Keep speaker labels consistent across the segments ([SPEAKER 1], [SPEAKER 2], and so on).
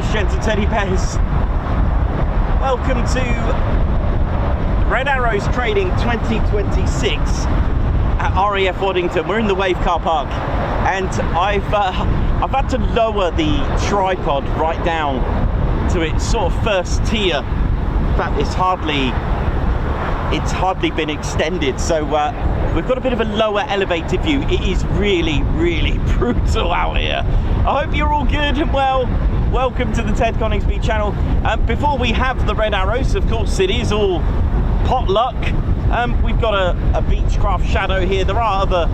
[SPEAKER 1] ladies, gents and teddy bears. Welcome to Red Arrows Trading 2026 at RAF Waddington. We're in the Wave car park, and I've had to lower the tripod right down to its sort of first tier. In fact, it's hardly been extended, so we've got a bit of a lower elevated view. It is really brutal out here. I hope you're all good and well. Welcome to the Ted Coningsby channel. Before we have the Red Arrows, of course it is all potluck. We've got a Beechcraft Shadow here. There are other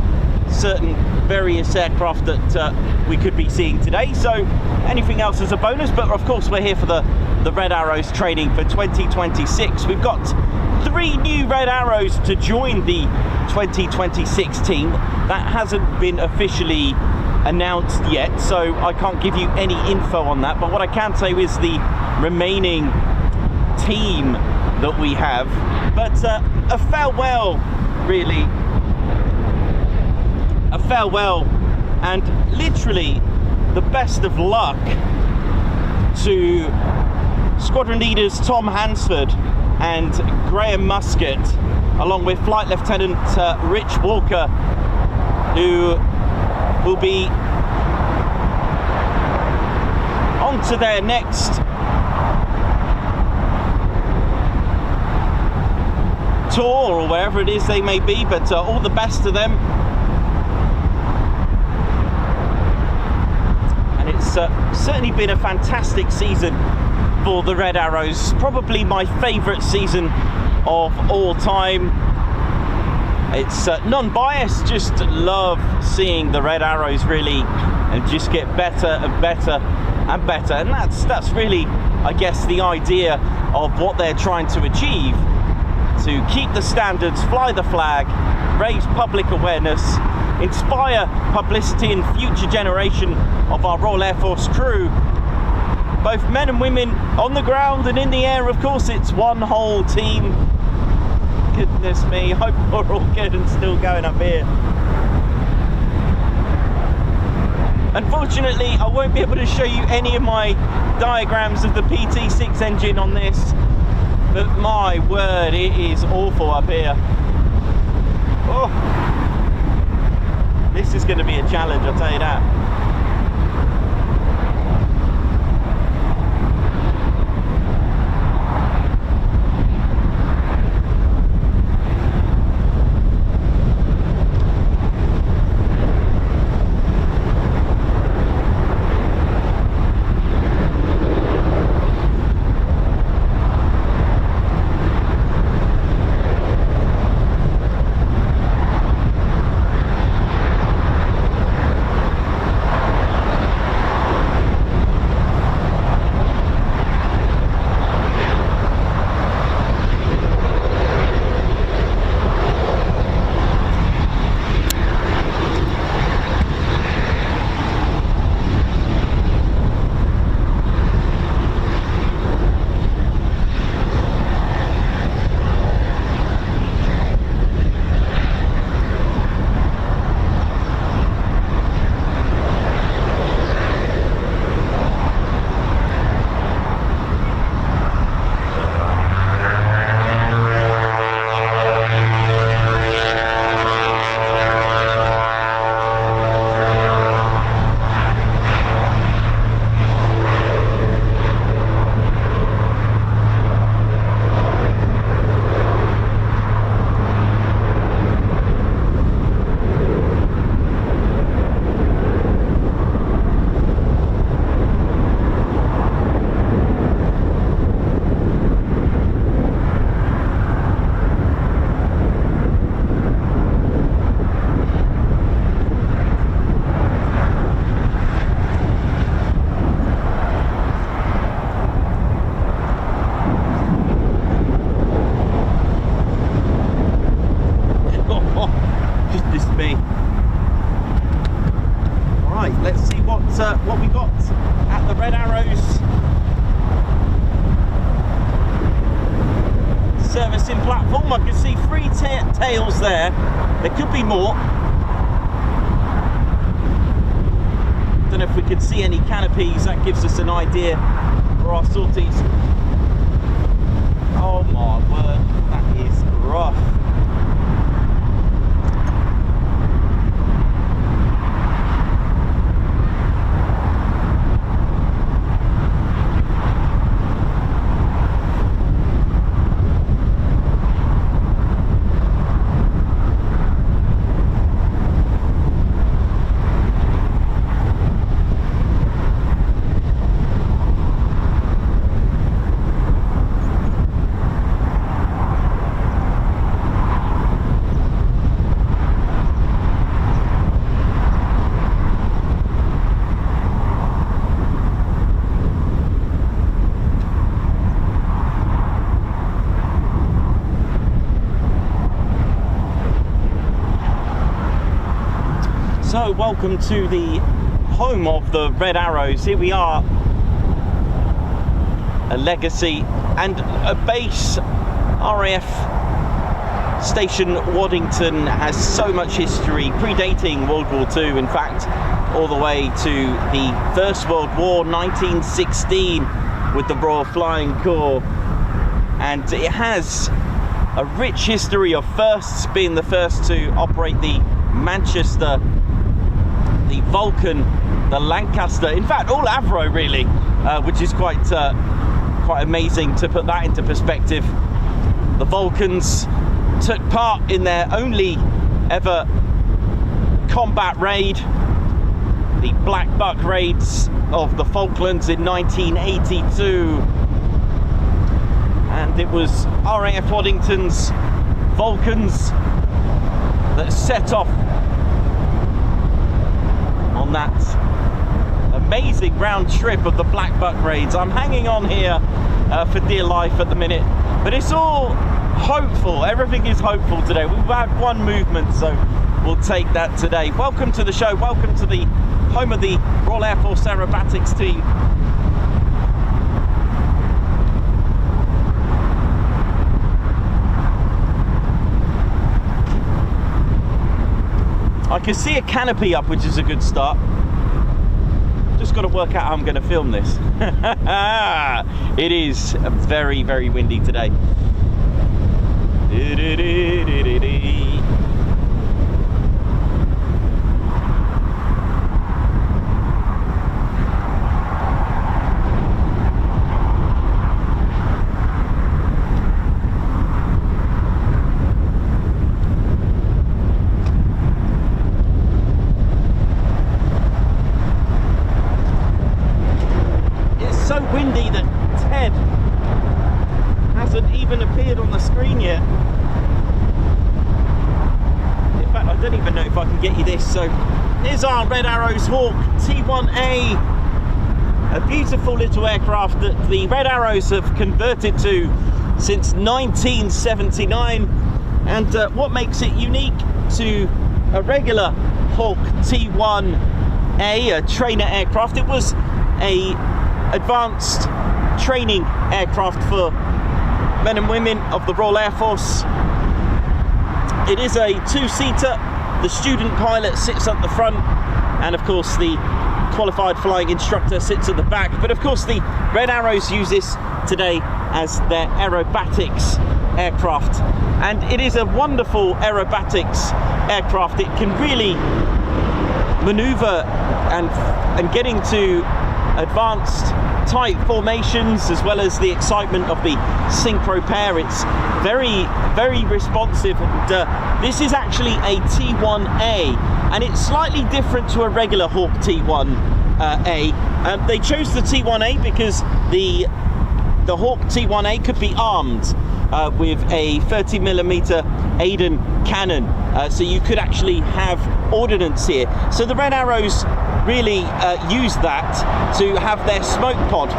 [SPEAKER 1] certain various aircraft that we could be seeing today, so anything else is a bonus, but of course we're here for the Red Arrows training for 2026. We've got 3 new Red Arrows to join the 2026 team. That hasn't been officially announced yet, so I can't give you any info on that, but what I can say is the remaining team that we have. But a farewell, really. A farewell and literally the best of luck to squadron leaders Tom Hansford and Graham Muscat, along with Flight Lieutenant Rich Walker, who will be on to their next tour or wherever it is they may be, but all the best to them. And it's certainly been a fantastic season for the Red Arrows, probably my favourite season of all time. It's non-biased, just love seeing the Red Arrows really and just get better and better and better, and that's really, I guess, the idea of what they're trying to achieve: to keep the standards, fly the flag, raise public awareness, inspire publicity and future generation of our Royal Air Force crew, both men and women on the ground and in the air. Of course, it's one whole team. Goodness me, hope we're all good and still going up here. Unfortunately, I won't be able to show you any of my diagrams of the PT6 engine on this, but my word, it is awful up here. Oh, this is going to be a challenge, I'll tell you that. What we got at the Red Arrows servicing platform. I can see 3 tails there. There could be more. don't know if we can see any canopies. That gives us an idea for our sorties. Oh my word, that is rough. So welcome to the home of the Red Arrows. Here we are, a legacy and a base. RAF Station Waddington has so much history, predating World War II, in fact, all the way to the First World War, 1916, with the Royal Flying Corps. And it has a rich history of firsts, being the first to operate the Manchester, the Vulcan, the Lancaster, in fact all Avro really, which is quite amazing to put that into perspective. The Vulcans took part in their only ever combat raid, the Black Buck raids of the Falklands in 1982, and it was RAF Waddington's Vulcans that set off on that amazing round trip of the Black Buck raids. I'm hanging on here for dear life at the minute, but it's all hopeful. Everything is hopeful today. We've had one movement, so we'll take that today. Welcome to the show. Welcome to the home of the Royal Air Force Aerobatics team. I can see a canopy up, which is a good start. Just got to work out how I'm going to film this. It is very, very windy today. So windy that Ted hasn't even appeared on the screen yet. In fact, I don't even know if I can get you this. So here's our Red Arrows Hawk T1a, a beautiful little aircraft that the Red Arrows have converted to since 1979. And what makes it unique to a regular Hawk T1a, a trainer aircraft, it was a advanced training aircraft for men and women of the Royal Air Force. It is a two-seater. The student pilot sits at the front, and of course the qualified flying instructor sits at the back. But of course the Red Arrows use this today as their aerobatics aircraft, and it is a wonderful aerobatics aircraft. It can really maneuver and get into advanced tight formations, as well as the excitement of the synchro pair. It's very, very responsive. This is actually a T1a, and it's slightly different to a regular Hawk T1a. They chose the T1a because the Hawk T1a could be armed with a 30mm Aiden cannon, so you could actually have ordnance here. So the Red Arrows really use that to have their smoke pod,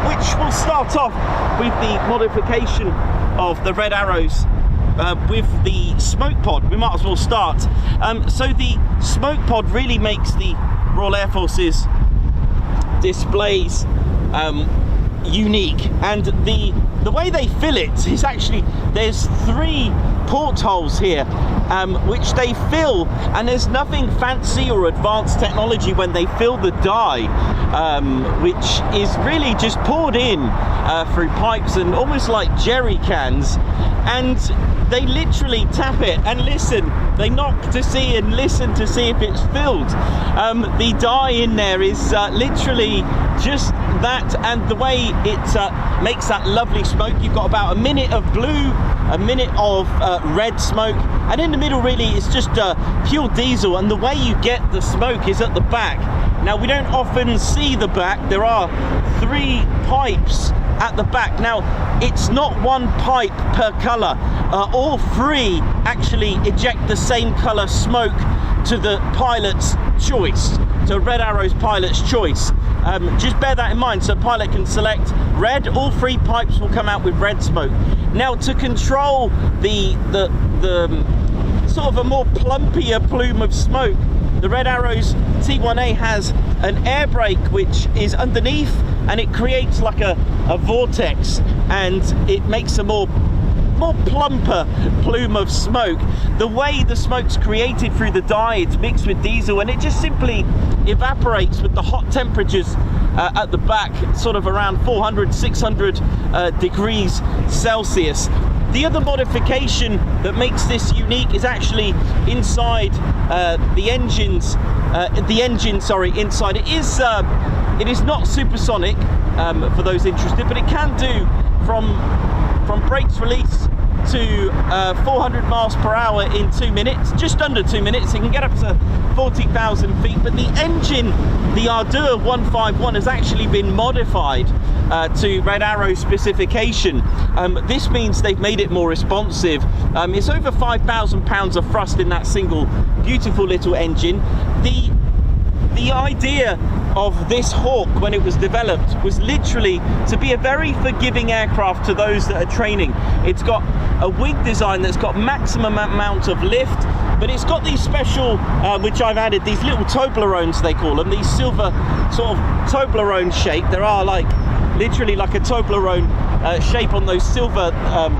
[SPEAKER 1] which will start off with the modification of the Red Arrows with the smoke pod. We might as well start. So the smoke pod really makes the Royal Air Force's displays unique, and the way they fill it is actually, there's three portholes here, which they fill, and there's nothing fancy or advanced technology when they fill the dye, which is really just poured in through pipes and almost like jerry cans, and they literally tap it and listen. They knock to see and listen to see if it's filled. The dye in there is literally just that, and the way it makes that lovely smoke. You've got about a minute of blue, a minute of red smoke, and in the middle really it's just pure diesel, and the way you get the smoke is at the back. Now, we don't often see the back. There are 3 pipes at the back. Now, it's not one pipe per colour. All 3 actually eject the same colour smoke to the pilot's choice, to Red Arrow's pilot's choice. Just bear that in mind, so a pilot can select red. All 3 pipes will come out with red smoke. Now, to control the sort of a more plumpier plume of smoke, the Red Arrows T1a has an air brake which is underneath, and it creates like a vortex, and it makes a more plumper plume of smoke. The way the smoke's created through the dye, it's mixed with diesel, and it just simply evaporates with the hot temperatures at the back, sort of around 400, 600 degrees Celsius. The other modification that makes this unique is actually inside the engine. Inside it is not supersonic for those interested, but it can do from brakes release to 400 miles per hour in 2 minutes, just under 2 minutes. It can get up to 40,000 feet, but the engine, the Ardua 151, has actually been modified to Red Arrow specification. This means they've made it more responsive. It's over 5,000 pounds of thrust in that single beautiful little engine. The idea of this Hawk, when it was developed, was literally to be a very forgiving aircraft to those that are training. It's got a wing design that's got maximum amount of lift, but it's got these special, which I've added, these little Toblerones they call them, these silver sort of Toblerone shape. There are literally like a Toblerone shape on those silver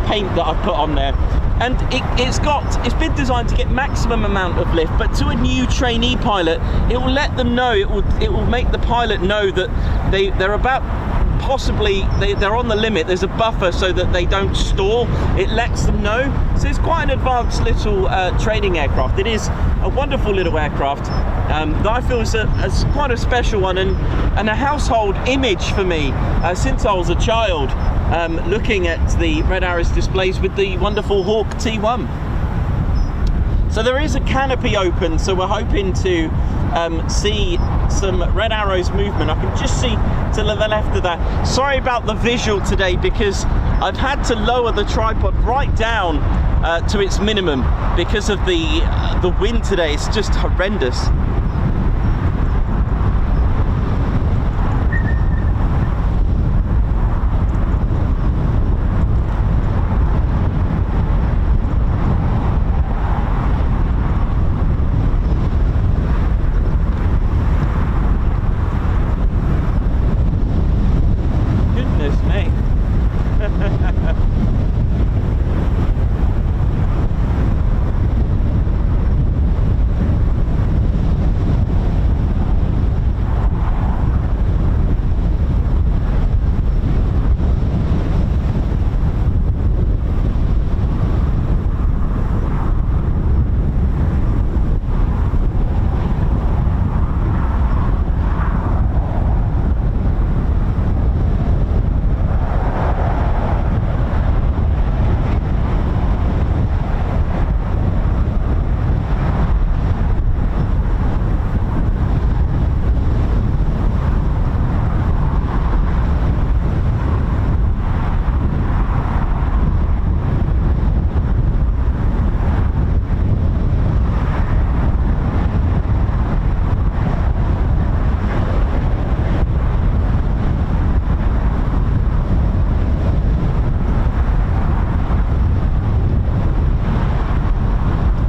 [SPEAKER 1] paint that I've put on there. And it's been designed to get maximum amount of lift, but to a new trainee pilot, it will let them know, it will make the pilot know that they're about, possibly they're on the limit. There's a buffer so that they don't stall. It lets them know. So it's quite an advanced little training aircraft. It is a wonderful little aircraft that I feel is quite a special one, and a household image for me since I was a child, looking at the Red Arrows displays with the wonderful Hawk T1. So there is a canopy open, so we're hoping to see some Red Arrows movement. I can just see to the left of that. Sorry about the visual today, because I've had to lower the tripod right down to its minimum because of the wind today. It's just horrendous.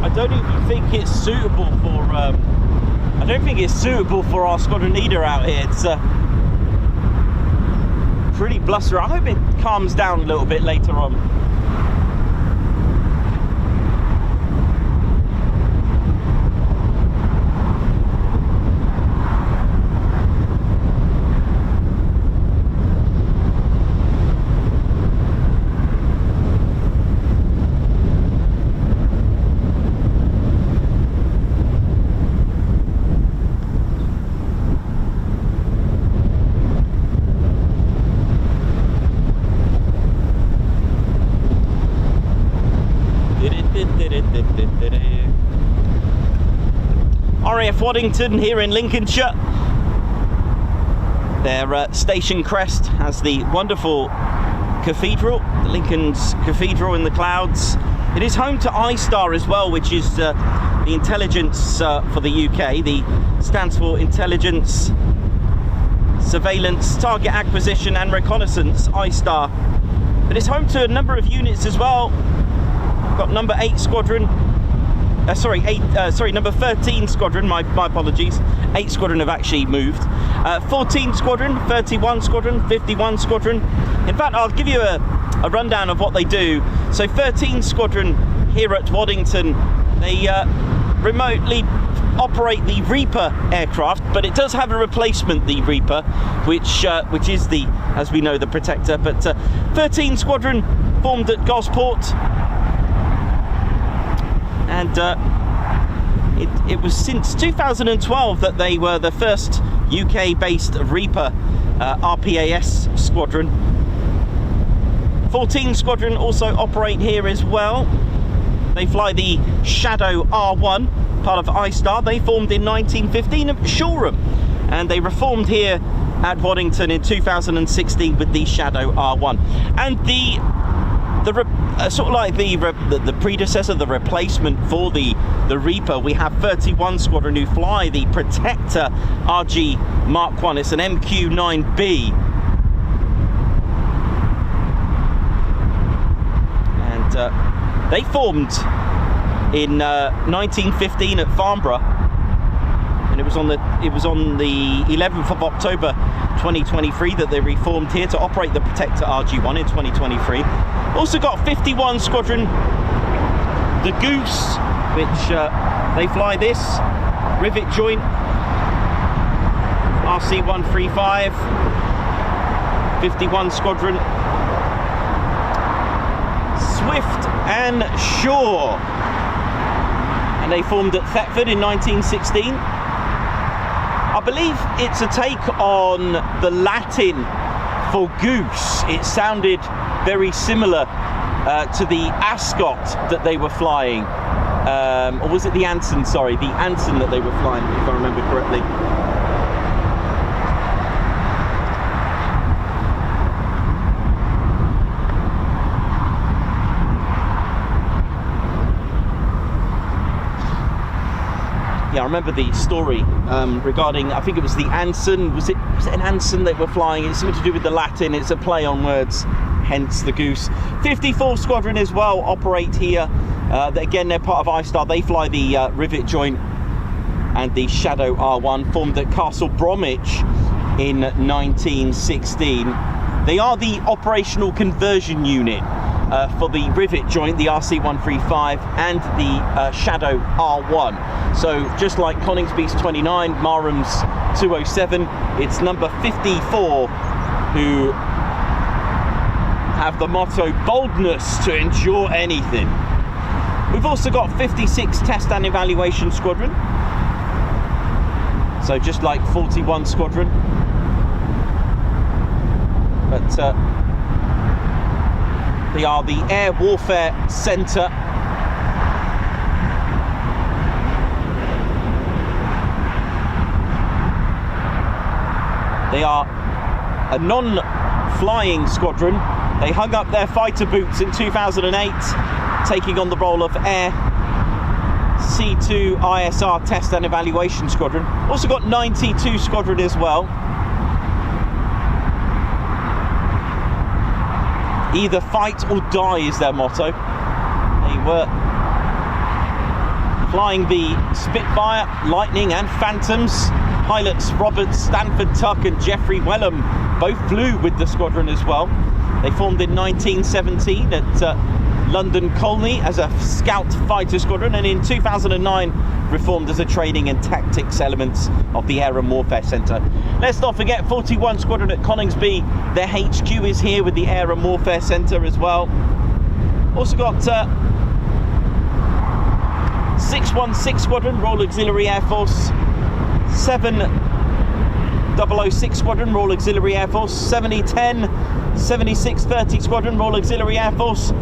[SPEAKER 1] I don't think it's suitable for our squadron leader out here. It's pretty blustery. I hope it calms down a little bit later on. RAF Waddington here in Lincolnshire. Their station crest has the wonderful cathedral, the Lincoln's Cathedral in the clouds. It is home to ISTAR as well, which is the intelligence for the UK. The stands for Intelligence, Surveillance, Target Acquisition and Reconnaissance, ISTAR. But it's home to a number of units as well. Got number 8 squadron. Number 13 squadron, my apologies. 8 squadron have actually moved. 14 squadron, 31 squadron, 51 squadron. In fact, I'll give you a rundown of what they do. So 13 squadron here at Waddington, they remotely operate the Reaper aircraft, but it does have a replacement, the Reaper, which is the, as we know, the Protector. But 13 squadron formed at Gosport. And it was since 2012 that they were the first UK-based Reaper RPAS squadron. 14 squadron also operate here as well. They fly the Shadow R1, part of ISTAR. They formed in 1915 at Shoreham, and they reformed here at Waddington in 2016 with the Shadow R1. And sort of like the predecessor, the replacement for the Reaper, we have 31 squadron who fly the Protector RG Mark 1. It's an MQ-9B, and they formed in 1915 at Farnborough, and it was on the 11th of October 2023 that they reformed here to operate the Protector RG1 in 2023. Also got 51 squadron, the Goose, which they fly this rivet joint RC135. 51 squadron, Swift and Shaw, and they formed at Thetford in 1916. I believe it's a take on the Latin for goose. It sounded very similar to the Ascot that they were flying, or was it the Anson? Sorry, the Anson that they were flying, if I remember correctly. Yeah, I remember the story regarding, I think it was the Anson. Was it an Anson that were flying? It's something to do with the Latin. It's a play on words, hence the goose. 54 squadron as well operate here. Again, they're part of ISTAR. They fly the rivet joint and the Shadow R1, formed at Castle Bromwich in 1916. They are the operational conversion unit for the rivet joint, the RC135 and the Shadow R1. So just like Coningsby's 29, Marham's 207, it's number 54 who have the motto, boldness to endure anything. We've also got 56 test and evaluation squadron. So just like 41 squadron. But they are the Air Warfare Centre. They are a non-flying squadron. They hung up their fighter boots in 2008, taking on the role of Air C2 ISR Test and Evaluation Squadron. Also got 92 squadron as well. Either fight or die is their motto. They were flying the Spitfire, Lightning and Phantoms. Pilots Robert Stanford Tuck and Geoffrey Wellham both flew with the squadron as well. They formed in 1917 at London Colney as a scout fighter squadron, and in 2009 reformed as a training and tactics elements of the Air and Warfare Centre. Let's not forget 41 Squadron at Coningsby. Their HQ is here with the Air and Warfare Centre as well. Also got 616 Squadron, Royal Auxiliary Air Force. 7006 Squadron, Royal Auxiliary Air Force. 7010, 7630 Squadron, Royal Auxiliary Air Force.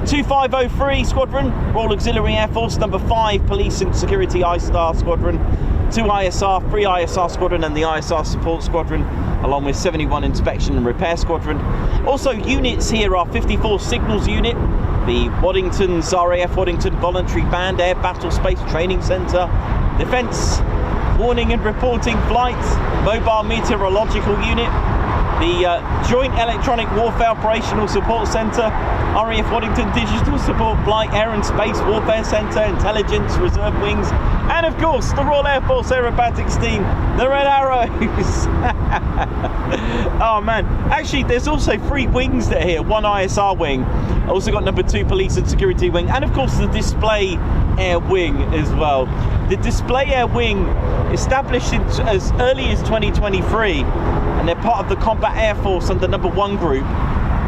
[SPEAKER 1] 2503 Squadron, Royal Auxiliary Air Force. Number 5 Police and Security ISTAR Squadron. 2 ISR, 3 ISR Squadron and the ISR Support Squadron, along with 71 Inspection and Repair Squadron. Also, units here are 54 Signals Unit, the Waddington's RAF Waddington Voluntary Band Air Battle Space Training Centre, Defence Warning and Reporting Flight, Mobile Meteorological Unit, the Joint Electronic Warfare Operational Support Centre, RAF Waddington Digital Support Flight, Air and Space Warfare Centre, Intelligence Reserve Wings, and of course the Royal Air Force Aerobatics team, the Red Arrows. Oh man, actually there's also 3 wings that are here, 1 ISR wing, also got number 2 Police and Security Wing, and of course the Display Air Wing as well. The Display Air Wing, established as early as 2023, and they're part of the Combat Air Force under number 1 group,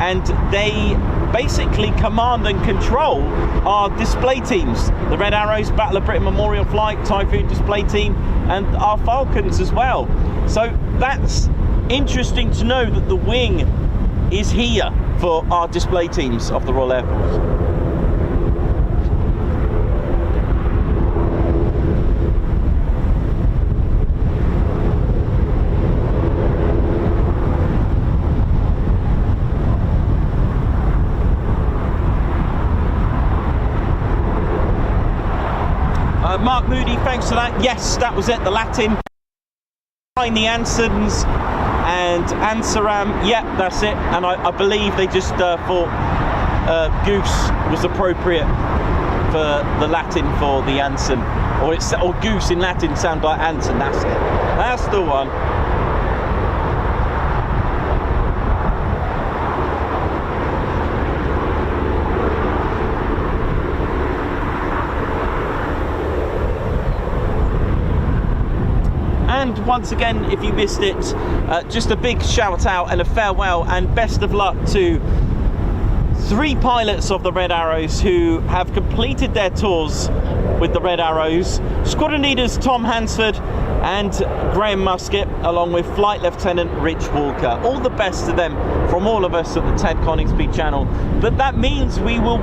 [SPEAKER 1] and they basically command and control our display teams, the Red Arrows, Battle of Britain Memorial Flight, Typhoon display team, and our Falcons as well. So that's interesting to know that the wing is here for our display teams of the Royal Air Force. Mark Moody, thanks for that. Yes, that was it, the Latin. Behind the Ansons and Ansaram, yeah, that's it. And I believe they just thought goose was appropriate for the Latin for the Anson. Or goose in Latin sound like Anson, that's it. That's the one. And once again, if you missed it, just a big shout out and a farewell and best of luck to 3 pilots of the Red Arrows who have completed their tours with the Red Arrows. Squadron leaders Tom Hansford and Graham Musket, along with Flight Lieutenant Rich Walker. All the best to them from all of us at the Ted Coningsby channel. But that means we will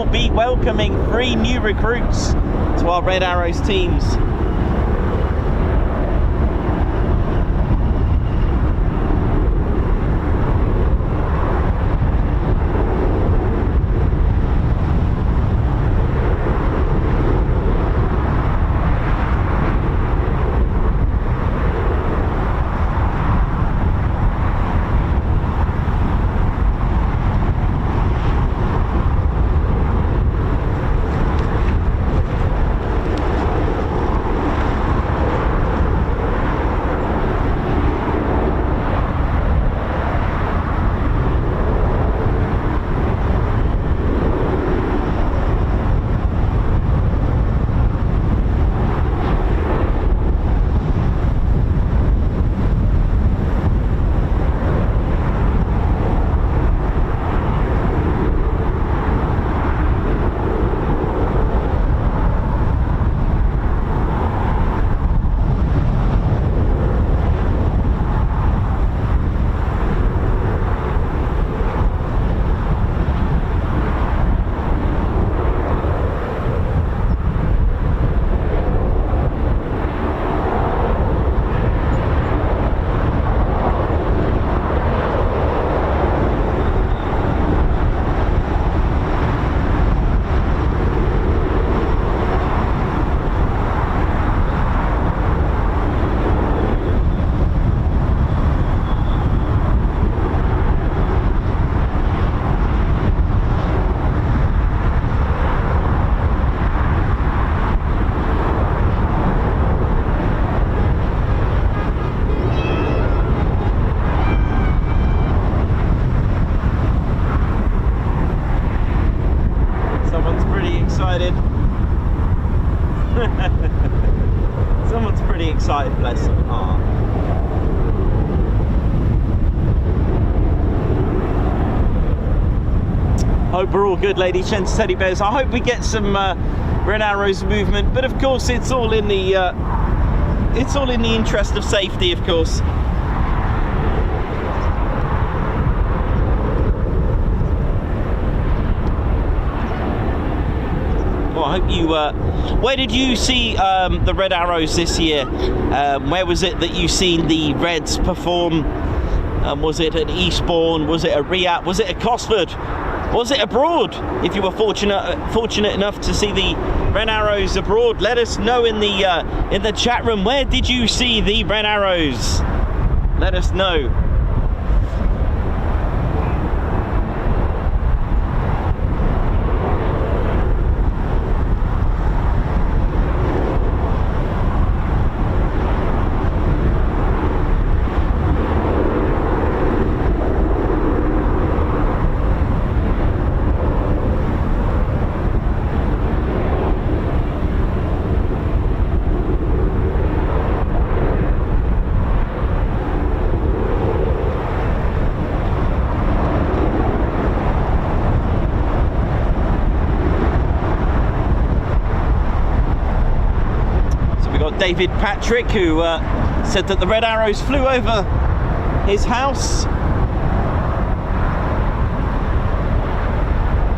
[SPEAKER 1] be welcoming 3 new recruits to our Red Arrows teams. Someone's pretty excited, bless them. Aww. Hope we're all good, ladies, gents, teddy bears. I hope we get some Red Arrows movement, but of course it's all in the interest of safety, of course. I hope you... where did you see the Red Arrows this year? Where was it that you seen the Reds perform? Was it at Eastbourne? Was it at RAFAT? Was it at Cosford? Was it abroad? If you were fortunate enough to see the Red Arrows abroad, let us know in the chat room. Where did you see the Red Arrows? Let us know. David Patrick, who said that the Red Arrows flew over his house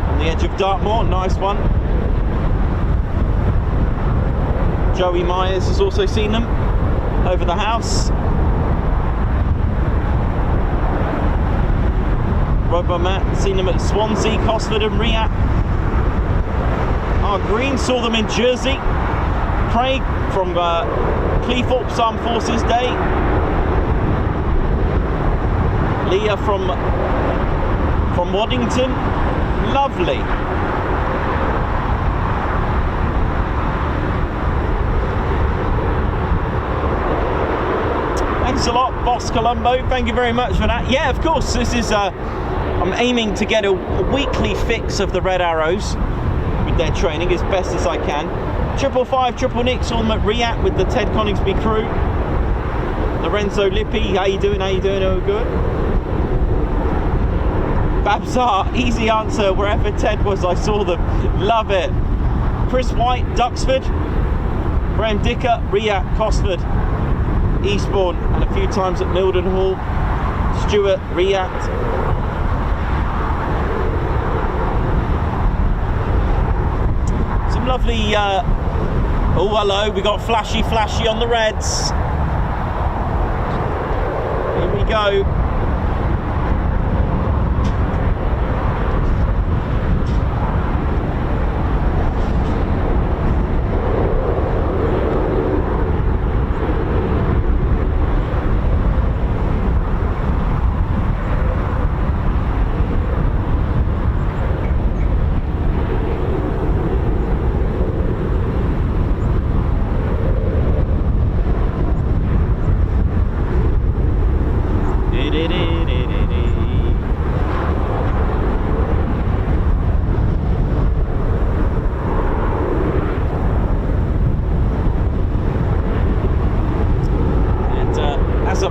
[SPEAKER 1] on the edge of Dartmoor. Nice one. Joey Myers has also seen them over the house. Robo Matt seen them at Swansea, Cosford and RAFAT. Our Green saw them in Jersey. Craig from Cleethorpes Armed Forces Day. Leah from Waddington. Lovely. Thanks a lot, Boss Colombo. Thank you very much for that. Yeah, of course, this is I'm aiming to get a weekly fix of the Red Arrows with their training as best as I can. 555 Triple Nicks on at RAFAT with the Ted Coningsby crew. Lorenzo Lippi, how you doing? Oh, good. Babsar, easy answer. Wherever Ted was, I saw them. Love it. Chris White, Duxford. Graham Dicker, RAFAT, Cosford, Eastbourne, and a few times at Milden Hall. Stuart, RAFAT. Some lovely... oh, hello, we got flashy on the Reds. Here we go.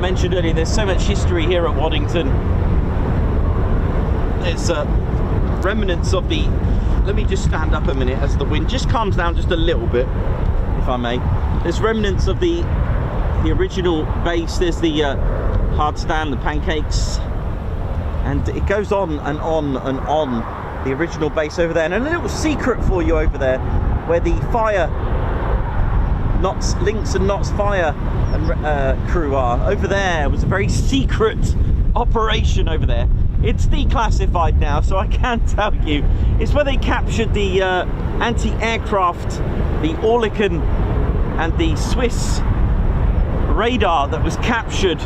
[SPEAKER 1] Mentioned earlier, there's so much history here at Waddington. There's remnants of the... Let me just stand up a minute as the wind just calms down just a little bit, if I may. There's remnants of the original base. There's the hard stand, the pancakes, and it goes on and on and on. The original base over there, and a little secret for you over there, where the fire knots, Links and Knots fire and crew are. Over there was a very secret operation over there. It's declassified now, so I can't tell you. It's where they captured the anti-aircraft, the Oerlikon and the Swiss radar that was captured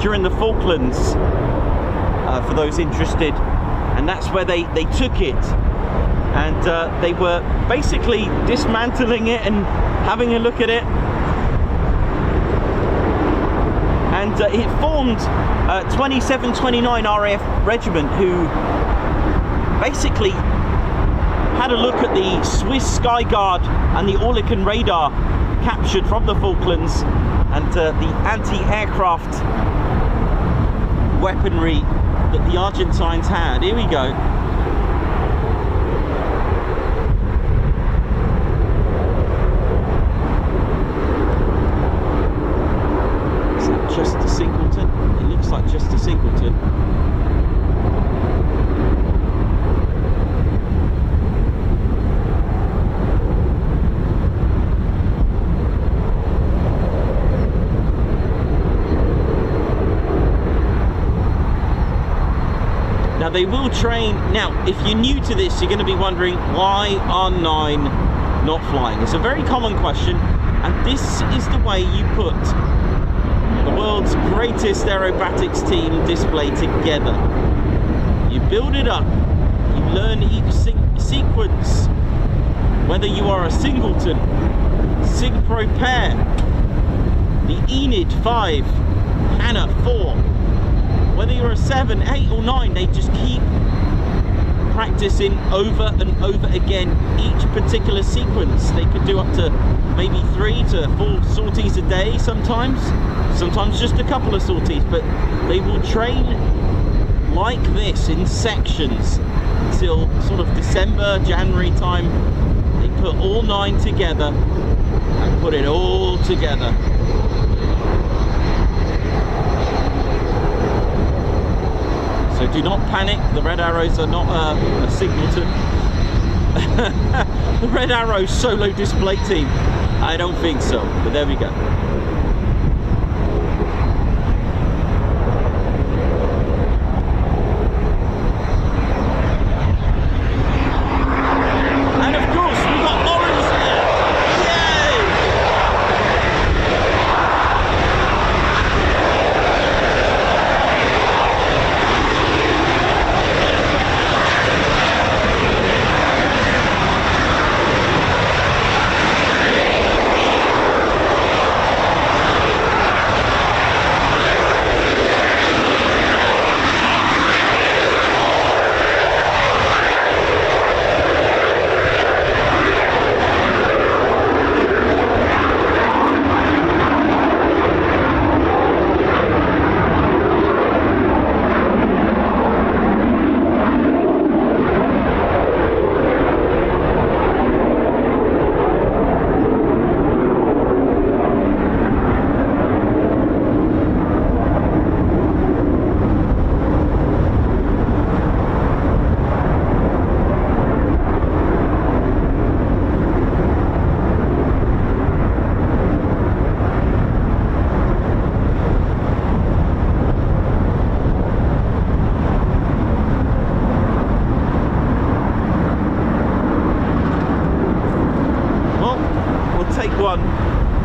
[SPEAKER 1] during the Falklands, for those interested. And that's where they took it, and they were basically dismantling it and having a look at it. And it formed 2729 RAF Regiment, who basically had a look at the Swiss Sky Guard and the Oerlikon radar captured from the Falklands, and the anti-aircraft weaponry that the Argentines had. Here we go. Just a Singleton. It looks like just a Singleton. They will train. Now, if you're new to this, you're going to be wondering, why are 9 not flying? It's a very common question, and this is the way you put the world's greatest aerobatics team display together. You build it up, you learn each sequence, whether you are a singleton, Sig-Pro pair, the Enid 5, Hannah 4, whether you're a 7, 8 or 9, they just keep practicing over and over again each particular sequence. They could do up to maybe 3 to 4 sorties a day sometimes just a couple of sorties, but they will train like this in sections till sort of December, January time. They put all 9 together and put it all together. So do not panic, the Red Arrows are not a singleton. The Red Arrows solo display team, I don't think so, but there we go.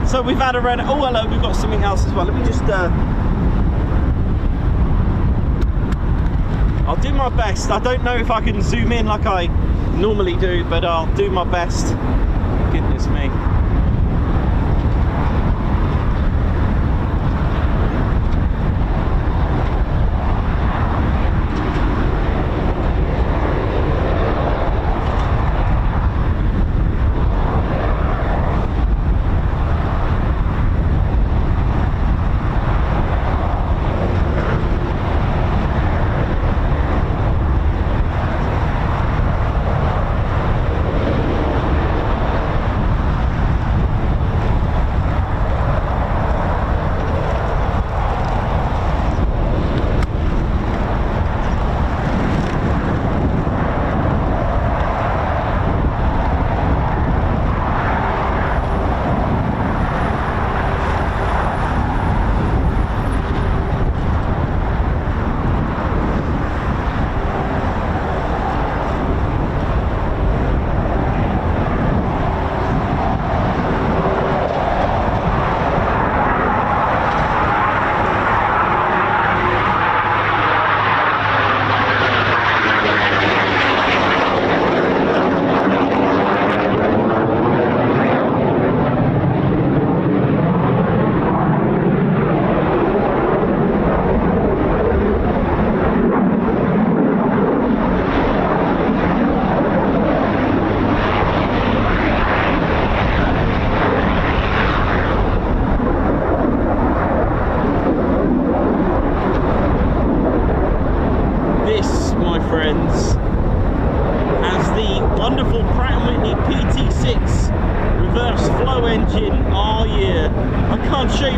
[SPEAKER 1] So we've had a red. Oh, hello, we've got something else as well. Let me just I'll do my best. I don't know if I can zoom in like I normally do, but I'll do my best. Goodness me.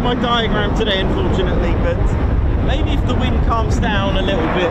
[SPEAKER 1] My diagram today, unfortunately, but maybe if the wind calms down a little bit.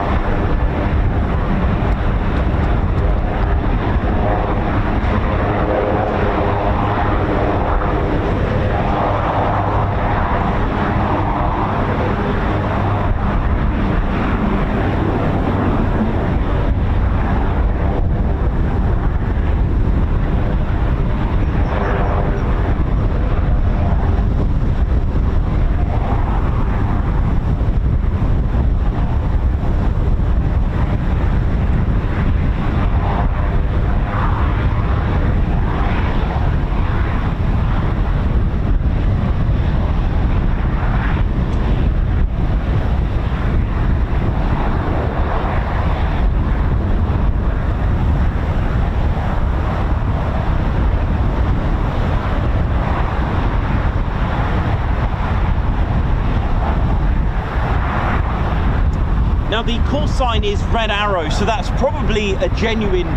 [SPEAKER 1] Now the call sign is Red Arrow, so that's probably a genuine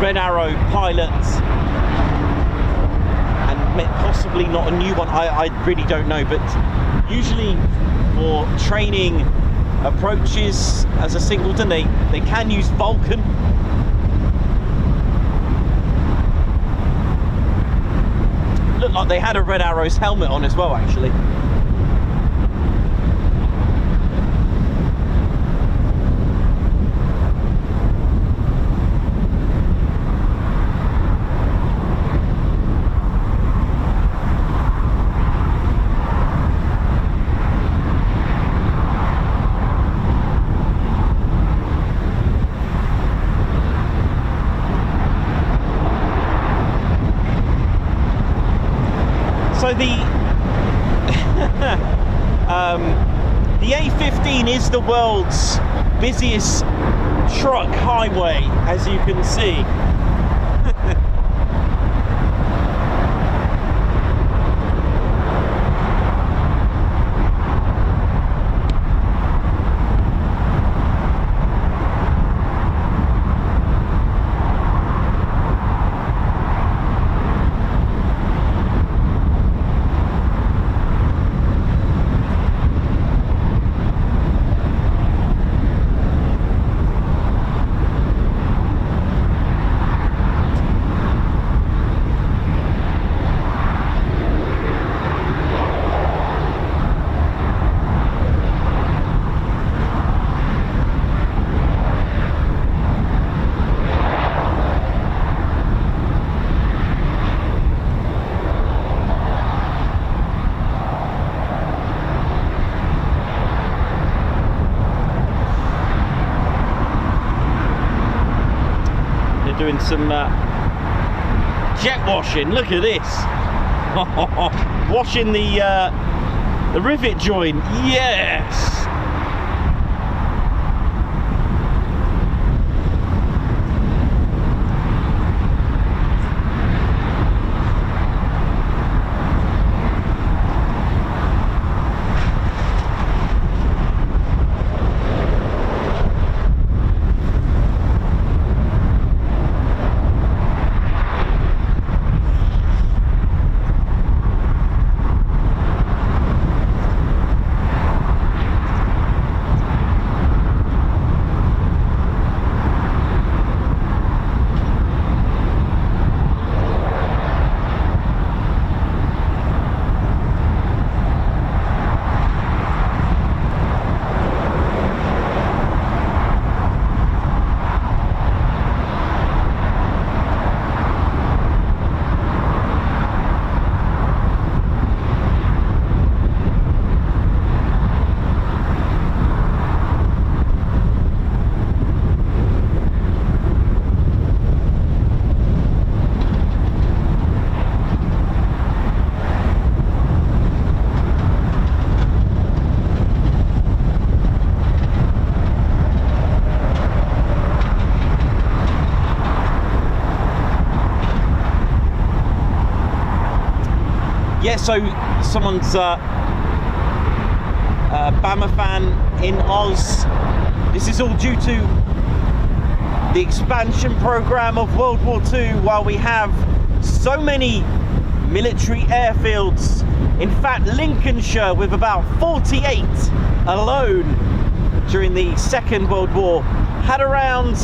[SPEAKER 1] Red Arrow pilot, and possibly not a new one. I really don't know, but usually for training approaches as a singleton, they can use Vulcan. Looked like they had a Red Arrow's helmet on as well, actually. So the A15 is the world's busiest truck highway, as you can see. Doing some jet washing. Look at this. Washing the rivet joint. Yes. Yeah, so someone's Bama fan in Oz. This is all due to the expansion program of World War II, while we have so many military airfields. In fact, Lincolnshire, with about 48 alone during the Second World War, had around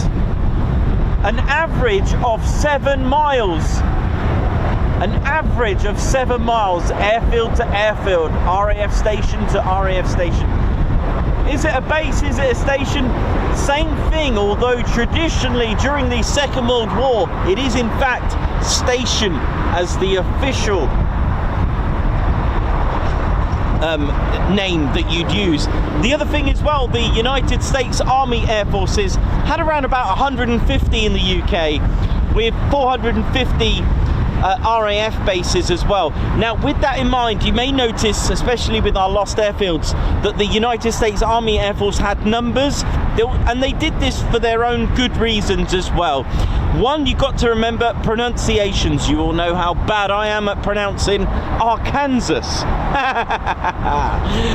[SPEAKER 1] an average of 7 miles. An average of 7 miles, airfield to airfield, RAF station to RAF station. Is it a base? Is it a station? Same thing, although traditionally during the Second World War, it is in fact station as the official name that you'd use. The other thing as well, the United States Army Air Forces had around about 150 in the UK, with 450 RAF bases as well. Now, with that in mind, you may notice, especially with our lost airfields, that the United States Army Air Force had numbers, and they did this for their own good reasons as well. One, you got to remember pronunciations. You all know how bad I am at pronouncing Arkansas.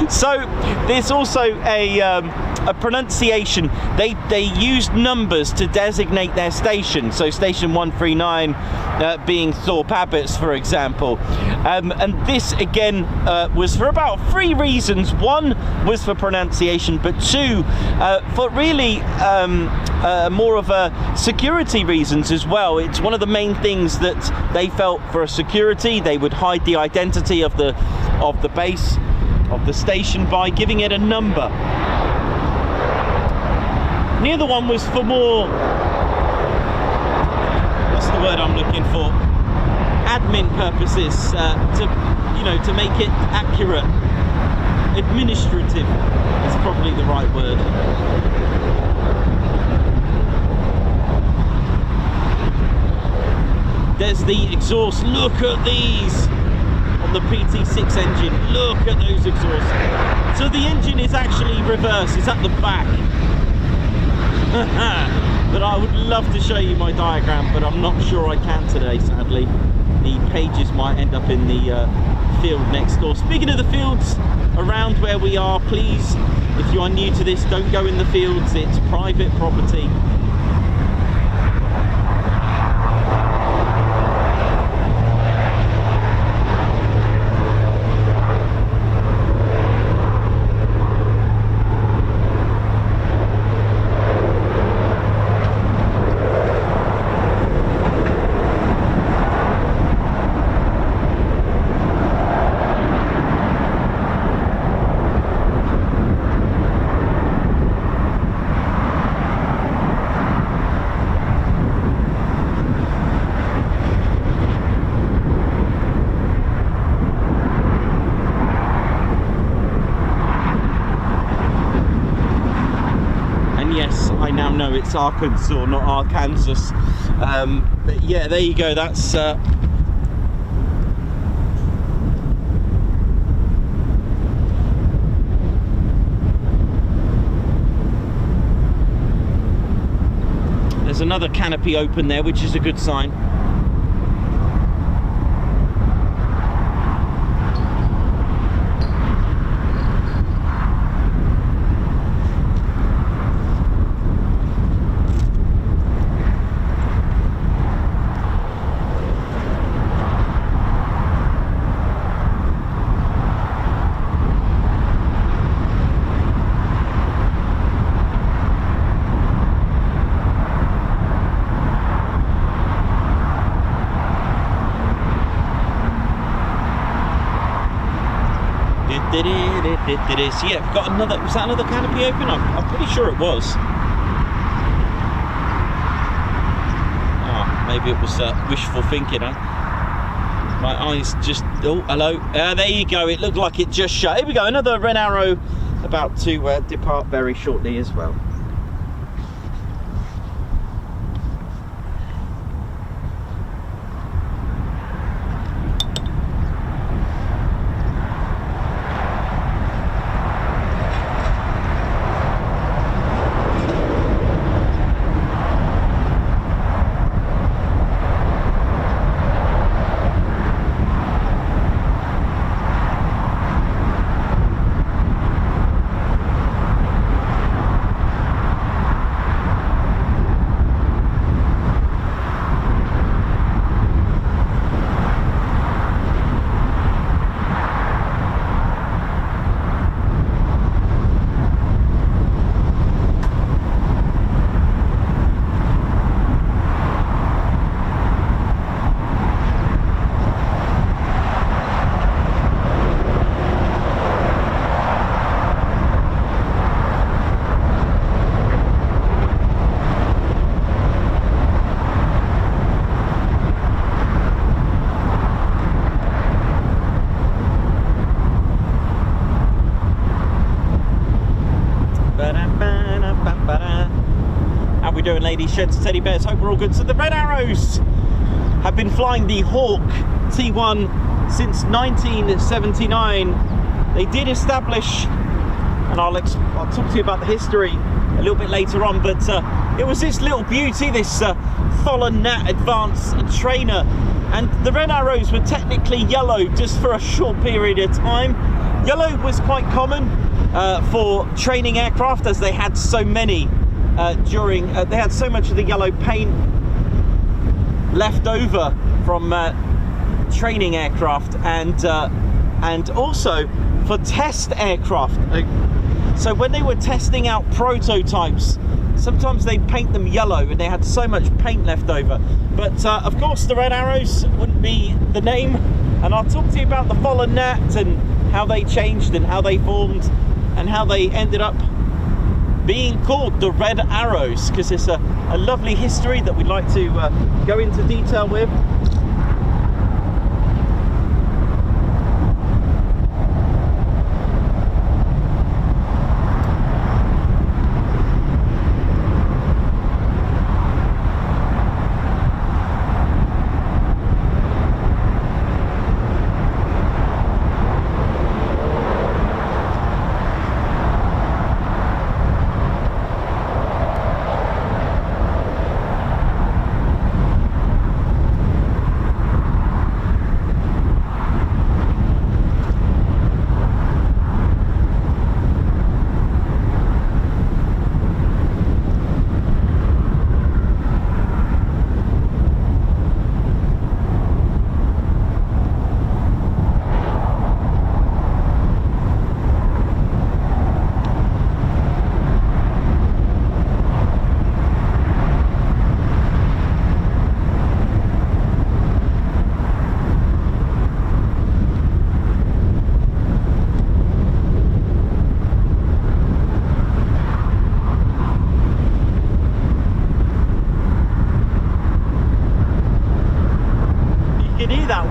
[SPEAKER 1] So there's also a a pronunciation. They used numbers to designate their station. So station 139 being Thorpe Abbotts, for example. And this again was for about 3 reasons. One was for pronunciation, but 2 for really more of a security reasons as well. It's one of the main things that they felt for security. They would hide the identity of the base, of the station, by giving it a number. And the other one was for more, what's the word I'm looking for, admin purposes, to make it accurate. Administrative is probably the right word. There's the exhaust. Look at these on the PT6 engine. Look at those exhausts. So the engine is actually reverse. It's at the back. But I would love to show you my diagram, but I'm not sure I can today, sadly. The pages might end up in the field next door. Speaking of the fields around where we are, please, if you are new to this, don't go in the fields. It's private property. No, it's Arkansas, not Arkansas. But yeah, there you go. That's there's another canopy open there, which is a good sign. It is. Yeah, we've got another. Was that another canopy open? I'm pretty sure it was. Oh, maybe it was wishful thinking, huh? My eyes just. Oh, hello. There you go. It looked like it just shut. Here we go. Another Red Arrow about to depart very shortly as well. Ladies, sheds, teddy bears, hope we're all good. So the Red Arrows have been flying the Hawk T1 since 1979. They did establish, and I'll talk to you about the history a little bit later on, but it was this little beauty, this Tholen Nat Advanced Trainer, and the Red Arrows were technically yellow just for a short period of time. Yellow was quite common for training aircraft, as they had so many they had so much of the yellow paint left over from training aircraft, and also for test aircraft. So when they were testing out prototypes, sometimes they'd paint them yellow, and they had so much paint left over. But of course the Red Arrows wouldn't be the name, and I'll talk to you about the Fallen Nat and how they changed and how they formed and how they ended up being called the Red Arrows, because it's a lovely history that we'd like to go into detail with.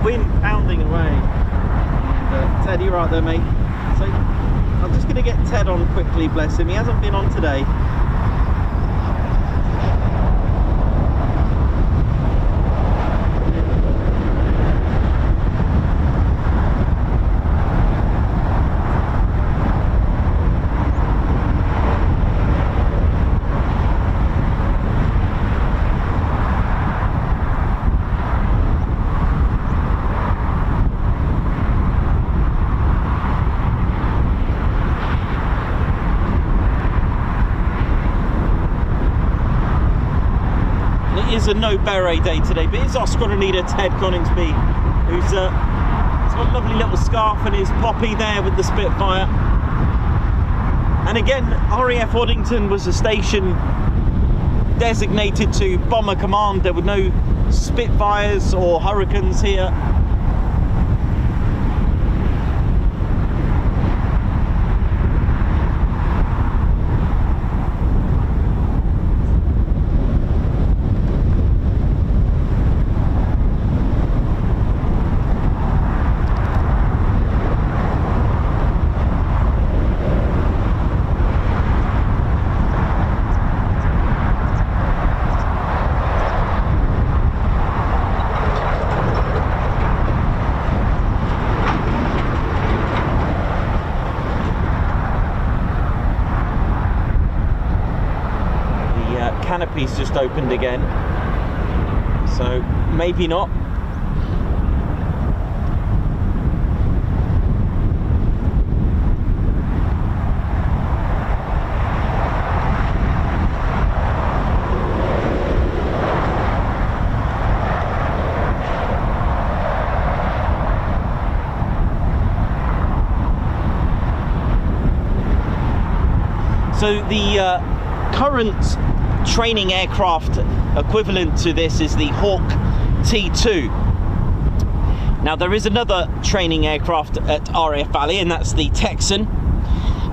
[SPEAKER 1] Wind pounding away. And Ted, you're right there, mate. So I'm just going to get Ted on quickly, bless him. He hasn't been on today. A no beret day today, but it's our squadron leader Ted Coningsby, who's he's got a lovely little scarf and his poppy there with the Spitfire. And again, RAF Waddington was a station designated to Bomber Command. There were no Spitfires or Hurricanes here. Canopy's just opened again, so maybe not. So the current training aircraft equivalent to this is the Hawk T2. Now there is another training aircraft at RAF Valley, and that's the Texan,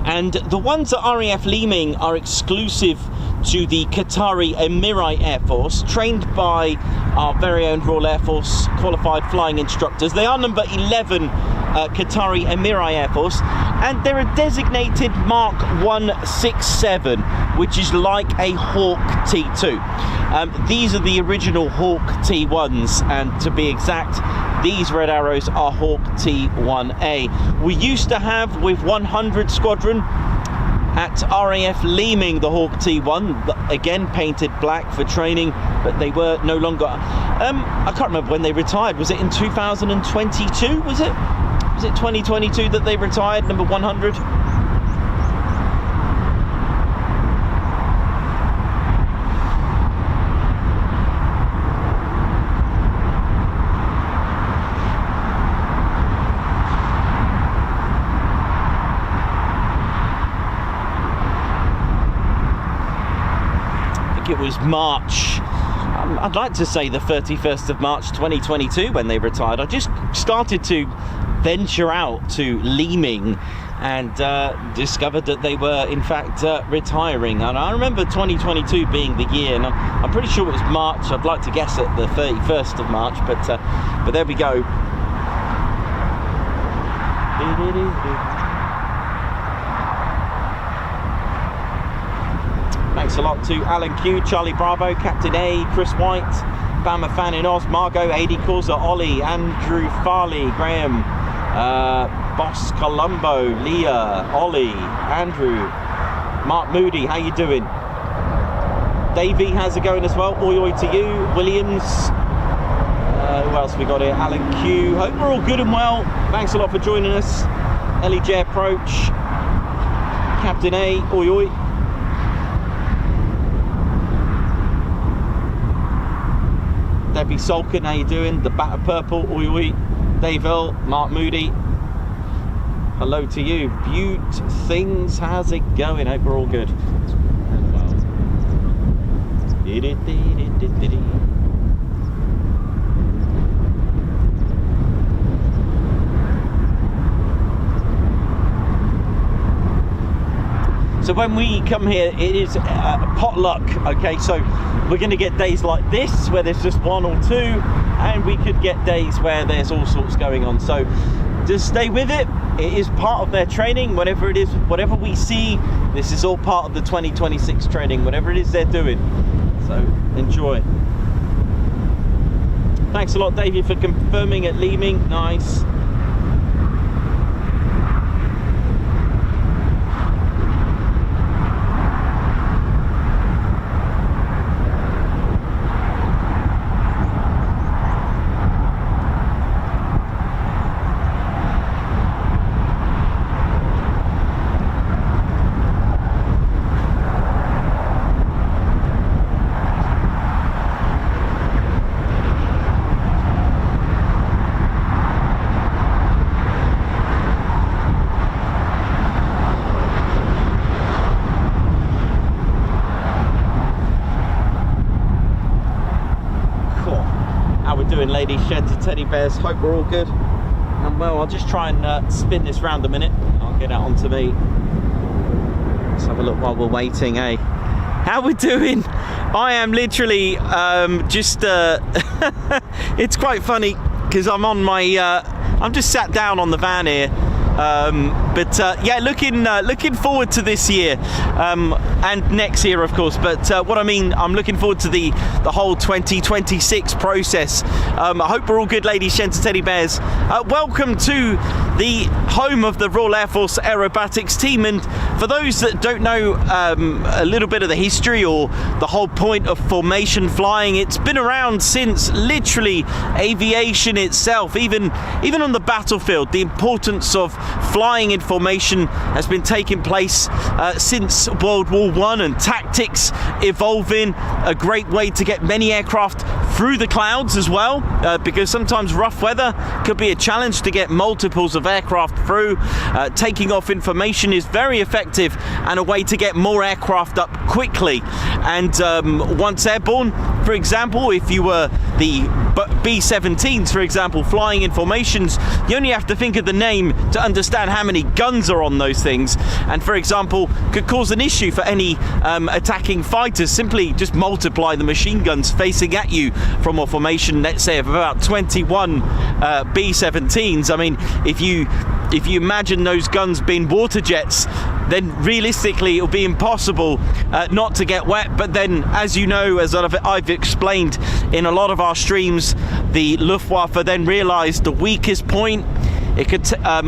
[SPEAKER 1] and the ones at RAF Leeming are exclusive to the Qatari Emirate Air Force, trained by our very own Royal Air Force qualified flying instructors. They are number 11 Qatari Emirate Air Force, and they're a designated Mark 167, which is like a Hawk T2. These are the original Hawk T1s, and to be exact, these Red Arrows are Hawk T1a. We used to have with 100 Squadron at RAF Leeming the Hawk T1, again painted black for training, but they were no longer. I can't remember when they retired. Was it in 2022? Was it 2022 that they retired, number 100? think it was March, I'd like to say the 31st of March 2022 when they retired. I just started to venture out to Leeming and discovered that they were in fact retiring. And I remember 2022 being the year, and I'm pretty sure it was March. I'd like to guess at the 31st of March, but there we go. Thanks a lot to Alan Q, Charlie Bravo, Captain A, Chris White, Bama Fan in Oz, Margot, AD Causa, Ollie, Andrew Farley, Graham, Boss Colombo, Leah, Ollie, Andrew, Mark Moody, how you doing? Davey, how's it going as well? Oi oi to you. Williams, who else we got here? Alan Q, hope we're all good and well. Thanks a lot for joining us. Ellie J Approach, Captain A, oi oi. Debbie Solkin, how you doing? The Bat of Purple, oi oi. Dave L, Mark Moody, hello to you. Butte Things, how's it going? Hope we're all good. So when we come here, it is potluck, okay? So we're going to get days like this where there's just one or two, and we could get days where there's all sorts going on. So just stay with it. It is part of their training, whatever it is, whatever we see, this is all part of the 2026 training, whatever it is they're doing. So enjoy. Thanks a lot, Davey, for confirming at Leeming. Nice. Ladies, sheds and teddy bears, hope we're all good and well. I'll just try and spin this round a minute. I'll get that onto me. Let's have a look while we're waiting, eh? How we're doing? I am literally just it's quite funny because I'm on my I'm just sat down on the van here, but yeah, looking forward to this year and next year, of course. But what I mean, I'm looking forward to the whole 2026 process. I hope we're all good, ladies, gents, and teddy bears. Welcome to the home of the Royal Air Force Aerobatics team. And for those that don't know a little bit of the history or the whole point of formation flying, it's been around since literally aviation itself. Even on the battlefield, the importance of flying in formation has been taking place since World War I, and tactics evolving, a great way to get many aircraft through the clouds as well, because sometimes rough weather could be a challenge to get multiples of aircraft through. Taking off information is very effective and a way to get more aircraft up quickly. And once airborne, for example, if you were the B-17s, for example, flying in formations, you only have to think of the name to understand how many guns are on those things, and for example could cause an issue for any attacking fighters. Simply just multiply the machine guns facing at you from a formation, let's say, of about 21 B-17s. I mean, if you imagine those guns being water jets, then realistically it'll be impossible not to get wet. But then, as you know, as I've explained in a lot of our streams, the Luftwaffe then realized the weakest point it could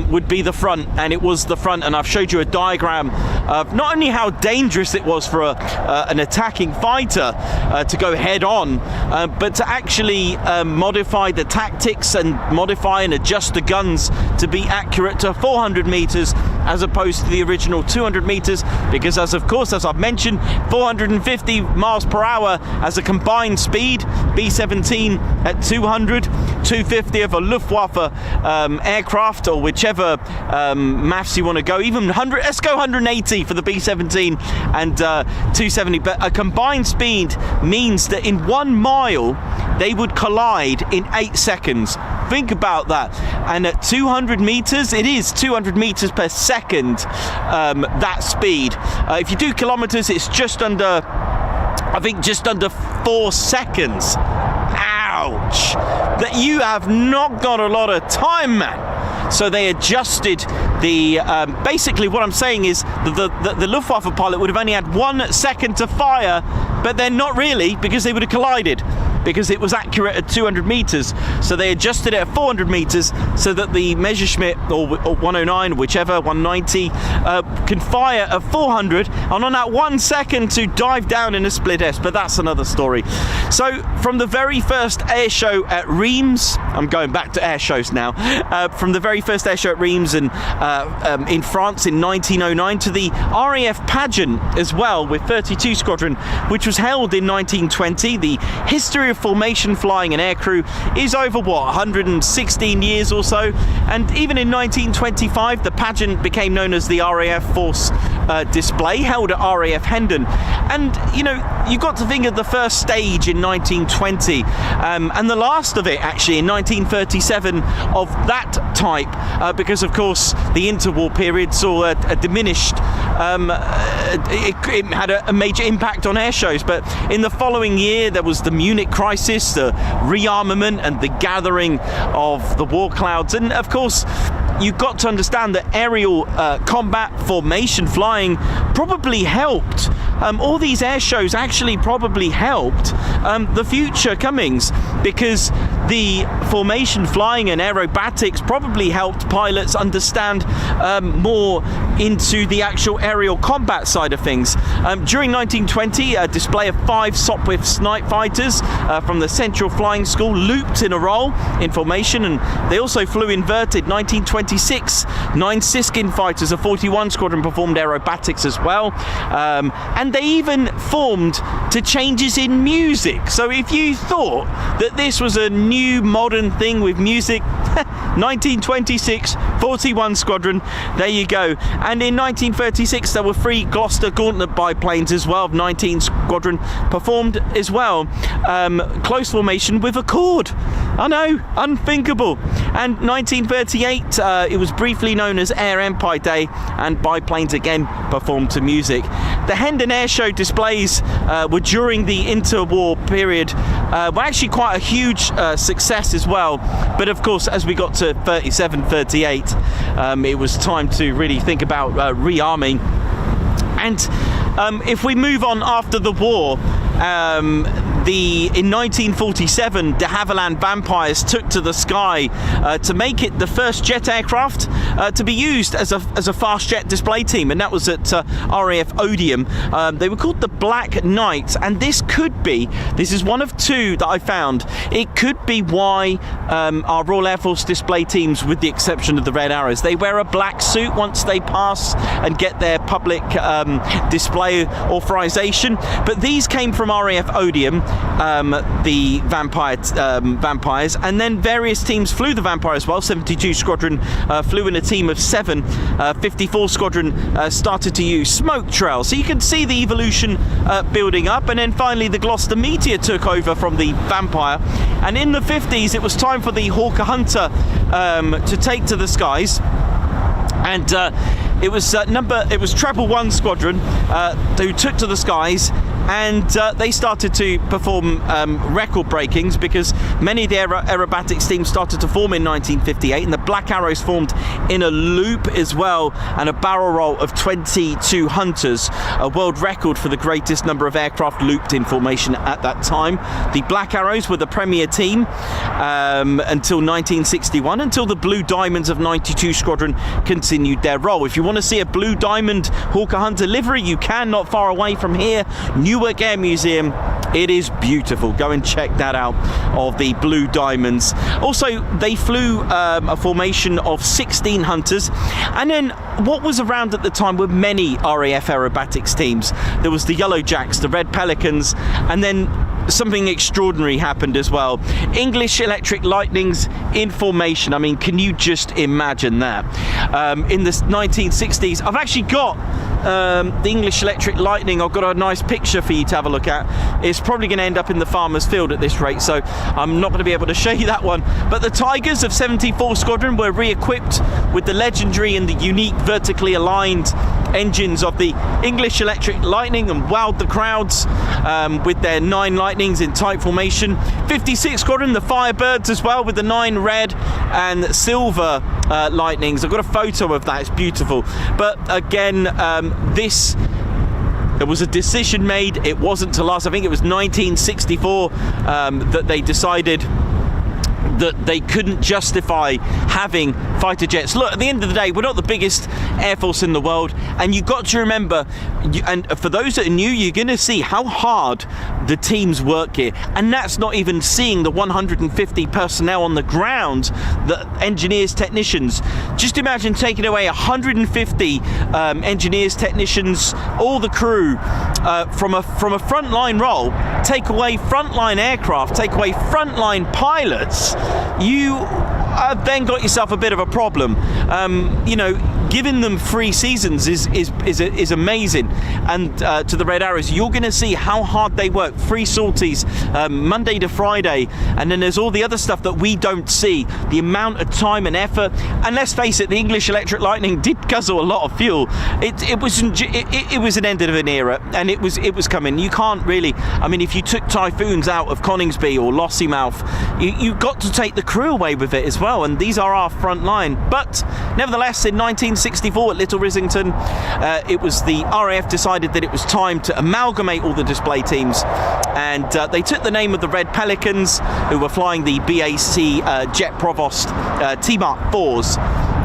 [SPEAKER 1] would be the front, and it was the front. And I've showed you a diagram of not only how dangerous it was for an attacking fighter to go head on, but to actually modify the tactics and modify and adjust the guns to be accurate to 400 meters as opposed to the original 200 meters, because as I've mentioned, 450 miles per hour as a combined speed, B-17 at 200, 250 of a Luftwaffe aircraft, or whichever maths you want to go, even 100, let's go 180 for the B-17 and 270, but a combined speed means that in 1 mile they would collide in 8 seconds. Think about that. And at 200 meters, it is 200 meters per second, that speed. If you do kilometers, it's just under, I think just under 4 seconds. Ouch! That you have not got a lot of time, man. So they adjusted the, basically what I'm saying is the Luftwaffe pilot would have only had 1 second to fire, but then not really, because they would have collided, because it was accurate at 200 meters. So they adjusted it at 400 meters so that the Messerschmitt or 109, whichever, 190 can fire at 400, and on that 1 second to dive down in a split S. But that's another story. So from the very first air show at Reims, I'm going back to air shows now, from the very first air show at Reims and in France in 1909 to the RAF pageant as well with 32 Squadron, which was held in 1920. The history of formation flying and aircrew is over, what, 116 years or so, and even in 1925 the pageant became known as the RAF Force display, held at RAF Hendon. And you know, you got to think of the first stage in 1920 and the last of it actually in 1937 of that type, because of course the interwar period saw a diminished, it had a major impact on air shows. But in the following year there was the Munich crisis, the rearmament and the gathering of the war clouds, and of course you've got to understand that aerial combat formation flying probably helped, all these air shows actually probably helped the future comings, because the formation flying and aerobatics probably helped pilots understand more into the actual aerial combat side of things. During 1920, a display of 5 Sopwith Snipe fighters from the Central Flying School looped in a roll in formation, and they also flew inverted. 1926, 9 Siskin fighters of 41 Squadron performed aerobatics as well, and they even formed to changes in music. So if you thought that this was a new modern thing with music, 1926, 41 Squadron, there you go. And in 1936 there were 3 Gloucester Gauntlet biplanes as well of 19 Squadron performed as well, close formation with a cord. I know, unthinkable. And 1938 it was briefly known as Air Empire Day, and biplanes again performed to music. The Hendon Air Show displays were during the interwar period, were actually quite a huge success as well. But of course, as we got to 37, 38, it was time to really think about rearming. And if we move on after the war, in 1947, de Havilland Vampires took to the sky to make it the first jet aircraft to be used as a fast jet display team, and that was at RAF Odium. They were called the Black Knights, and this is one of 2 that I found. It could be why our Royal Air Force display teams, with the exception of the Red Arrows, they wear a black suit once they pass and get their public display authorization. But these came from RAF Odium, the Vampires, and then various teams flew the Vampire as well. 72 Squadron flew in a team of 7. 54 Squadron started to use smoke trails. So you can see the evolution building up, and then finally the Gloucester Meteor took over from the Vampire. And in the 50s it was time for the Hawker Hunter to take to the skies. And it was Treble 1 Squadron who took to the skies, and they started to perform record breakings, because many of the aerobatics teams started to form in 1958, and the Black Arrows formed in a loop as well, and a barrel roll of 22 Hunters, a world record for the greatest number of aircraft looped in formation at that time. The Black Arrows were the premier team until 1961, until the Blue Diamonds of 92 Squadron continued their role. If you want to see a Blue Diamond Hawker Hunter livery, you can, not far away from here, Newark Air Museum, It is beautiful. Go and check that out, of the Blue Diamonds. Also, they flew a formation of 16 Hunters, and then what was around at the time were many RAF aerobatics teams. There was the Yellow Jacks, the Red Pelicans, and then something extraordinary happened as well. English Electric Lightnings in formation. I mean, can you just imagine that? In the 1960s, I've actually got the English Electric Lightning. I've got a nice picture for you to have a look at. It's probably going to end up in the farmer's field at this rate, so I'm not going to be able to show you that one. But the Tigers of 74 Squadron were re-equipped with the legendary and the unique vertically aligned engines of the English Electric Lightning, and wowed the crowds with their 9 Lightnings in tight formation. 56 Squadron, the Firebirds as well, with the 9 red and silver Lightnings. I've got a photo of that, it's beautiful. But again, there was a decision made. It wasn't to last. I think it was 1964 that they decided that they couldn't justify having fighter jets. Look, at the end of the day, we're not the biggest air force in the world, and you've got to remember, and for those that are new, you're going to see how hard the teams work here, and that's not even seeing the 150 personnel on the ground, the engineers, technicians. Just imagine taking away 150 engineers, technicians, all the crew from a frontline role, take away frontline aircraft, take away frontline pilots. You have then got yourself a bit of a problem. You know, giving them 3 seasons is amazing. And to the Red Arrows, you're going to see how hard they work. 3 sorties, Monday to Friday, and then there's all the other stuff that we don't see. The amount of time and effort. And let's face it, the English Electric Lightning did guzzle a lot of fuel. It was an end of an era, and it was coming. You can't really. I mean, if you took Typhoons out of Coningsby or Lossiemouth, you got to take the crew away with it as well. And these are our front line. But nevertheless, in 1964 at Little Rissington, it was the RAF decided that it was time to amalgamate all the display teams, and they took the name of the Red Pelicans, who were flying the BAC Jet Provost T-Mark 4s,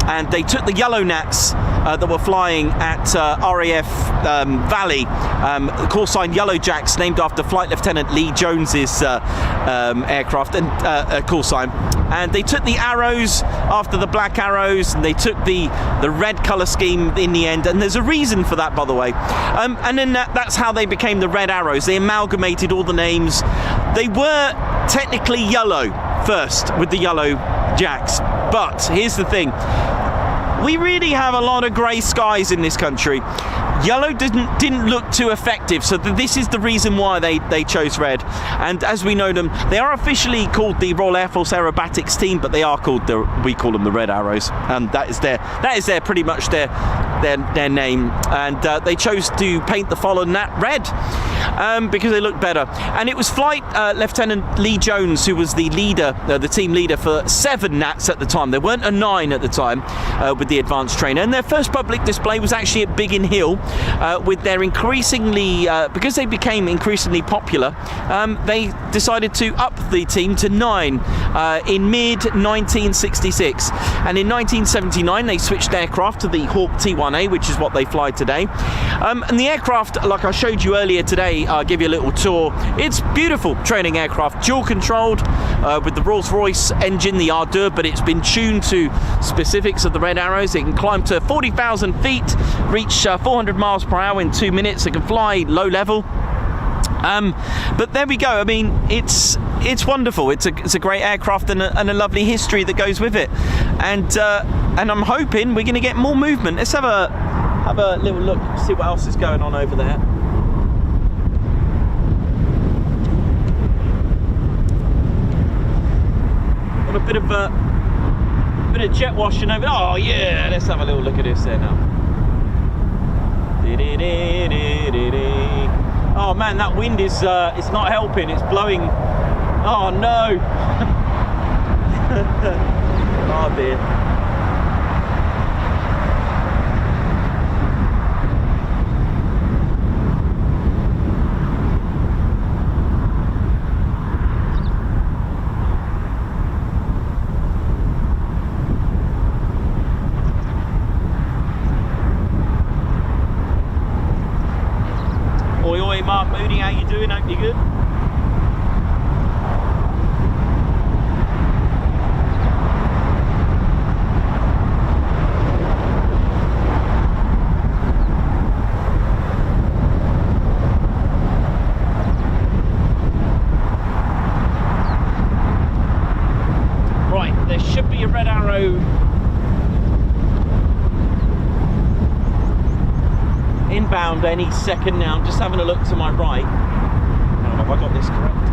[SPEAKER 1] and they took the Yellow Nats that were flying at RAF Valley, call sign Yellow Jacks, named after Flight Lieutenant Lee Jones's aircraft and call sign. And they took the Arrows after the Black Arrows, and they took the red colour scheme in the end, and there's a reason for that, by the way. And then that's how they became the Red Arrows. They amalgamated all the names. They were technically yellow first with the Yellow Jacks, but here's the thing. We really have a lot of grey skies in this country. Yellow didn't look too effective, so this is the reason why they chose red. And as we know them, they are officially called the Royal Air Force Aerobatics team, but they are called we call them the Red Arrows, and that is their pretty much their name. And they chose to paint the following nat red because they look better. And it was Flight Lieutenant Lee Jones who was the leader, the team leader for 7 nats at the time. There weren't a 9 at the time with the advanced trainer. And their first public display was actually at Biggin Hill. With their increasingly, because they became increasingly popular, they decided to up the team to 9 in mid-1966. And in 1979, they switched aircraft to the Hawk T1a, which is what they fly today. And the aircraft, like I showed you earlier today, I'll give you a little tour. It's beautiful training aircraft, dual-controlled with the Rolls-Royce engine, the Ardeur, but it's been tuned to specifics of the Red Arrows. It can climb to 40,000 feet, reach 400 miles per hour in 2 minutes. It can fly low level. But there we go. I mean, it's wonderful. It's a great aircraft and a lovely history that goes with it. And I'm hoping we're going to get more movement. Let's have a little look, see what else is going on over there. Got a bit of jet washing over. Oh yeah, let's have a little look at this there now. Oh man, that wind is it's not helping. It's blowing. Oh no. Oh dear. Mark Mooney, how you doing? Hope you're good. inbound any second now. I'm just having a look to my right. Have I got this correct?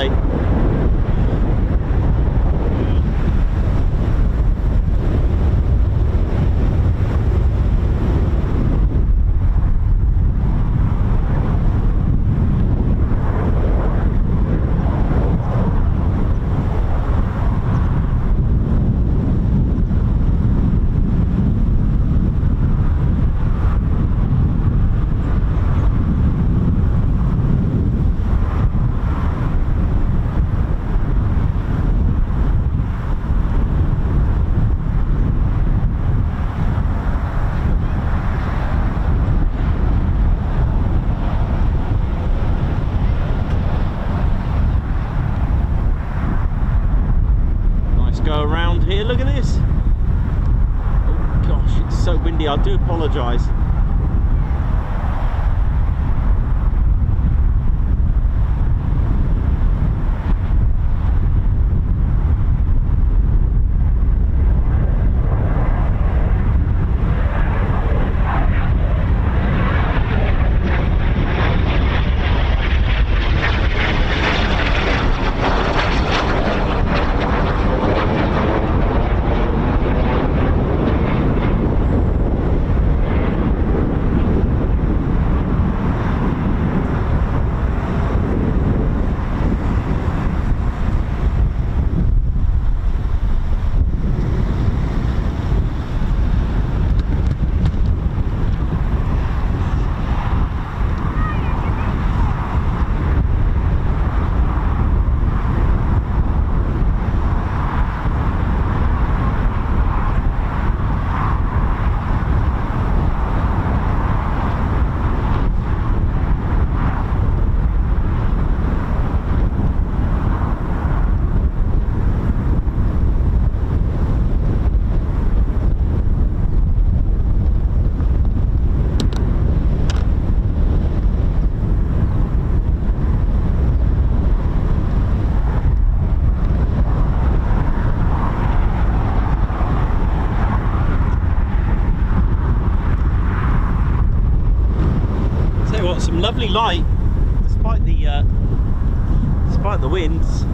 [SPEAKER 1] say. Here, look at this. Oh gosh, it's so windy. I do apologise. Some lovely light despite the winds.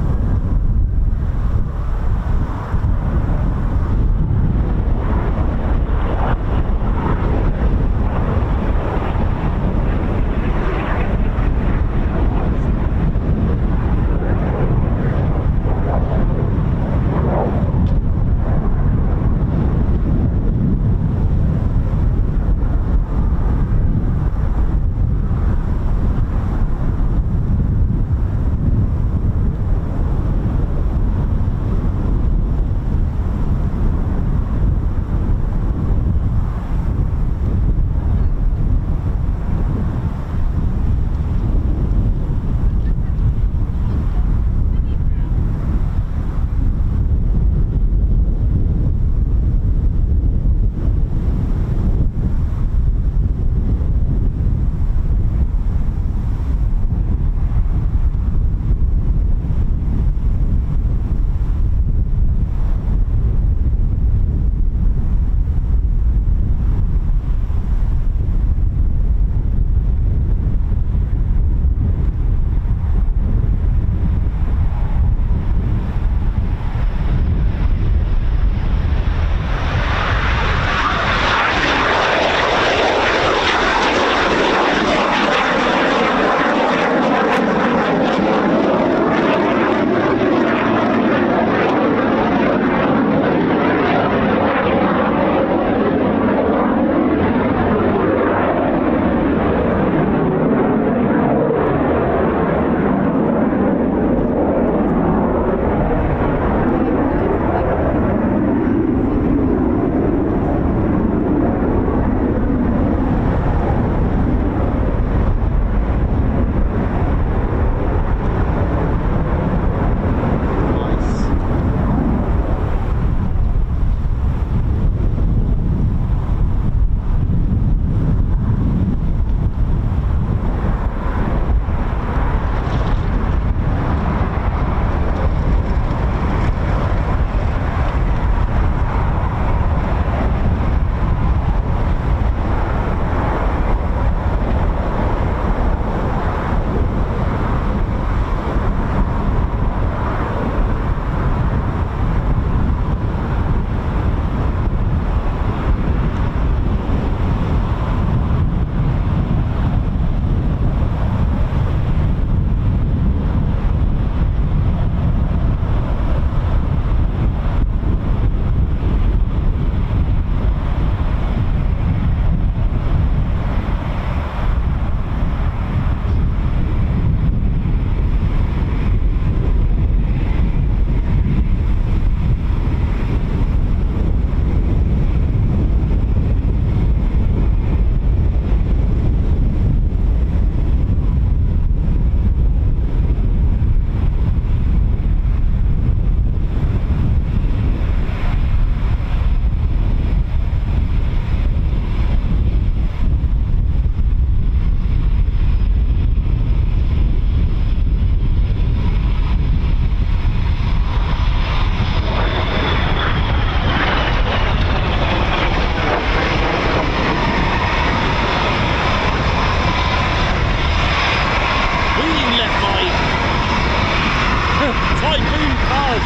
[SPEAKER 1] God!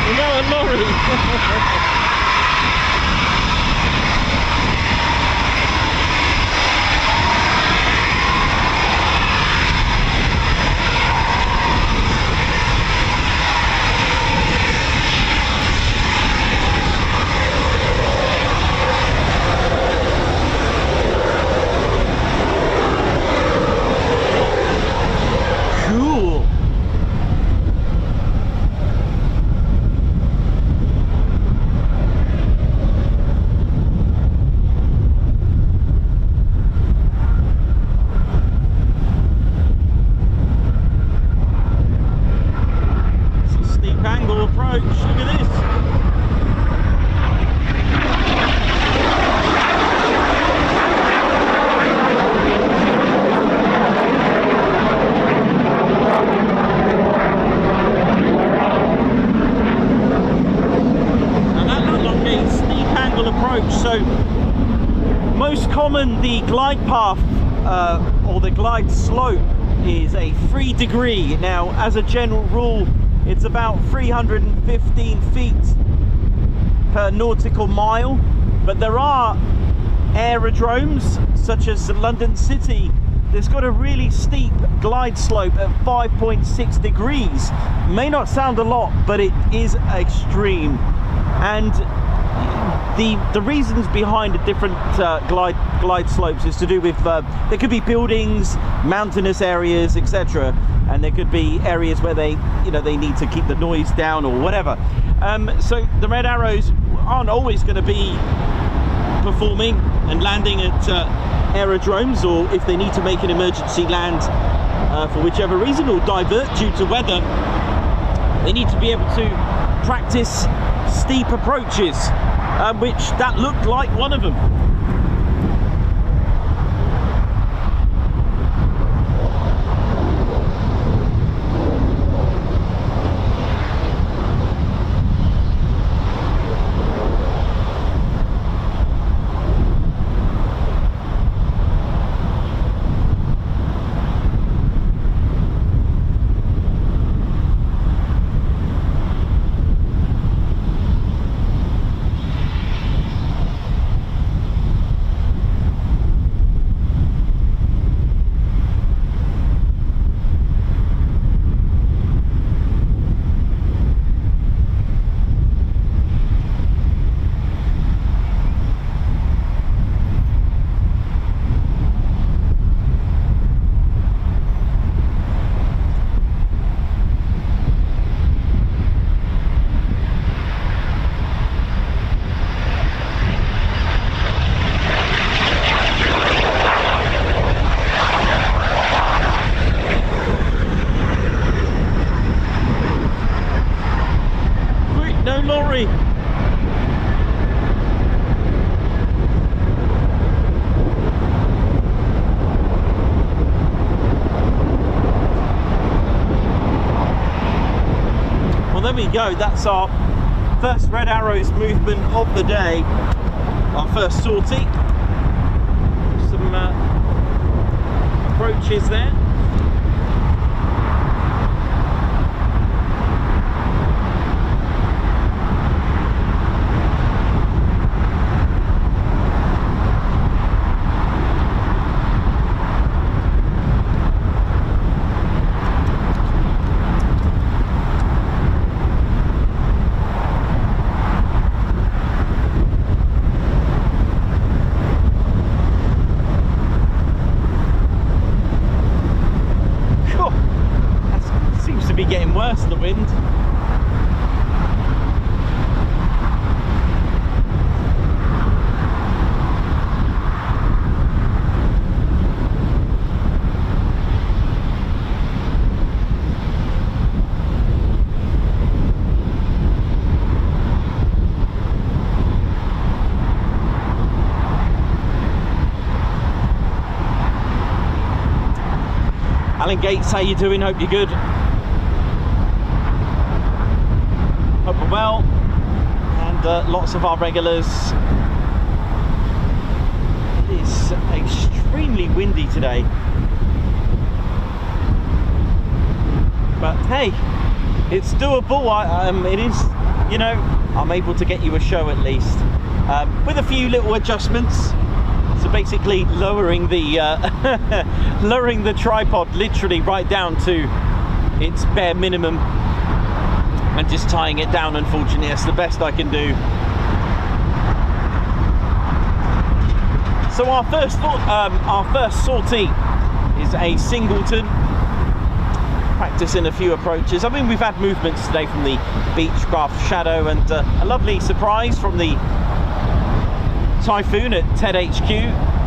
[SPEAKER 1] We're now a lorry! So most common, the glide path or the glide slope is a 3 degree. Now, as a general rule, it's about 315 feet per nautical mile, but there are aerodromes such as London City that's got a really steep glide slope at 5.6 degrees. May not sound a lot, but it is extreme. And the reasons behind the different glide slopes is to do with there could be buildings, mountainous areas, etc., and there could be areas where they need to keep the noise down or whatever. So the Red Arrows aren't always going to be performing and landing at aerodromes, or if they need to make an emergency land for whichever reason or divert due to weather, they need to be able to practice steep approaches, which that looked like one of them. Go, that's our first Red Arrows movement of the day, our first sortie. Some approaches there. Getting worse, the wind. Alan Gates, how you doing? Hope you're good. Well, and lots of our regulars. It is extremely windy today, but hey, it's doable. It is, you know, I'm able to get you a show at least, with a few little adjustments. So basically lowering the lowering the tripod literally right down to its bare minimum and just tying it down. Unfortunately, that's the best I can do. So our first sortie is a singleton, practicing a few approaches. I mean, we've had movements today from the Beechcraft Shadow and a lovely surprise from the Typhoon at TED HQ.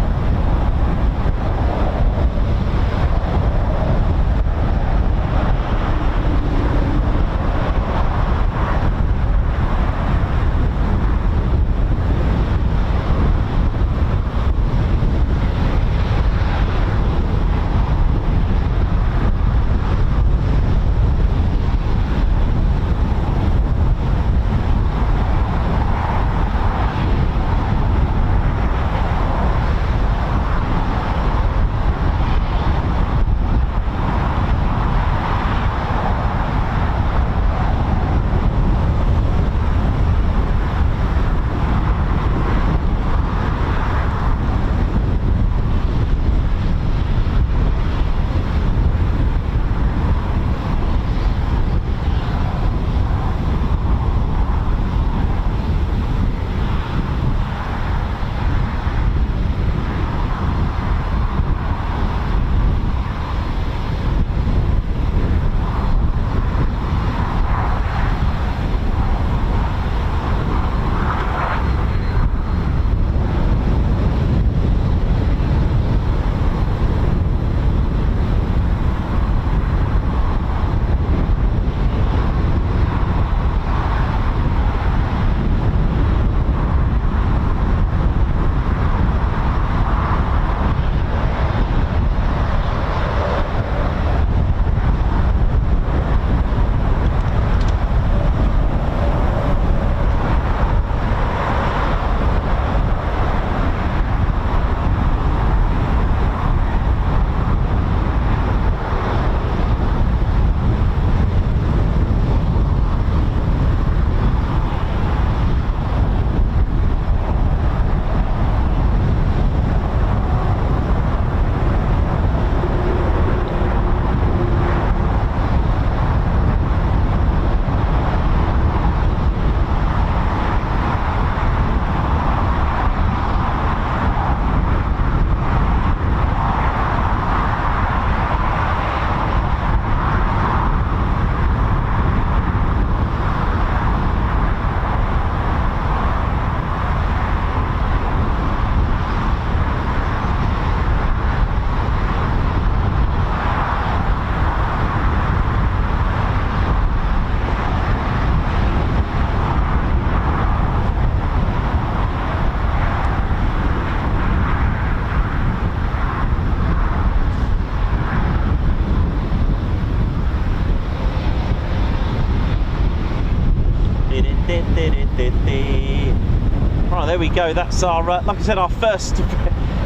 [SPEAKER 2] Right, there we go. That's our, like I said, our first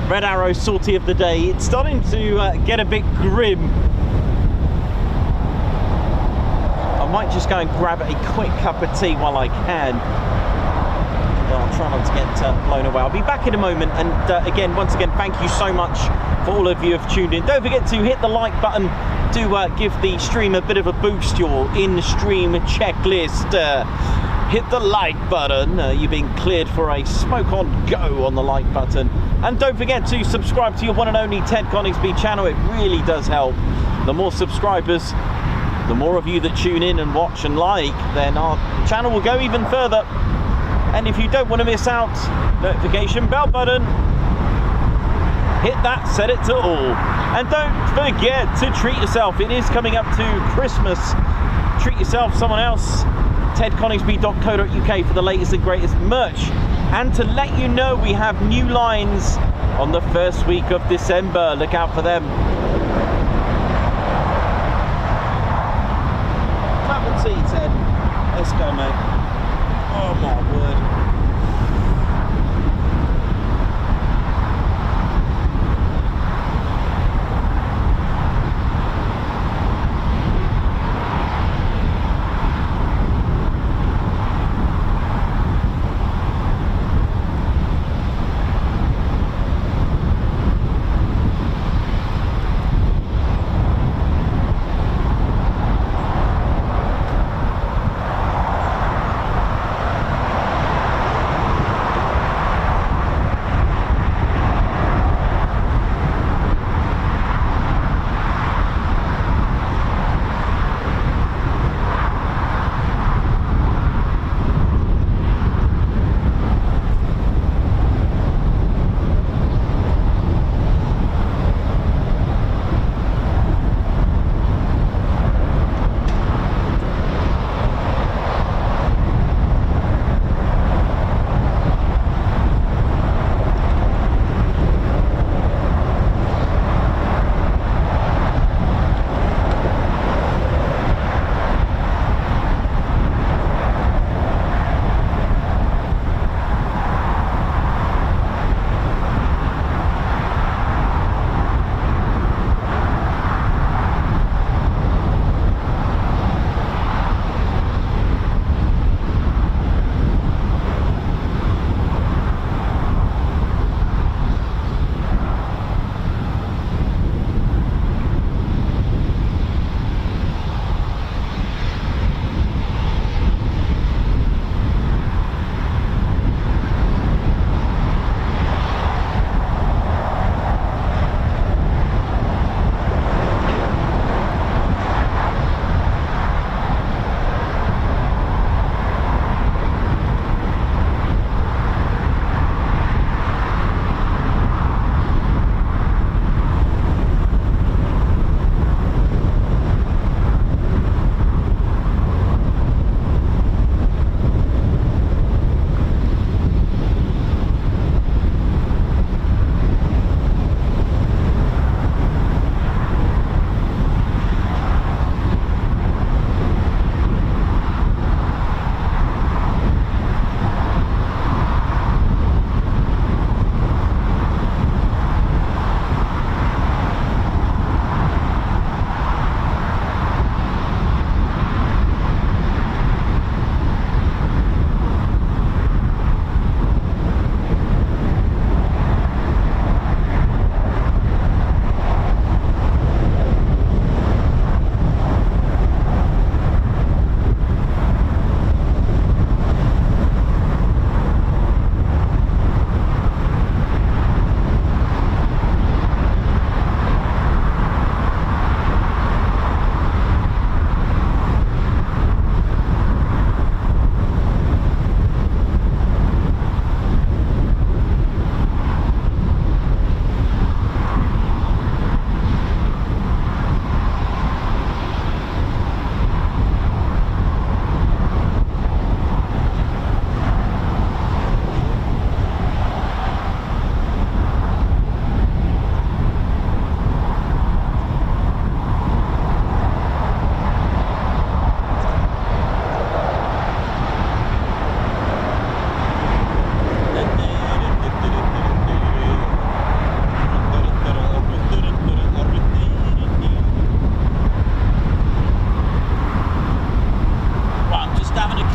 [SPEAKER 2] Red Arrow sortie of the day. It's starting to get a bit grim. I might just go and grab a quick cup of tea while I can. But I'll try not to get blown away. I'll be back in a moment. And again, once again, thank you so much for all of you who have tuned in. Don't forget to hit the like button. Do give the stream a bit of a boost. Your in-stream checklist. Hit the like button. You've been cleared for a smoke on go on the like button. And don't forget to subscribe to your one and only Ted Coningsby channel. It really does help. The more subscribers, the more of you that tune in and watch and like, then our channel will go even further. And if you don't want to miss out, notification bell button, hit that, set it to all. And don't forget to treat yourself. It is coming up to Christmas. Treat yourself, someone else. tedconingsby.co.uk for the latest and greatest merch. And to let you know, we have new lines on the first week of December. Look out for them. Cup of tea, Ted. Let's go, mate. Oh my word.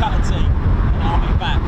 [SPEAKER 2] cup of tea, and I'll be back.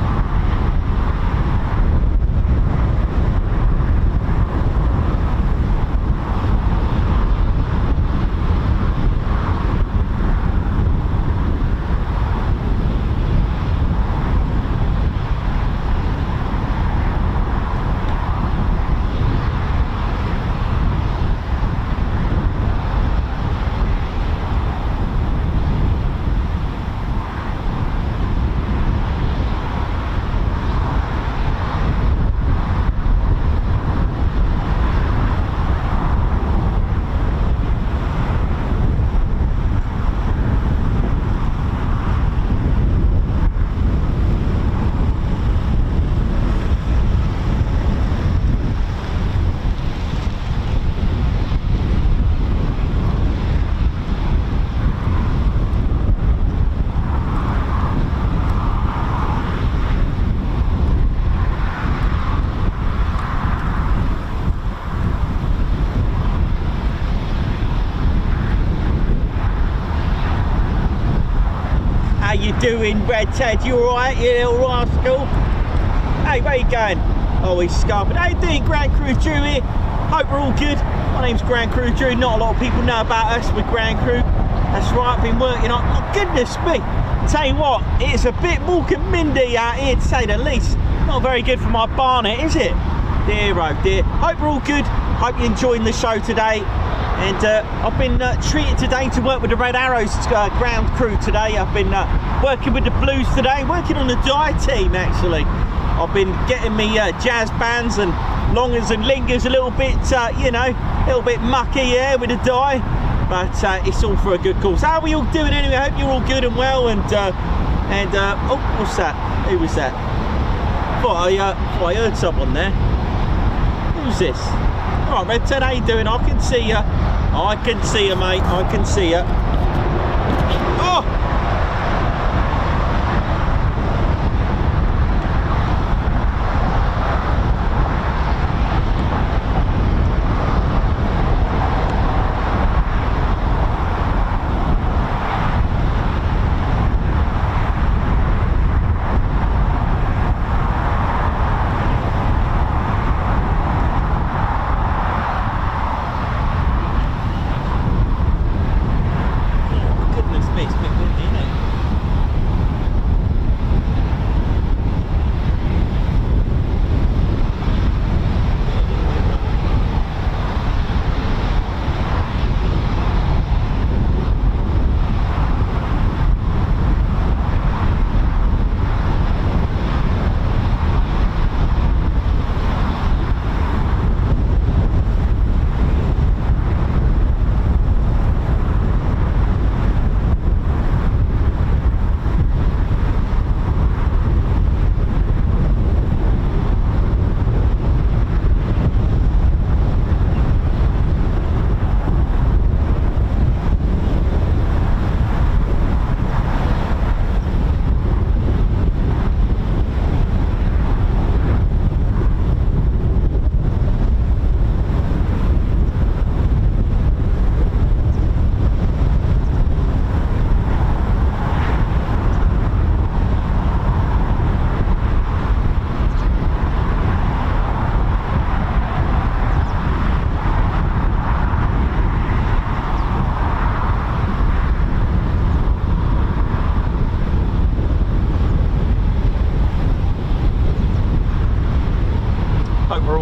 [SPEAKER 2] Doing, Red Ted? You alright, you little rascal? Hey, where you going? Oh, he's scarping. How you doing, Grand Crew Drew here? Hope we're all good. My name's Grand Crew Drew. Not a lot of people know about us with Grand Crew. That's right, I've been working on. Oh, goodness me. Tell you what, it's a bit walking mindy out here, to say the least. Not very good for my barnet, is it? Dear oh dear. Hope we're all good. Hope you're enjoying the show today. And I've been treated today to work with the Red Arrows ground crew today. I've been working with the Blues today, working on the die team actually. I've been getting me jazz bands and longers and lingers a little bit, you know, a little bit mucky here with the die. But it's all for a good cause. How are we all doing anyway? I hope you're all good and well. And oh, what's that? Who was that? Thought I heard someone there. Who's this? All right, Red Ted, how you doing? I can see you. I can see you, mate. I can see you. Oh!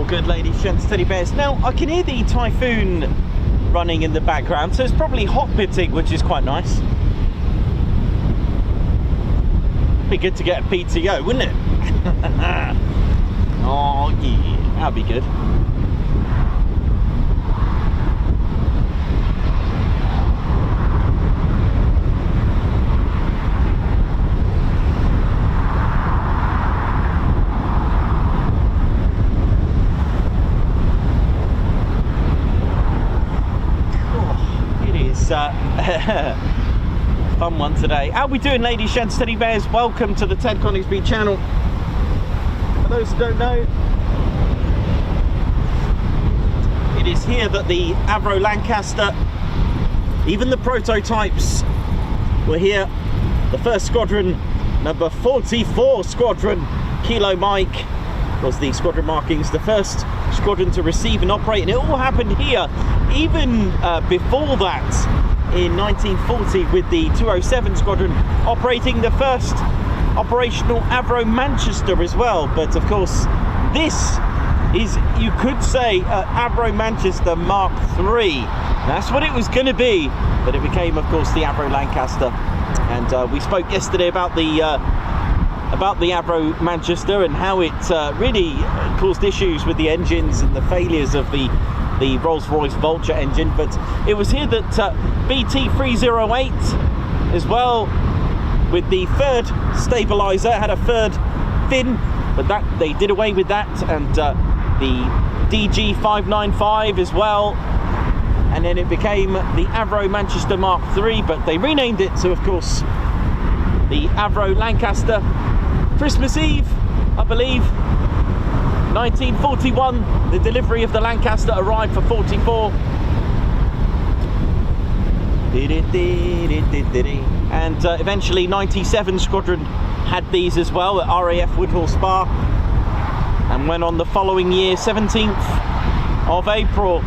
[SPEAKER 2] Good, ladies, gents, teddy bears. Now I can hear the Typhoon running in the background, so it's probably hot pitting, which is quite nice. Be good to get a PTO, wouldn't it? Oh yeah, that'd be good. Fun one today. How we doing, ladies, gents, teddy bears? Welcome to the Ted Coningsby channel. For those who don't know, it is here that the Avro Lancaster, even the prototypes, were here. The first squadron number 44 Squadron, Kilo Mike, was the squadron markings, the first squadron to receive and operate, and it all happened here. Even before that, in 1940, with the 207 Squadron operating the first operational Avro Manchester as well. But of course, this is, you could say, Avro Manchester Mark III. That's what it was going to be, but it became, of course, the Avro Lancaster. And we spoke yesterday about the Avro Manchester and how it really caused issues with the engines and the failures of the Rolls-Royce Vulture engine. But it was here that BT 308 as well, with the third stabilizer, had a third fin, but that they did away with that, and the DG 595 as well, and then it became the Avro Manchester Mark III, but they renamed it to, of course, the Avro Lancaster. Christmas Eve, I believe, 1941, the delivery of the Lancaster arrived for 44. And eventually 97 Squadron had these as well at RAF Woodhall Spa, and went on the following year, 17th of April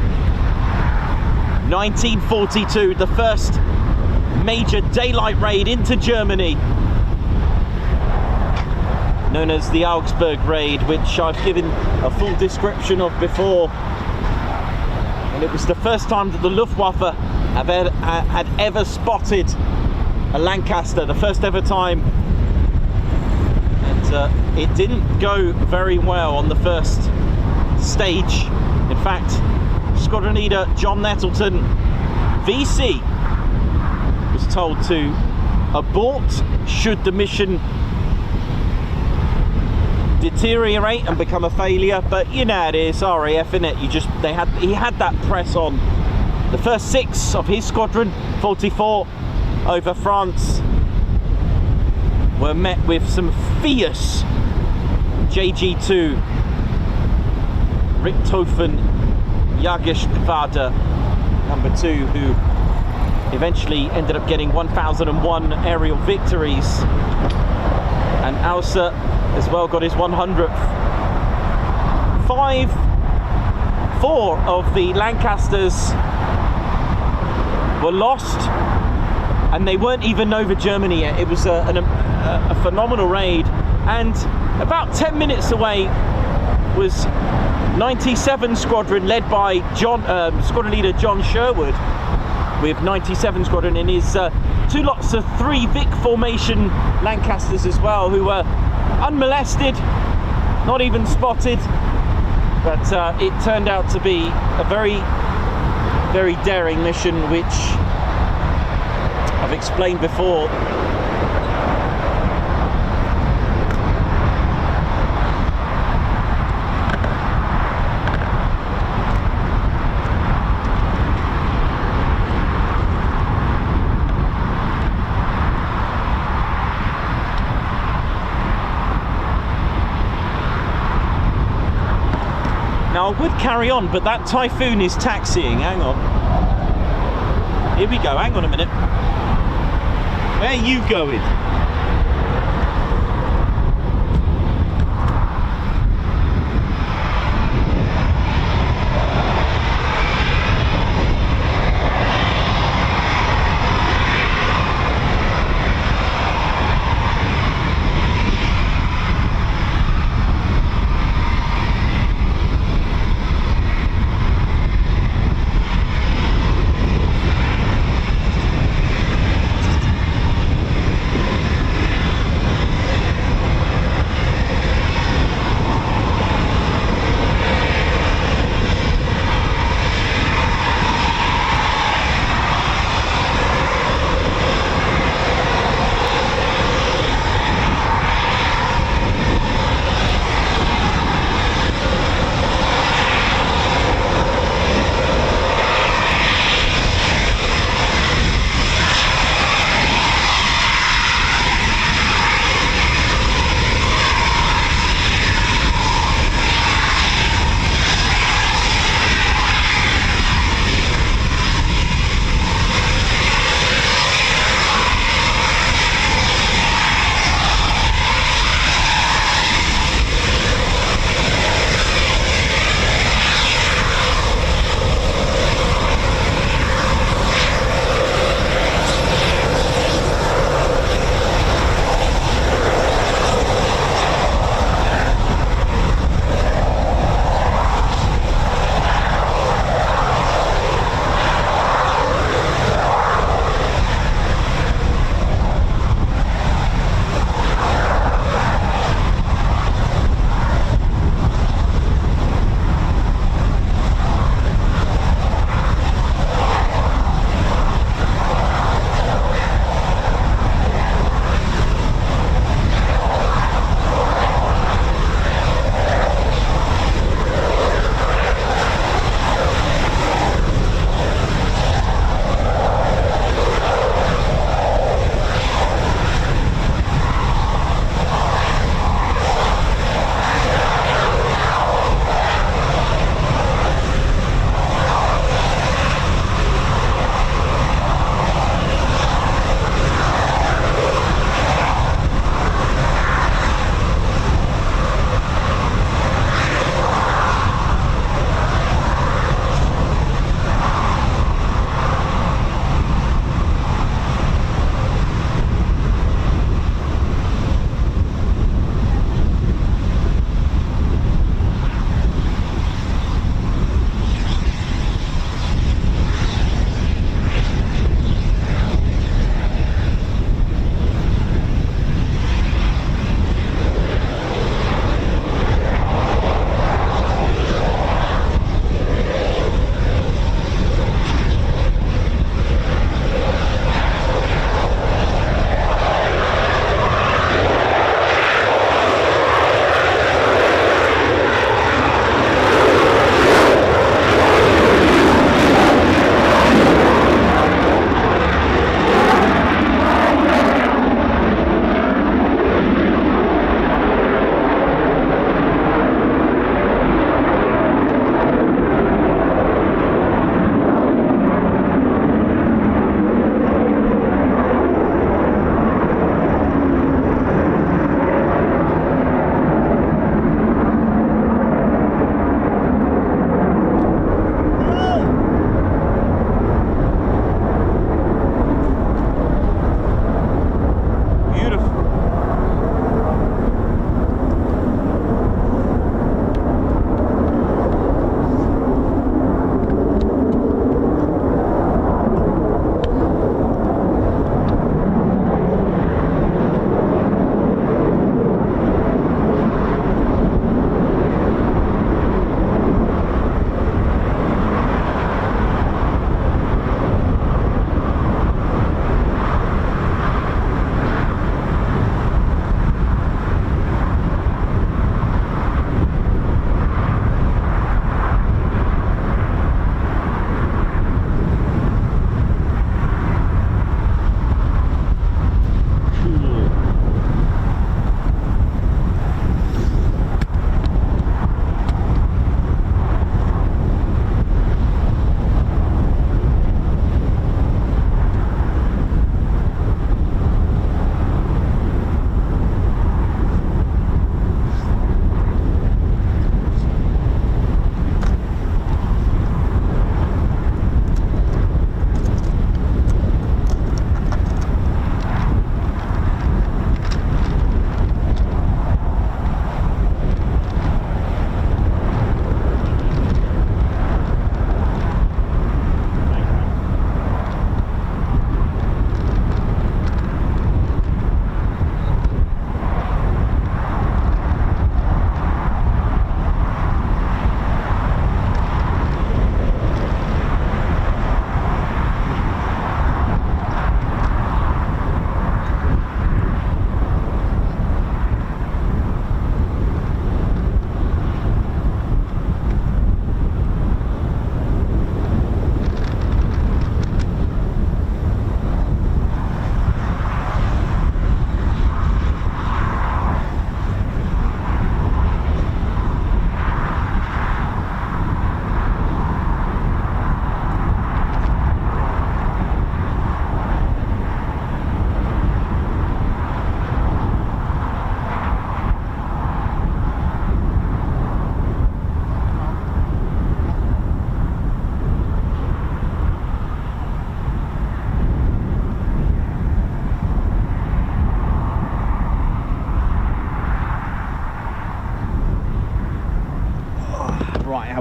[SPEAKER 2] 1942, the first major daylight raid into Germany, known as the Augsburg raid, which I've given a full description of before. And it was the first time that the Luftwaffe had ever spotted a Lancaster, the first ever time. And it didn't go very well on the first stage. In fact, Squadron Leader John Nettleton, VC, was told to abort should the mission deteriorate and become a failure. But you know how it is, RAF, innit? He had that press on. The first 6 of his squadron, 44, over France, were met with some fierce JG2 Richthofen Jagdgeschwader number 2, who eventually ended up getting 1001 aerial victories, and Auser as well got his 100th. 4 of the Lancasters were lost, and they weren't even over Germany yet. It was a phenomenal raid, and about 10 minutes away was 97 Squadron, led by Squadron Leader John Sherwood, with 97 Squadron in his 2 lots of 3 Vic formation Lancasters as well, who were unmolested, not even spotted. But it turned out to be a very, very daring mission, which I've explained before. Now, I would carry on, but that Typhoon is taxiing. Hang on. Here we go. Hang on a minute. Where are you going?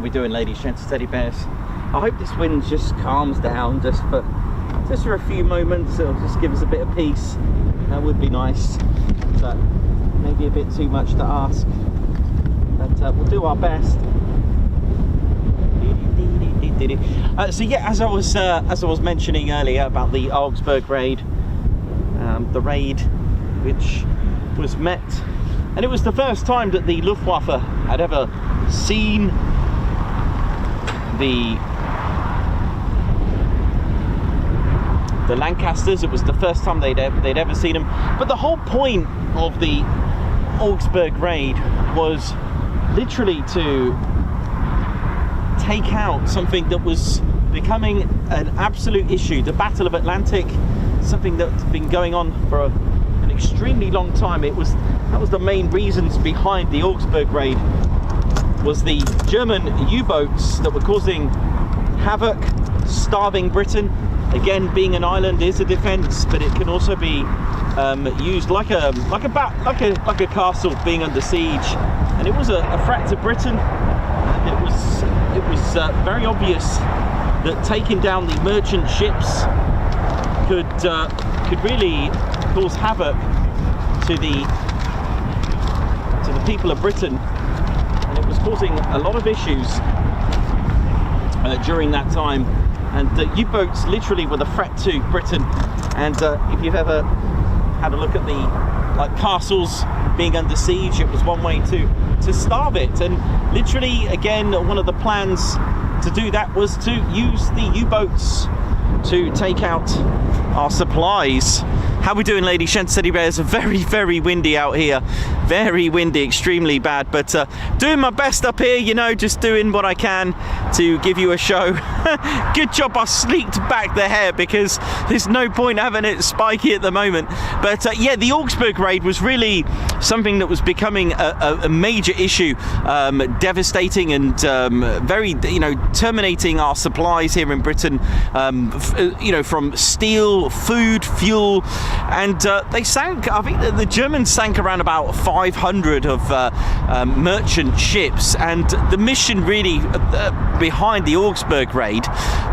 [SPEAKER 1] we doing, ladies, gents, teddy bears? I hope this wind just calms down just for a few moments. It'll just give us a bit of peace. That would be nice, but maybe a bit too much to ask. But we'll do our best. So yeah, as I was mentioning earlier about the Augsburg raid, the raid which was met, and it was the first time that the Luftwaffe had ever seen the Lancasters. It was the first time they'd ever seen them. But the whole point of the Augsburg raid was literally to take out something that was becoming an absolute issue. The Battle of Atlantic, something that's been going on for an extremely long time. That was the main reasons behind the Augsburg raid, was the German U-boats that were causing havoc, starving Britain. Again, being an island is a defence, but it can also be used like a castle being under siege. And it was a threat to Britain. And it was very obvious that taking down the merchant ships could really cause havoc to the people of Britain, and it was causing a lot of issues during that time. And the U-boats literally were the threat to Britain. And if you've ever had a look at the castles being under siege, it was one way to starve it. And literally, again, one of the plans to do that was to use the U-boats to take out our supplies. How are we doing, ladies, gents, teddy bears? Very, very windy out here. Very windy, extremely bad, but doing my best up here, you know, just doing what I can to give you a show. Good job I sleeked back the hair, because there's no point having it spiky at the moment. But yeah, the Augsburg raid was really something that was becoming a major issue, devastating and very, you know, terminating our supplies here in Britain, you know, from steel, food, fuel. And they sank, I think the Germans sank around about 500 of merchant ships. And the mission really behind the Augsburg raid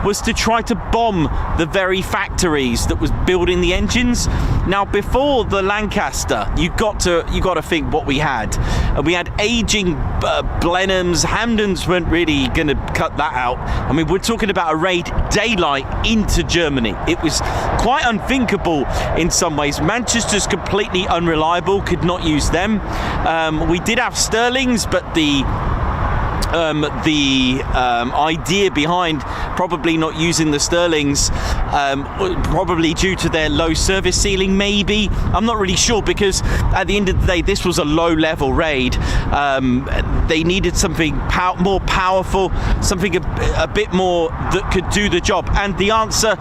[SPEAKER 1] was to try to bomb the very factories that was building the engines. Now, before the Lancaster, you got to think what we had. We had aging Blenheims. Hamdens weren't really going to cut that out. I mean, we're talking about a raid daylight into Germany. It was quite unthinkable in some ways. Manchester's completely unreliable, could not use them. We did have Sterlings, but the idea behind probably not using the Sterlings, probably due to their low service ceiling, maybe. I'm not really sure, because at the end of the day, this was a low-level raid. They needed something more powerful, something a bit more that could do the job. And the answer,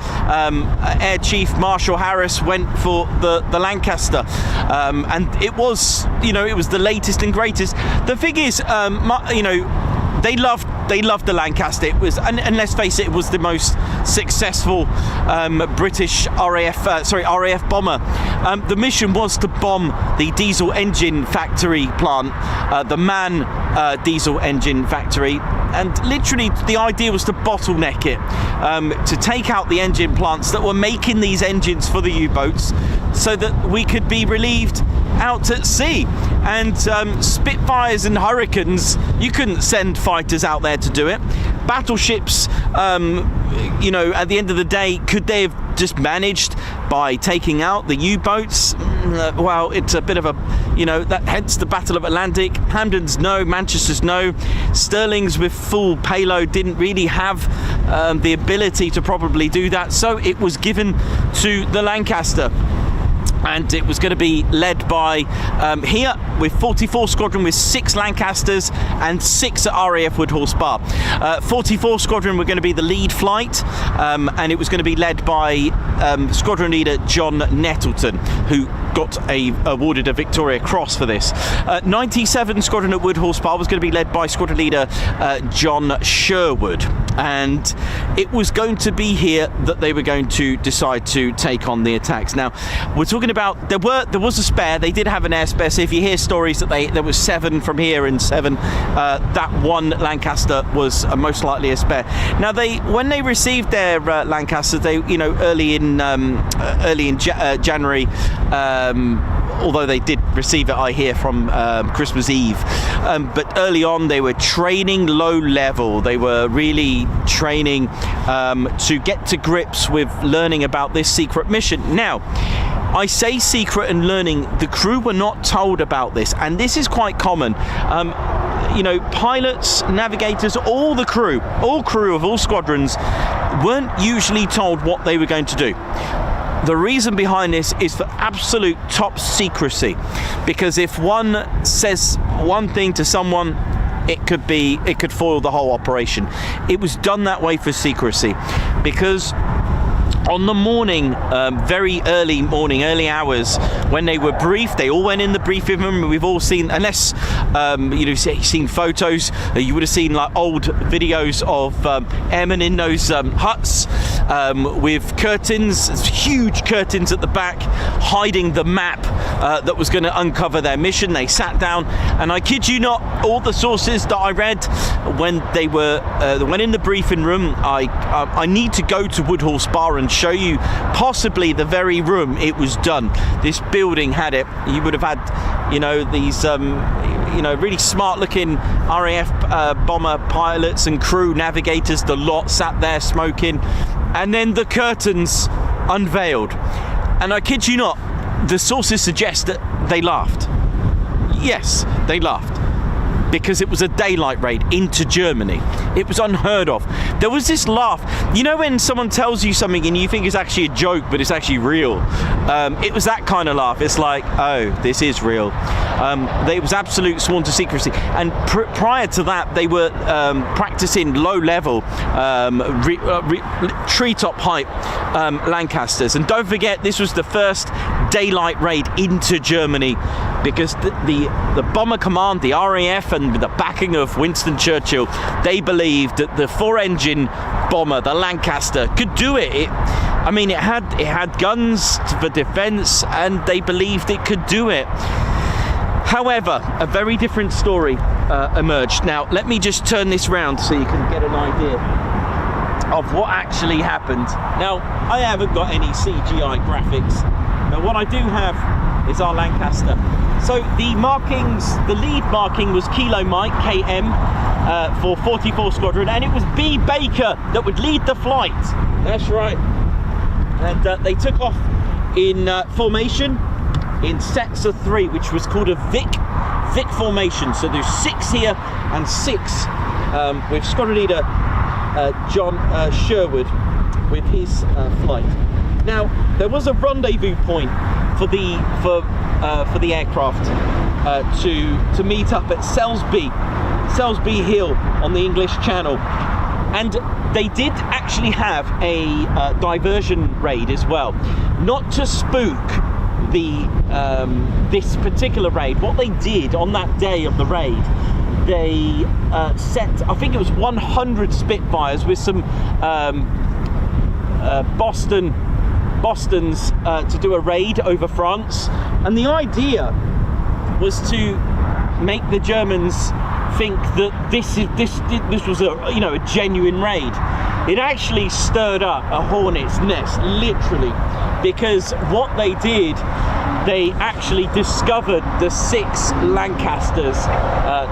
[SPEAKER 1] Air Chief Marshal Harris went for the Lancaster. And it was, you know, it was the latest and greatest. The thing is, you know, they loved the Lancaster. It was, and let's face it, it was the most successful British RAF bomber. The mission was to bomb the diesel engine factory plant, the MAN diesel engine factory, and literally the idea was to bottleneck it, to take out the engine plants that were making these engines for the U-boats, so that we could be relieved out at sea. And Spitfires and Hurricanes, you couldn't send fighters out there to do it. Battleships, you know, at the end of the day, could they have just managed by taking out the U-boats? Well, it's a bit of a, you know, that hence the Battle of Atlantic. Hamdens, no. Manchester's, no. Sterlings with full payload didn't really have the ability to probably do that, so it was given to the Lancaster. And it was going to be led by here with 44 Squadron with 6 Lancasters and 6 at RAF Woodhall. 44 Squadron were going to be the lead flight, and it was going to be led by Squadron Leader John Nettleton, who got awarded a Victoria Cross for this. 97 Squadron at Woodhall was going to be led by Squadron Leader John Sherwood. and it was going to be here that they were going to decide to take on the attacks. Now, we're talking about there was a spare. They did have an air spare. So if you hear stories that there was 7 from here and 7, that one Lancaster was most likely a spare. Now, when they received their Lancaster, they early in January. Although they did receive it, I hear, from Christmas Eve. But early on, they were training low level. They were really training to get to grips with learning about this secret mission. Now, I say secret and learning. The crew were not told about this, and this is quite common. Pilots, navigators, all crew of all squadrons weren't usually told what they were going to do. The reason behind this is for absolute top secrecy, because if one says one thing to someone, it could foil the whole operation. It was done that way for secrecy, because on the morning, very early morning, early hours, when they were briefed, they all went in the briefing room. We've all seen, unless you've seen photos, you would have seen like old videos of airmen in those huts with curtains, huge curtains at the back, hiding the map that was going to uncover their mission. They sat down, and I kid you not, all the sources that I read when they went in the briefing room, I need to go to Woodhall Spa and show you possibly the very room it was done. This building had it. You would have had, these really smart looking RAF bomber pilots and crew, navigators, the lot sat there smoking, and then the curtains unveiled. And I kid you not, the sources suggest that they laughed. Yes, they laughed, because it was a daylight raid into Germany. It was unheard of. There was this laugh. When someone tells you something and you think it's actually a joke, but it's actually real? It was that kind of laugh. It's like, oh, this is real. It was absolute sworn to secrecy. And prior to that, they were practicing low-level, treetop height Lancasters. And don't forget, this was the first daylight raid into Germany, because the Bomber Command, the RAF, and with the backing of Winston Churchill, they believed that the 4-engine bomber, the Lancaster, could do it. It had guns for defence, and they believed it could do it. However, a very different story emerged. Now, let me just turn this round so you can get an idea of what actually happened. Now, I haven't got any CGI graphics, but what I do have is our Lancaster. So the markings, the lead marking was Kilo Mike, KM, for 44 Squadron, and it was B. Baker that would lead the flight. That's right. And they took off in formation in sets of 3, which was called a Vic formation. So there's 6 here and 6 with Squadron Leader John Sherwood with his flight. Now, there was a rendezvous point for the aircraft to meet up at Selsby Hill on the English Channel, and they did actually have a diversion raid as well, not to spook this particular raid. What they did on that day of the raid, they set, I think it was 100 Spitfires with some Bostons to do a raid over France, and the idea was to make the Germans think that this was a genuine raid. It actually stirred up a hornet's nest, literally, because what they did, they actually discovered the 6 Lancasters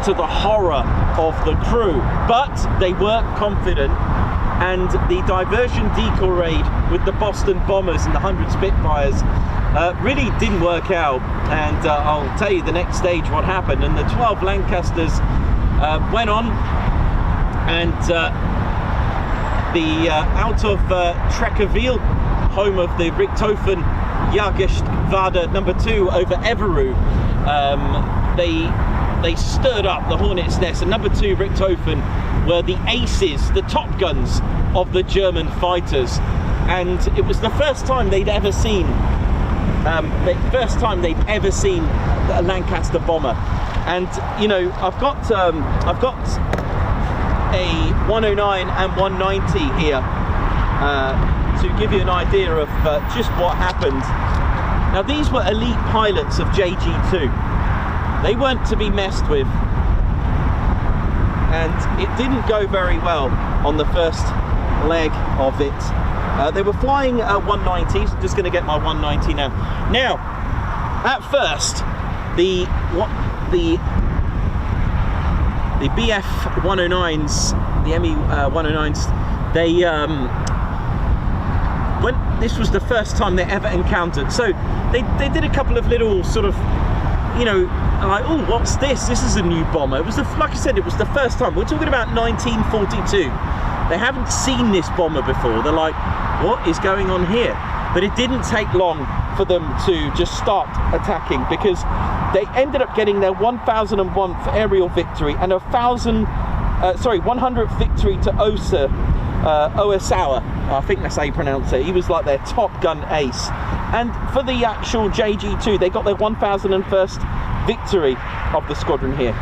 [SPEAKER 1] to the horror of the crew, but they weren't confident. And the diversion decoy raid with the Boston Bombers and the 100 Spitfires really didn't work out. And I'll tell you the next stage what happened. And the 12 Lancasters went on, and out of Treckerville, home of the Richthofen Jagdgeschwader No. 2 over Everoo, they stirred up the hornet's nest, and No. 2 Richthofen were the aces, the top guns of the German fighters, and it was the first time they'd ever seen a Lancaster bomber. And I've got a 109 and 190 here to give you an idea of just what happened. Now these were elite pilots of JG2. They weren't to be messed with, and it didn't go very well on the first leg of it. They were flying 190s. I'm just going to get my 190 now. Now, at first, the BF 109s, the ME 109s, they when this was the first time they ever encountered, so they did a couple of little sort of, you know, like, oh, what's this? This is a new bomber. It was like I said, it was the first time. We're talking about 1942. They haven't seen this bomber before. They're like, what is going on here? But it didn't take long for them to just start attacking, because they ended up getting their 1001th aerial victory and 100th victory to Osawa. I think that's how you pronounce it. He was like their top gun ace. And for the actual JG2, they got their 1001st victory of the squadron here.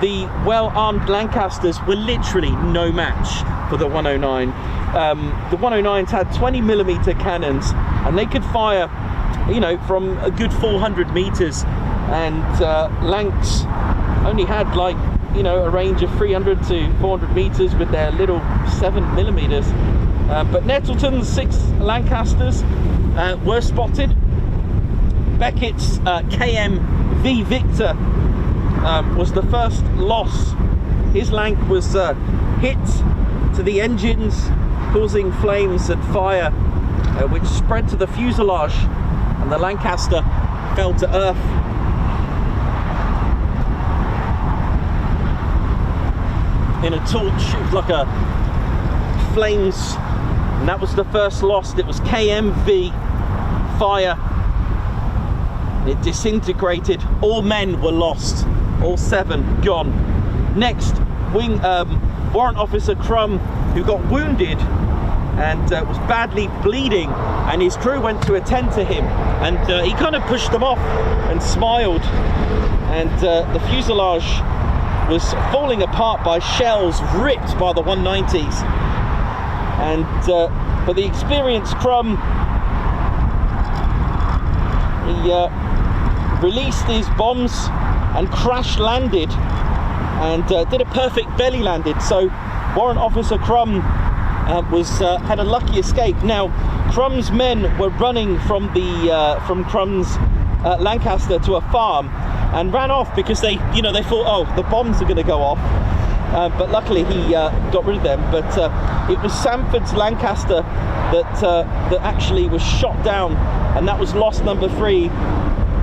[SPEAKER 1] The well-armed Lancasters were literally no match for the 109. The 109s had 20mm cannons, and they could fire, you know, from a good 400 meters. And Lancs only had, like, you know, a range of 300 to 400 meters with their little 7mm. But Nettleton's 6 Lancasters were spotted. Beckett's KM-V Victor was the first loss. His Lanc was hit to the engines, causing flames and fire, which spread to the fuselage, and the Lancaster fell to earth. In a torch. It was like a flames, and that was the first loss. It was KM-V fire. It disintegrated. All men were lost. All 7 gone. Next, Warrant Officer Crum, who got wounded and was badly bleeding, and his crew went to attend to him, and he kind of pushed them off and smiled, and the fuselage was falling apart by shells ripped by the 190s. And but the experienced Crum, he released his bombs and crash landed, and did a perfect belly landed. So Warrant Officer Crum had a lucky escape. Now Crum's men were running from from Crum's Lancaster to a farm, and ran off because they thought, oh, the bombs are going to go off. But luckily he got rid of them. But it was Sanford's Lancaster that actually was shot down, and that was loss number 3,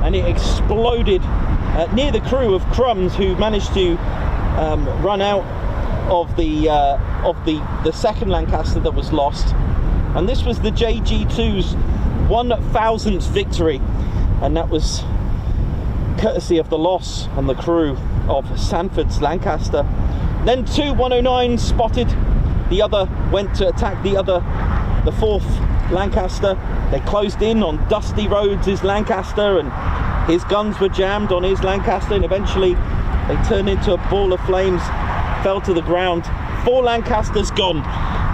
[SPEAKER 1] and it exploded near the crew of Crum's, who managed to run out of the second Lancaster that was lost. And this was the JG2's 1000th victory, and that was courtesy of the loss on the crew of Sanford's Lancaster. Then 2 109s spotted. The other went to attack the 4th Lancaster. They closed in on Dusty Rhodes' Lancaster, and his guns were jammed on his Lancaster, and eventually they turned into a ball of flames, fell to the ground. 4 Lancasters gone.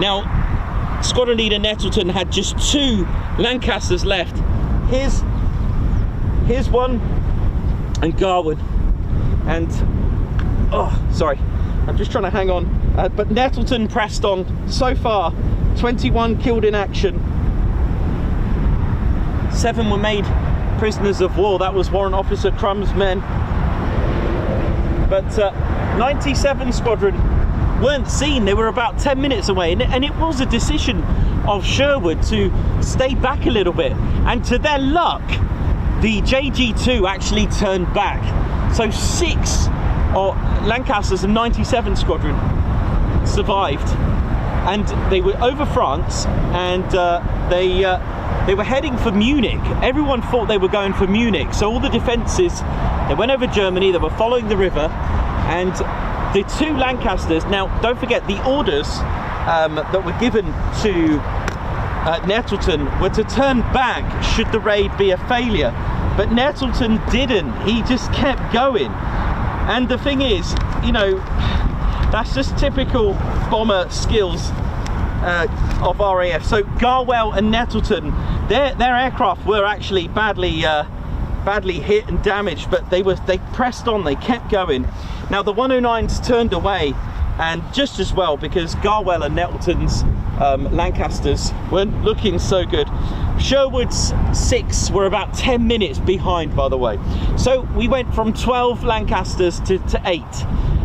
[SPEAKER 1] Now, Squadron Leader Nettleton had just 2 Lancasters left. Here's one, and Garwood. And, oh, sorry, I'm just trying to hang on. But Nettleton pressed on. So far, 21 killed in action. 7 were made prisoners of war. That was Warrant Officer Crum's men. But 97 Squadron weren't seen. They were about 10 minutes away, and it was a decision of Sherwood to stay back a little bit. And to their luck, the JG2 actually turned back. So 6 Lancasters and 97 Squadron survived, and they were over France, and they were heading for Munich. Everyone thought they were going for Munich, so all the defences, they went over Germany, they were following the river, and the 2 Lancasters, now don't forget the orders that were given to Nettleton were to turn back should the raid be a failure, but Nettleton didn't. He just kept going. And the thing is, That's just typical bomber skills of RAF. So Garwell and Nettleton, their aircraft were actually badly hit and damaged, but they pressed on, they kept going. Now the 109s turned away, and just as well, because Garwell and Nettleton's Lancasters weren't looking so good. Sherwood's 6 were about 10 minutes behind, by the way. So we went from 12 Lancasters to 8.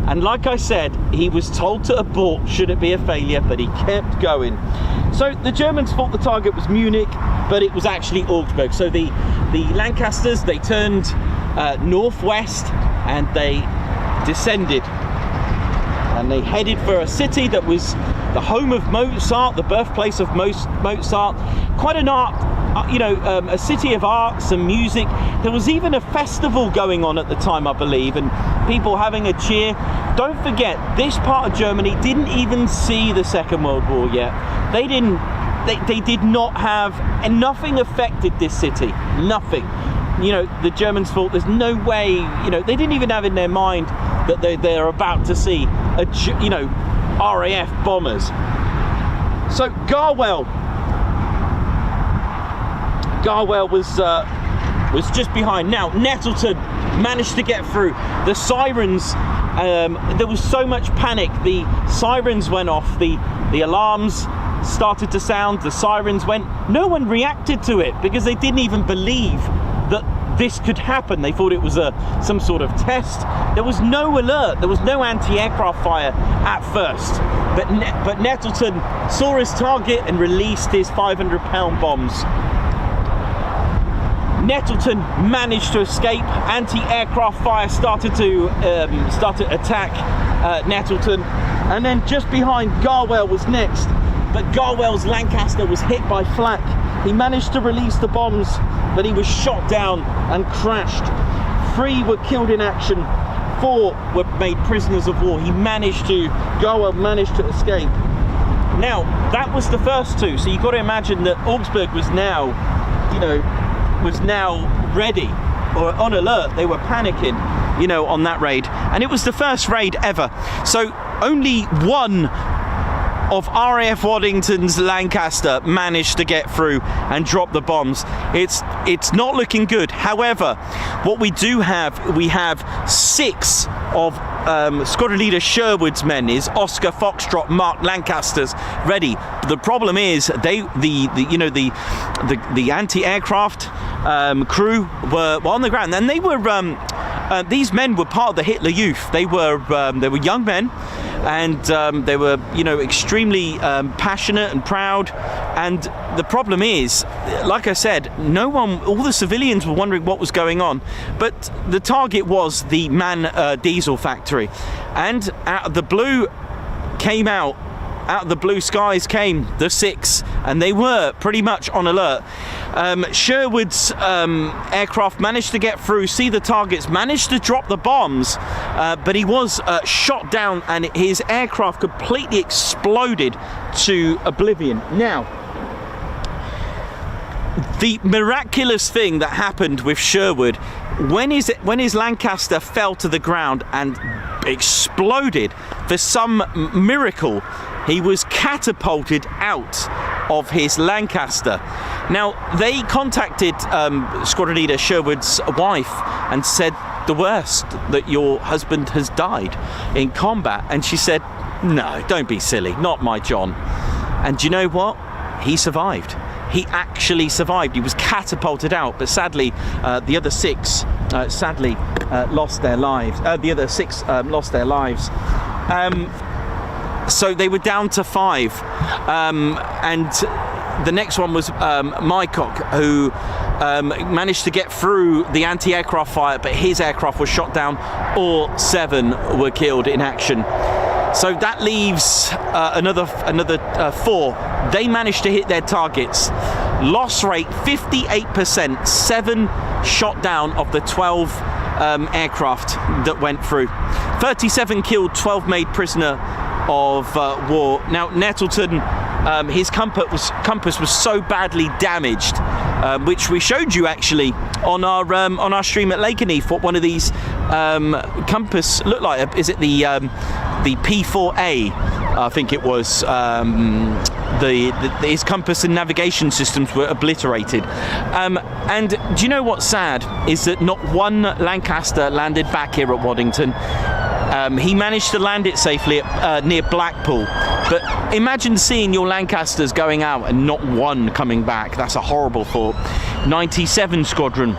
[SPEAKER 1] And like I said, he was told to abort should it be a failure, but he kept going. So the Germans thought the target was Munich, but it was actually Augsburg. So the Lancasters, they turned northwest and they descended. And they headed for a city that was the home of Mozart, the birthplace of Mozart. Quite an art, a city of arts and music. There was even a festival going on at the time, I believe, and people having a cheer. Don't forget, this part of Germany didn't even see the Second World War yet. They did not have, and nothing affected this city, nothing. The Germans thought there's no way, they didn't even have in their mind that they're about to see RAF bombers. So Garwell was just behind. Now Nettleton managed to get through. The sirens, there was so much panic. The sirens went off. The alarms started to sound. The sirens went. No one reacted to it because they didn't even believe that this could happen. They thought it was some sort of test. There was no alert. There was no anti-aircraft fire at first. But Nettleton saw his target and released his 500-pound bombs. Nettleton managed to escape. Anti-aircraft fire started to attack Nettleton, and then just behind Garwell was next. But Garwell's Lancaster was hit by flak. He managed to release the bombs, but he was shot down and crashed. 3 were killed in action. 4 were made prisoners of war. Garwell managed to escape. Now, that was the first 2. So you've got to imagine that Augsburg was now ready or on alert. They were panicking, on that raid. And it was the first raid ever. So only one of RAF Waddington's Lancaster managed to get through and drop the bombs. It's not looking good. However, what we have 6 of Squadron Leader Sherwood's men, is Oscar Foxtrot marked Lancasters ready. The problem is the anti-aircraft crew were on the ground, and they were these men were part of the Hitler Youth. They were young men, and they were extremely passionate and proud. And the problem is, like I said, all the civilians were wondering what was going on, but the target was the MAN diesel factory, and out of the blue skies came the 6, and they were pretty much on alert. Sherwood's aircraft managed to get through, see the targets, managed to drop the bombs, but he was shot down, and his aircraft completely exploded to oblivion. Now, the miraculous thing that happened with Sherwood, when his Lancaster fell to the ground and exploded, for some miracle, he was catapulted out of his Lancaster. Now, they contacted Squadron Leader Sherwood's wife and said the worst, that your husband has died in combat. And she said, no, don't be silly, not my John. And do you know what? He survived. He actually survived. He was catapulted out, but sadly, the other 6 lost their lives. The other 6 lost their lives. So they were down to 5, and the next one was Mycock, who managed to get through the anti-aircraft fire, but his aircraft was shot down. All 7 were killed in action. So that leaves another 4. They managed to hit their targets. Loss rate 58%, 7 shot down of the 12 aircraft that went through. 37 killed, 12 made prisoner of war. Now Nettleton, his compass was so badly damaged, which we showed you actually on our stream at Lakenheath, what one of these compass looked like. Is it the the P4A, I think it was, his compass and navigation systems were obliterated. And do you know what's sad? Is that not one Lancaster landed back here at Waddington. He managed to land it safely at, near Blackpool. But imagine seeing your Lancasters going out and not one coming back. That's a horrible thought. 97 Squadron.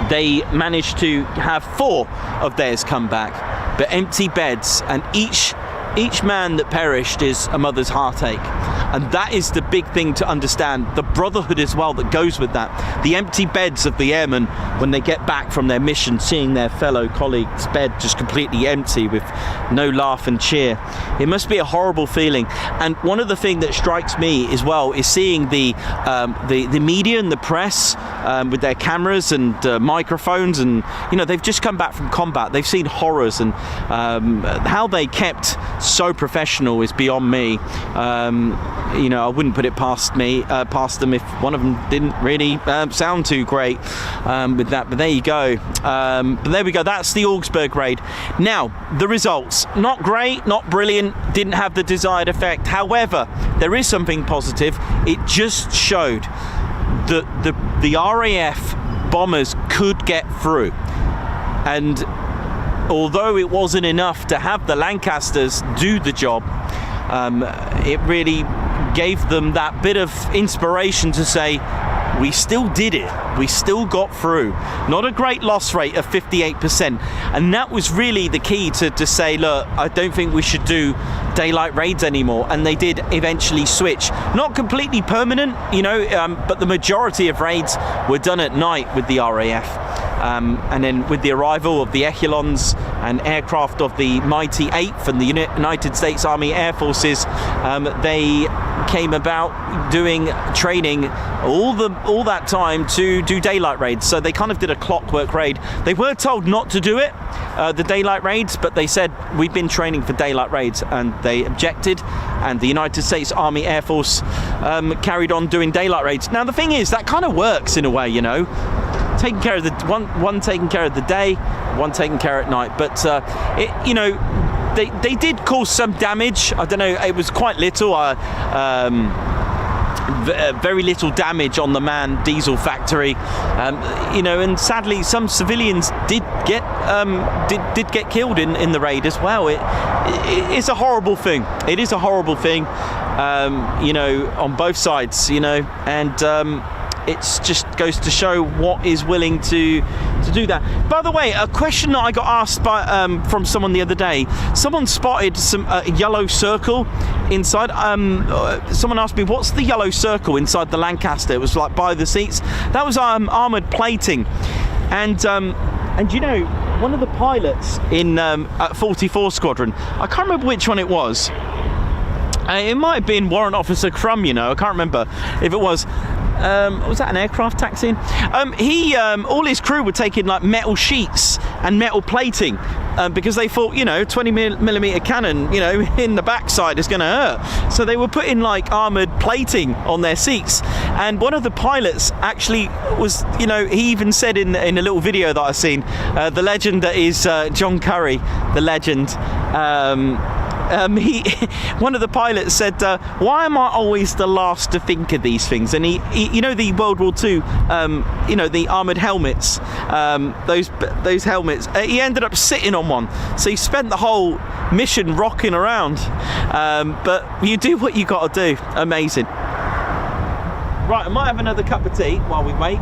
[SPEAKER 1] They managed to have 4 of theirs come back, but empty beds, and each man that perished is a mother's heartache. And that is the big thing to understand, the brotherhood as well that goes with that. The empty beds of the airmen when they get back from their mission, seeing their fellow colleagues' bed just completely empty with no laugh and cheer. It must be a horrible feeling. And one of the things that strikes me as well is seeing the media and the press with their cameras and microphones, and you know, they've just come back from combat. They've seen horrors, and how they kept so professional is beyond me. You know, I wouldn't put it past them if one of them didn't really sound too great with that. But there you go. But there we go. That's the Augsburg raid. Now, the results. Not great, not brilliant, didn't have the desired effect. However, there is something positive. It just showed that the RAF bombers could get through. And although it wasn't enough to have the Lancasters do the job, it really gave them that bit of inspiration to say, we still did it, we still got through. Not a great loss rate of 58%, and that was really the key to say, look, I don't think we should do daylight raids anymore. And they did eventually switch, not completely permanent, you know, but the majority of raids were done at night with the RAF. And then with the arrival of the echelons and aircraft of the mighty 8th and the United States Army Air Forces, they came about doing training all that time to do daylight raids. So they kind of did a clockwork raid. They were told not to do it, the daylight raids, but they said, we've been training for daylight raids, and they objected, and the United States Army Air Force carried on doing daylight raids. Now the thing is, that kind of works in a way, you know, taking care of the one taking care of the day, one taking care at night. But you know, they did cause some damage. I don't know, it was quite little, very little damage on the manned diesel factory, you know, and sadly some civilians did get killed in the raid as well. It's a horrible thing. It is a horrible thing, you know, on both sides, you know, and it just goes to show what is willing to do that. By the way, a question that I got asked by from someone the other day. Someone spotted some yellow circle inside. Someone asked me, what's the yellow circle inside the Lancaster? It was like by the seats. That was armoured plating. And you know, one of the pilots in 44 Squadron, I can't remember which one it was. It might have been Warrant Officer Crum, you know, I can't remember if it was. Was that an aircraft taxiing? All his crew were taking like metal sheets and metal plating because they thought, you know, 20mm cannon, you know, in the backside is going to hurt. So they were putting like armoured plating on their seats. And one of the pilots actually was, you know, he even said in a little video that I've seen, the legend that is John Curry, the legend. One of the pilots said, why am I always the last to think of these things? And he you know, the World War II, you know, the armoured helmets, those helmets, he ended up sitting on one. So he spent the whole mission rocking around. But you do what you got to do. Amazing. Right, I might have another cup of tea while we wait.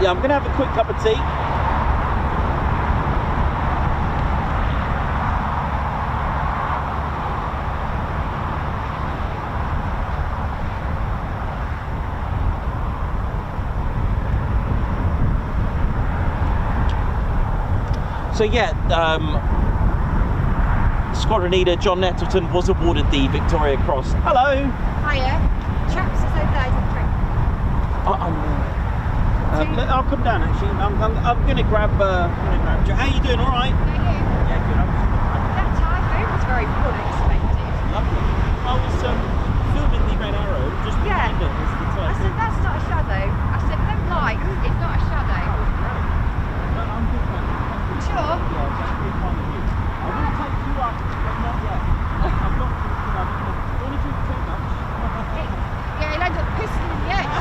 [SPEAKER 1] Yeah, I'm going to have a quick cup of tea.
[SPEAKER 2] So yeah, Squadron Leader John Nettleton was awarded the Victoria Cross. Hello.
[SPEAKER 3] Hiya. Chaps is over there, don't drink.
[SPEAKER 2] I'll come down actually. I'm going to grab. How you doing? All right.
[SPEAKER 3] Yeah,
[SPEAKER 2] Yeah, good.
[SPEAKER 3] that Typhoon was very unexpected.
[SPEAKER 2] Lovely. I was filming the Red Arrow just
[SPEAKER 3] Yeah.
[SPEAKER 2] behind it. Was the
[SPEAKER 3] I
[SPEAKER 2] Typhoon.
[SPEAKER 3] said, that's not a shadow. I said, no light, it's not a shadow.
[SPEAKER 2] No, I'm good.
[SPEAKER 3] Sure?
[SPEAKER 2] Yeah, that's a good point of view. I will take you up, but not yet. I'm not drinking. I don't want to drink too much.
[SPEAKER 3] Yeah, he'll end up pissing in the edge.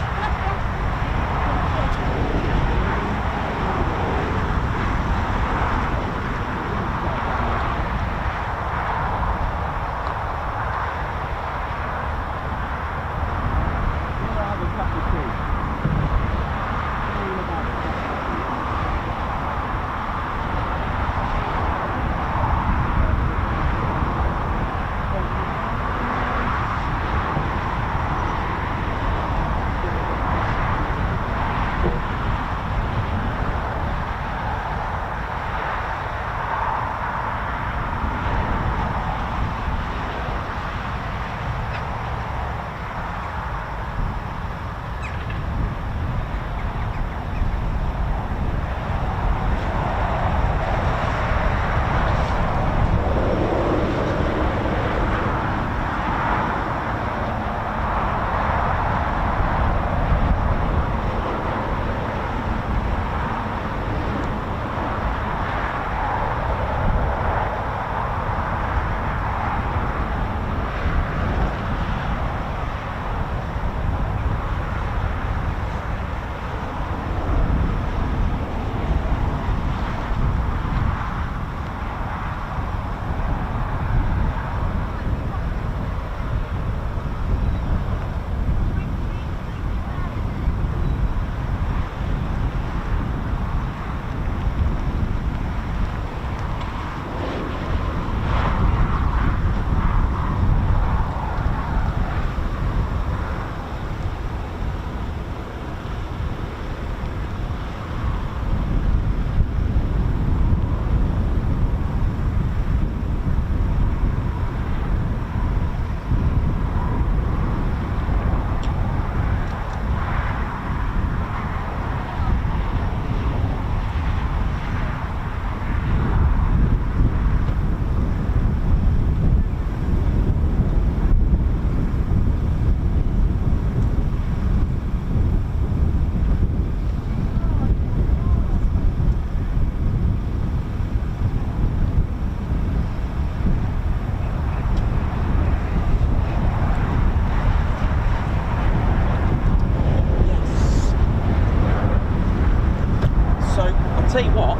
[SPEAKER 2] Tell you what,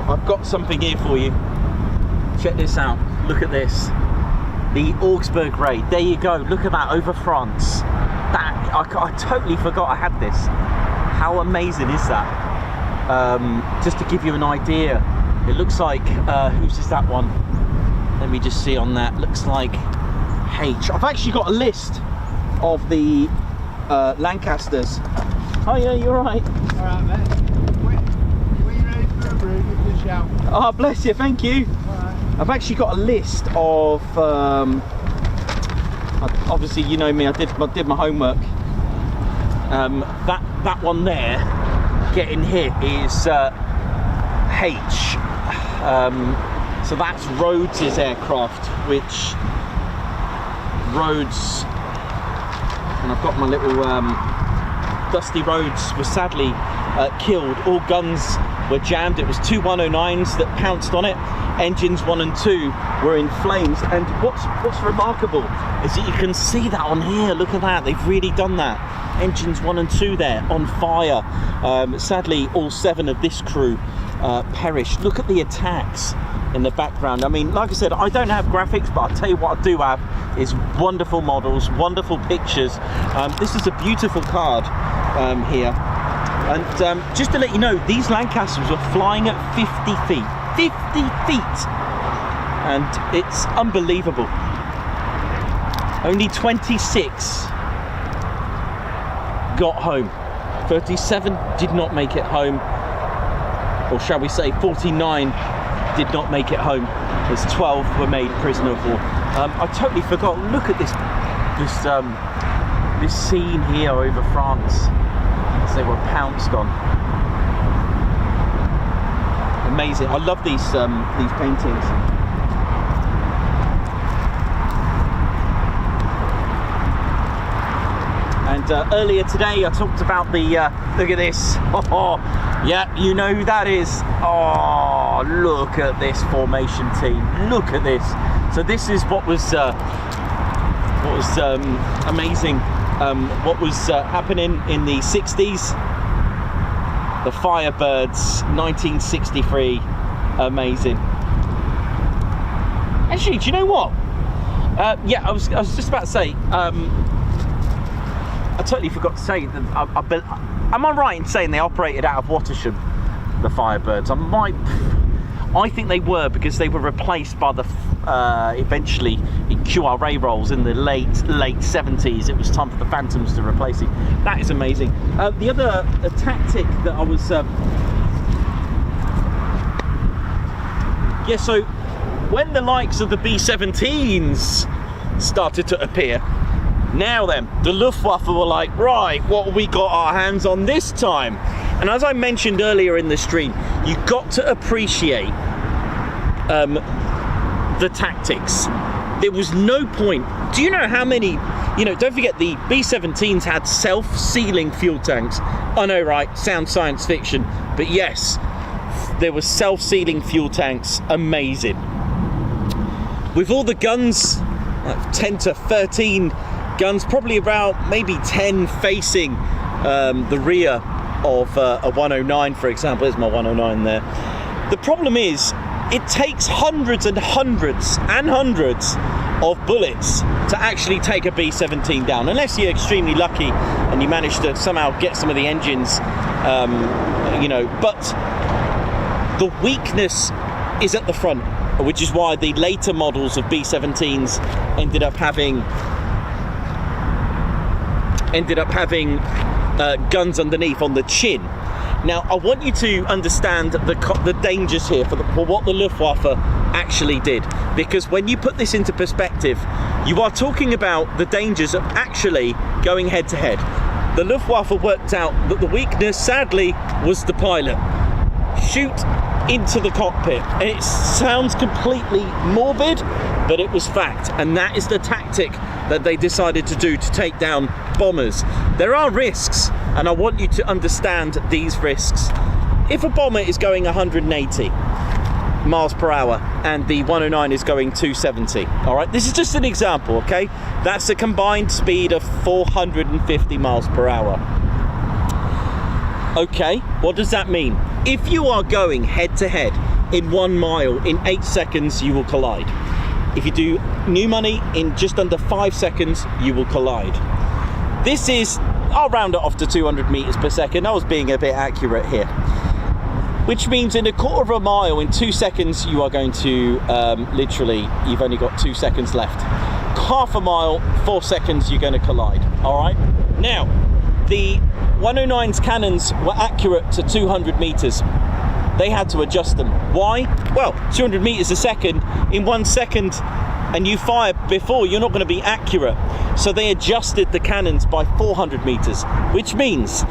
[SPEAKER 2] I've got something here for you. Check this out. Look at this. The Augsburg raid. There you go. Look at that over France. That I totally forgot I had this. How amazing is that? Just to give you an idea, it looks like whose is that one? Let me just see on that. Looks like H. I've actually got a list of the Lancasters. Oh yeah, you're right.
[SPEAKER 4] Alright mate. When you're ready for a brew, give us a shout.
[SPEAKER 2] Oh bless you, thank you.
[SPEAKER 4] Alright.
[SPEAKER 2] I've actually got a list of obviously you know me, I did my homework. That one there getting hit is H. So that's Rhodes's aircraft, which Rhodes, and I've got my little Dusty Rhodes was sadly killed. All guns were jammed. It was two 109s that pounced on it. Engines 1 and 2 were in flames. And what's remarkable is that you can see that on here. Look at that. They've really done that. Engines 1 and 2 there on fire. Sadly, all 7 of this crew perished. Look at the attacks in the background. I mean, like I said, I don't have graphics, but I'll tell you what I do have is wonderful models, wonderful pictures. This is a beautiful card here. And just to let you know, these Lancasters were flying at 50 feet. 50 feet! And it's unbelievable. Only 26 got home. 37 did not make it home, or shall we say 49 did not make it home, as 12 were made prisoner of war. I totally forgot. Look at this scene here over France as they were pounced on. Amazing. I love these paintings. And earlier today I talked about the look at this. Oh, yeah, you know who that is. Oh, look at this formation team. Look at this. So this is what was amazing. What was happening in the 60s. The Firebirds, 1963. Amazing. Actually, do you know what? Yeah, I was just about to say. I totally forgot to say that. Am I right in saying they operated out of Wattisham, the Firebirds? I think they were, because they were replaced by the eventually in QRA roles in the late 70s. It was time for the Phantoms to replace it. That is amazing. The other tactic that I was yeah, so when the likes of the B-17s started to appear, now then, the Luftwaffe were like, right, what have we got our hands on this time? And as I mentioned earlier in the stream, you've got to appreciate the tactics. There was no point. Do you know how many, don't forget the B-17s had self-sealing fuel tanks. I know, right, sounds science fiction, but yes, there were self-sealing fuel tanks. Amazing. With all the guns, like 10 to 13 guns, probably about maybe 10 facing the rear of a 109, for example. There's my 109 there. The problem is, it takes hundreds and hundreds and hundreds of bullets to actually take a B-17 down, unless you're extremely lucky and you manage to somehow get some of the engines, but the weakness is at the front, which is why the later models of B-17s ended up having guns underneath on the chin. Now, I want you to understand the dangers here for what the Luftwaffe actually did, because when you put this into perspective, you are talking about the dangers of actually going head to head. The Luftwaffe worked out that the weakness, sadly, was the pilot. Shoot into the cockpit. And it sounds completely morbid, but it was fact, and that is the tactic that they decided to do to take down bombers. There are risks, and I want you to understand these risks. If a bomber is going 180 miles per hour and the 109 is going 270, all right, this is just an example, okay? That's a combined speed of 450 miles per hour. Okay, what does that mean? If you are going head to head in 1 mile, in 8 seconds you will collide. If you do new money in just under 5 seconds, you will collide. This is, I'll round it off to 200 meters per second. I was being a bit accurate here. Which means in a quarter of a mile, in 2 seconds, you are going to, literally, you've only got 2 seconds left. Half a mile, 4 seconds, you're going to collide, all right? Now, the 109's cannons were accurate to 200 meters. They had to adjust them. Why? Well, 200 meters a second, in 1 second, and you fire before, you're not going to be accurate. So they adjusted the cannons by 400 meters, which means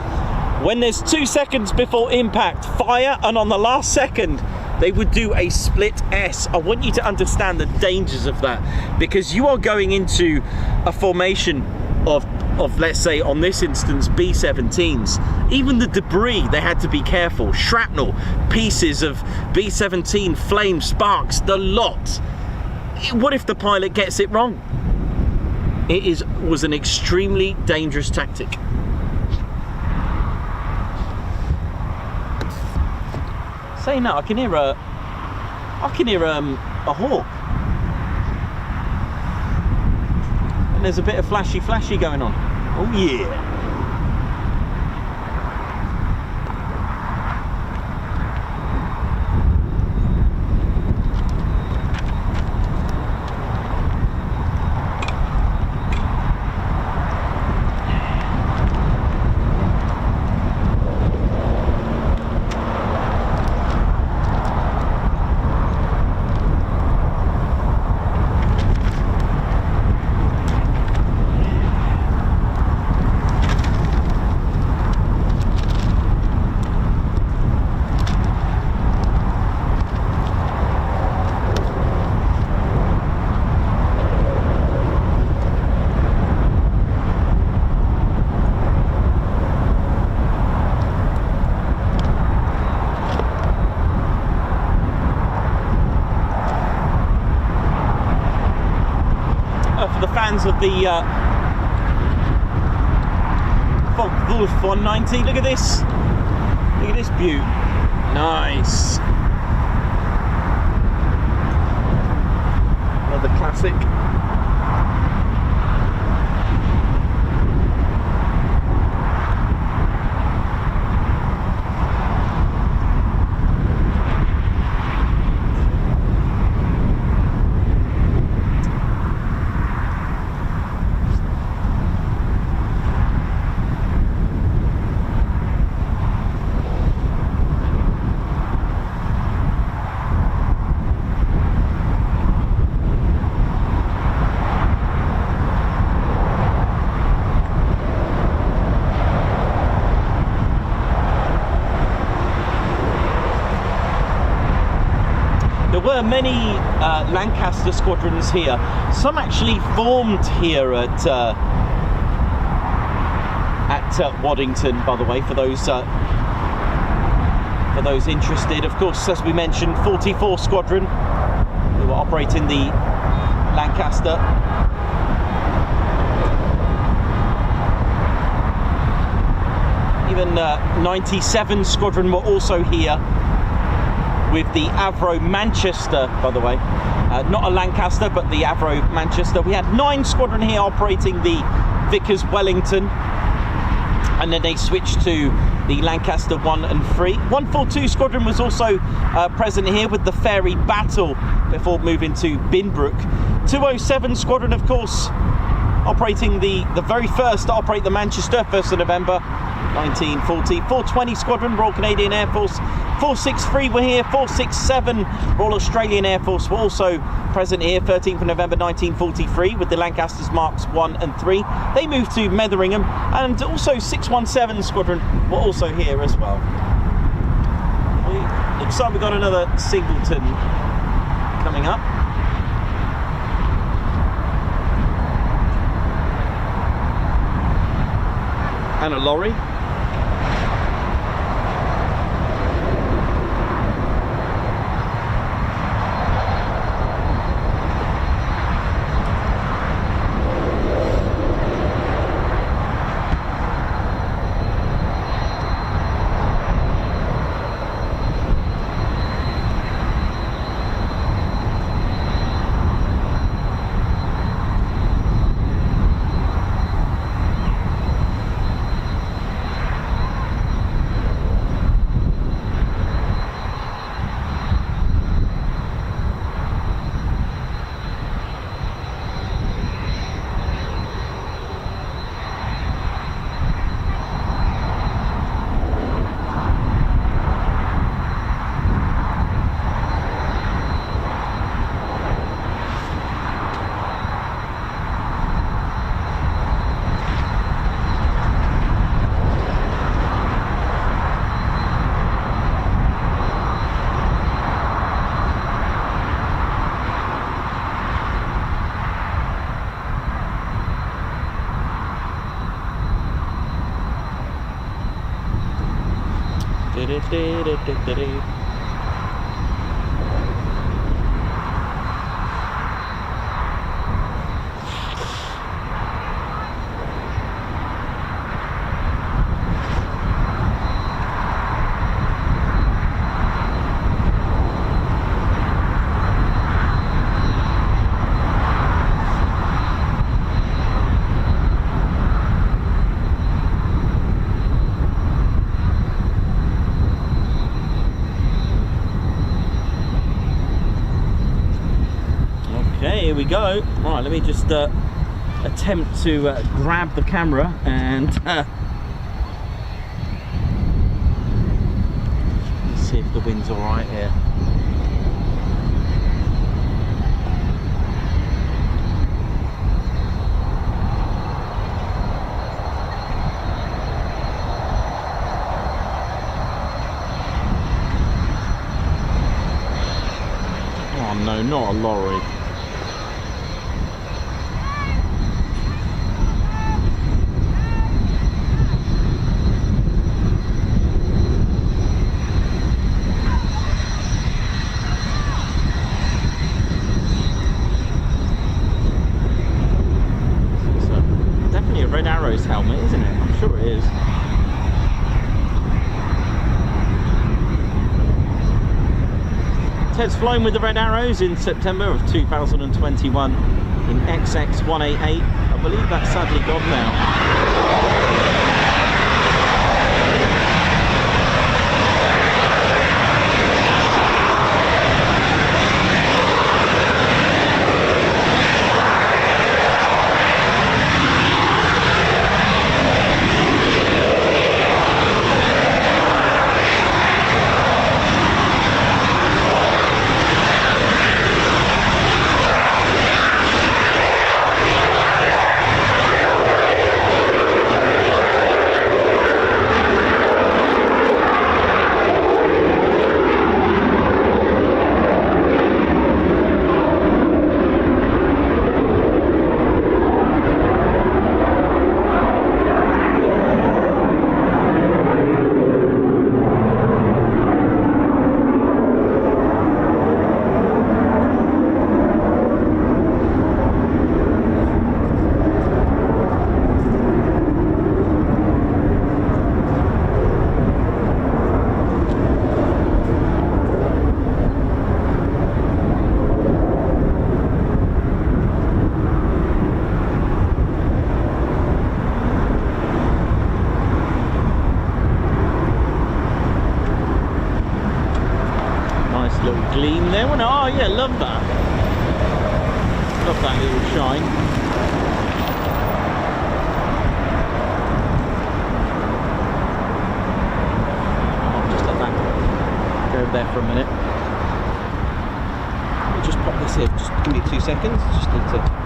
[SPEAKER 2] when there's 2 seconds before impact, fire, and on the last second, they would do a split S. I want you to understand the dangers of that, because you are going into a formation of let's say, on this instance, B-17s. Even the debris, they had to be careful. Shrapnel, pieces of B-17, flame, sparks, the lot. What if the pilot gets it wrong? It was an extremely dangerous tactic. Saying that, I can hear a hawk. And there's a bit of flashy going on. Oh yeah. for the fans of the Wolf 190. Look at this. Look at this beaut. Nice. Another classic. There were many Lancaster squadrons here. Some actually formed here at Waddington, by the way, for those interested. Of course, as we mentioned, 44 Squadron who were operating the Lancaster. Even 97 Squadron were also here with the Avro Manchester, by the way. Not a Lancaster, but the Avro Manchester. We had 9 Squadron here operating the Vickers Wellington, and then they switched to the Lancaster 1 and 3. 142 Squadron was also present here with the Ferry Battle before moving to Binbrook. 207 Squadron, of course, operating the very first to operate the Manchester, 1st of November 1940. 420 Squadron, Royal Canadian Air Force. 463 were here. 467 Royal Australian Air Force were also present here, 13th of November 1943, with the Lancasters Marks 1 and 3. They moved to Metheringham, and also 617 Squadron were also here as well. Looks like we've got another Singleton coming up. And a lorry. Here we go. Right, let me just attempt to grab the camera and see if the wind's all right here. Oh no, not a lorry. Red Arrows helmet, isn't it? I'm sure it is. Ted's flown with the Red Arrows in September of 2021 in XX188. I believe that's sadly gone now. Gleam there. Oh yeah, love that. Love that little shine. I'll just let that go there for a minute. We'll just pop this in. Just give me 2 seconds. Just need to.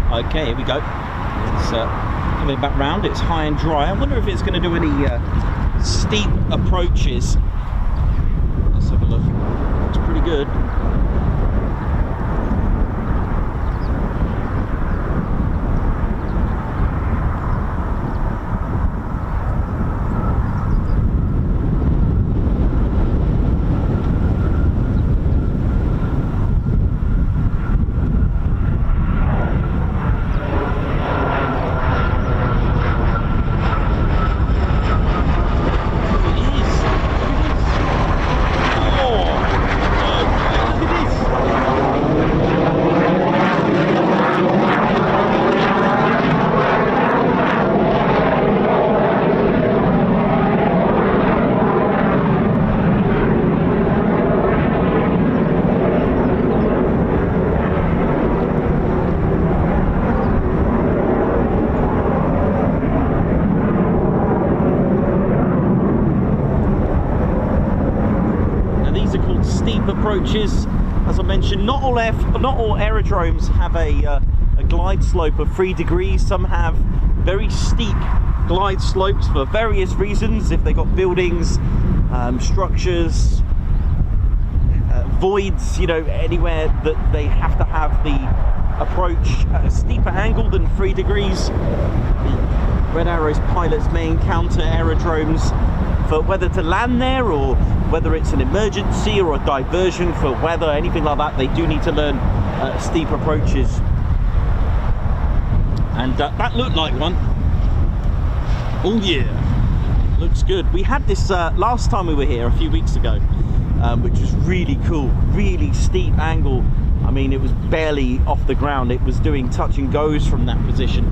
[SPEAKER 2] Okay, here we go. It's coming back round. It's high and dry. I wonder if it's going to do any steep approaches. Let's have a look. It's pretty good. Approaches, as I mentioned, not all aerodromes have a glide slope of 3 degrees. Some have very steep glide slopes for various reasons. If they've got buildings, structures, voids, you know, anywhere that they have to have the approach at a steeper angle than 3 degrees. The Red Arrows pilots may encounter aerodromes for whether to land there or whether it's an emergency or a diversion for weather, anything like that. They do need to learn steep approaches, and that looked like one. Oh yeah, looks good. We had this last time we were here a few weeks ago, which was really cool, really steep angle. I mean, it was barely off the ground. It was doing touch and goes from that position.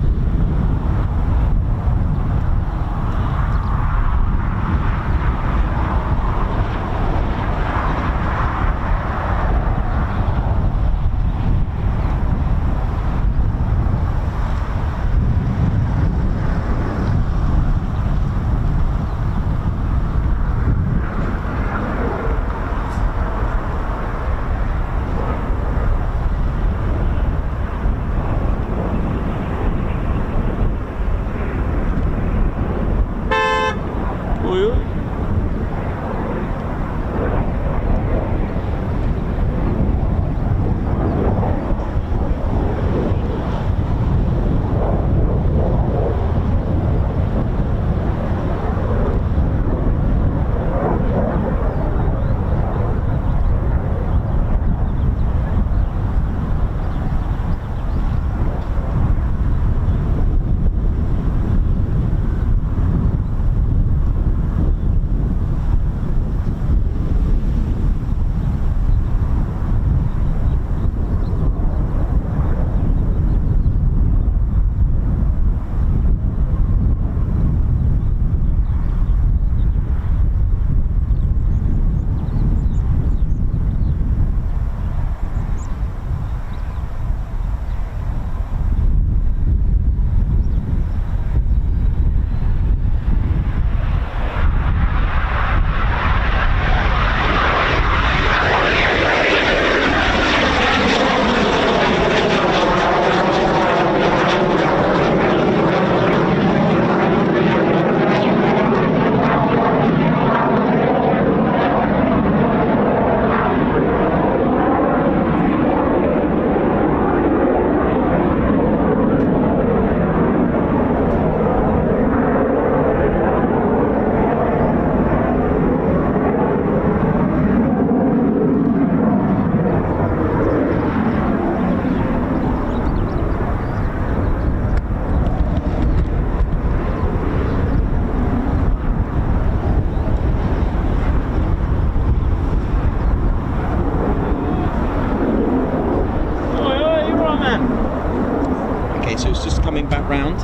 [SPEAKER 2] Okay, so it's just coming back round.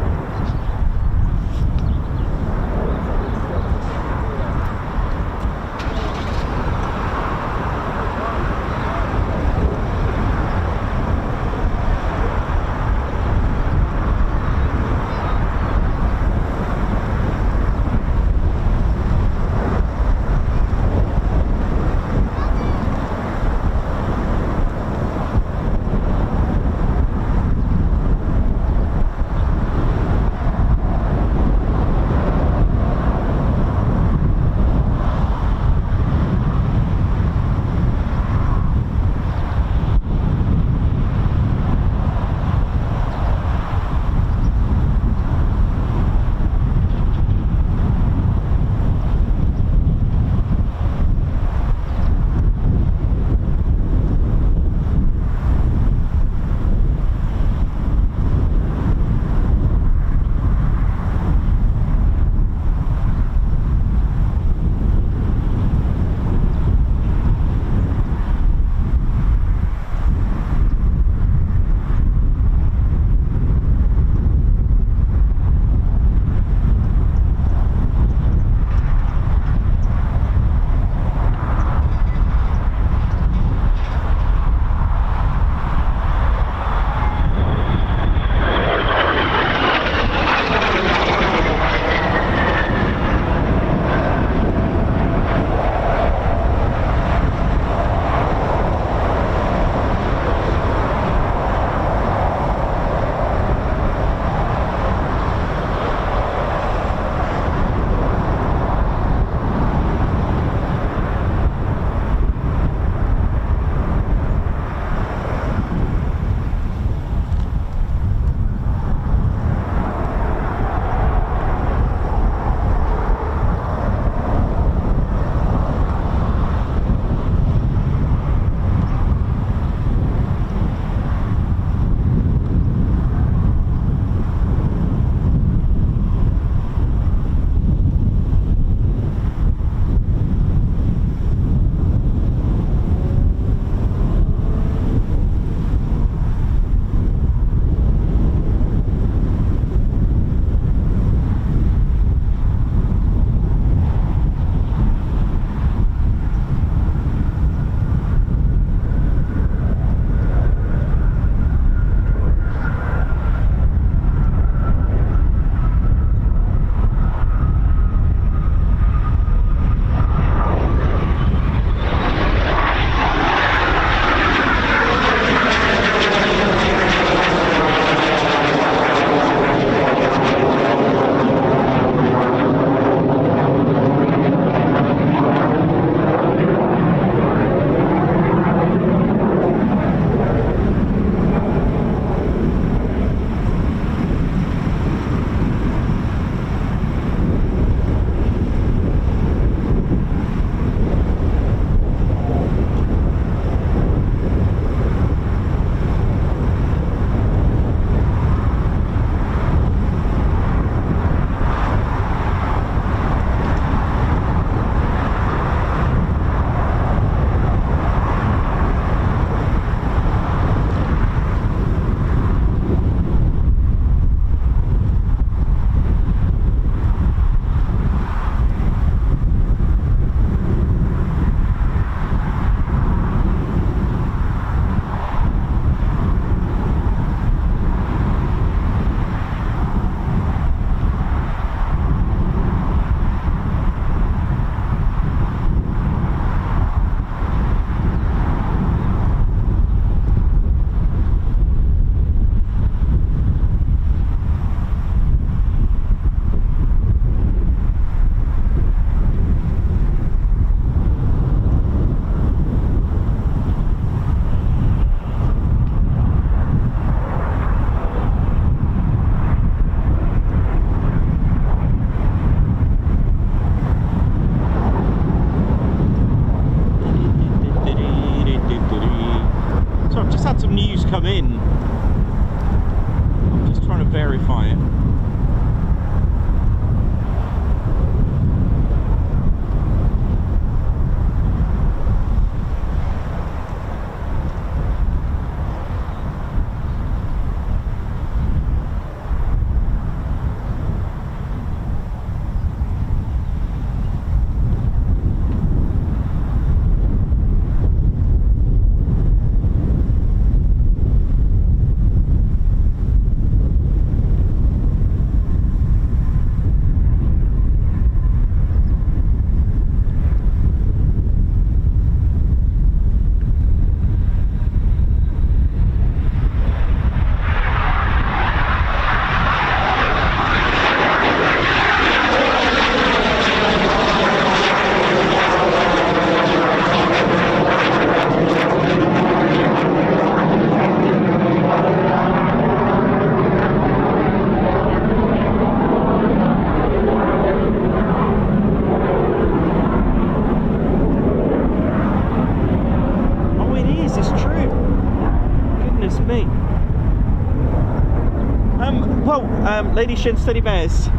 [SPEAKER 2] Ladies and teddy bears,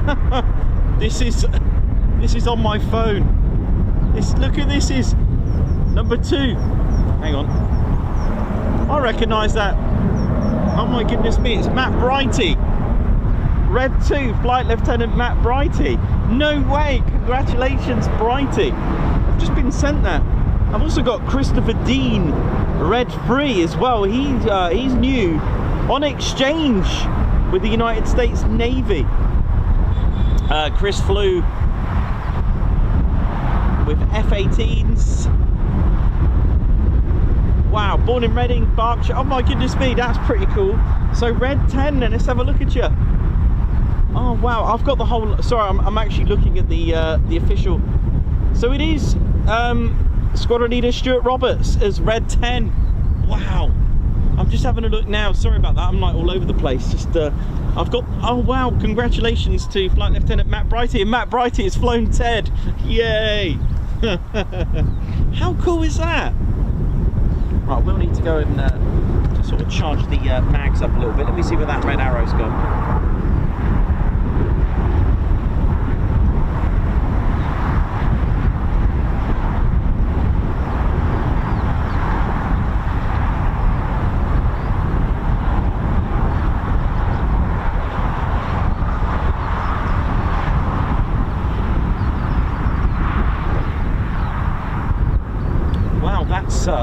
[SPEAKER 2] this is on my phone. Look at this, is number 2. Hang on, I recognise that. Oh my goodness me, it's Matt Brighty. Red 2, Flight Lieutenant Matt Brighty. No way, congratulations Brighty. I've just been sent that. I've also got Christopher Dean, Red 3 as well. He's new on exchange with the United States Navy. Chris flew with F-18s. Wow, born in Reading, Berkshire. Oh my goodness me, that's pretty cool. So Red 10, then let's have a look at you. Oh wow, I've got the whole. Sorry, I'm actually looking at the official. So it is Squadron Leader Stuart Roberts as Red 10. Wow, I'm just having a look now. Sorry about that. I'm like all over the place. Just I've got. Oh wow, congratulations to Flight Lieutenant Matt Brighty, and Matt Brighty has flown Ted. Yay! How cool is that? Right, we'll need to go and to sort of charge the mags up a little bit. Let me see where that red arrow's gone.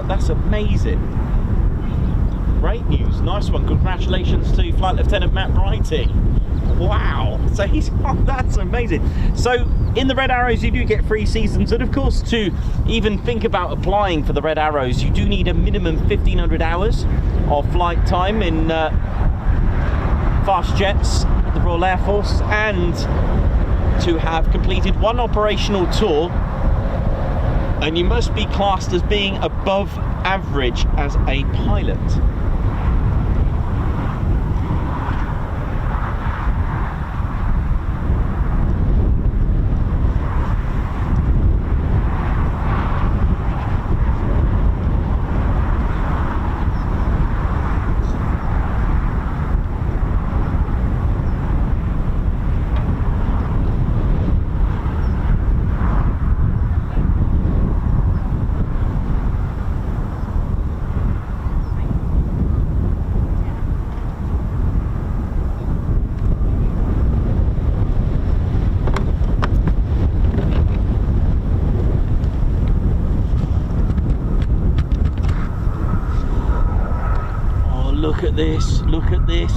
[SPEAKER 2] That's amazing. Great news, nice one. Congratulations to Flight Lieutenant Matt Brighty. Wow, so that's amazing. So in the Red Arrows you do get 3 seasons, and of course to even think about applying for the Red Arrows you do need a minimum 1,500 hours of flight time in fast jets, the Royal Air Force, and to have completed 1 operational tour. And you must be classed as being above average as a pilot. Look at this, look at this.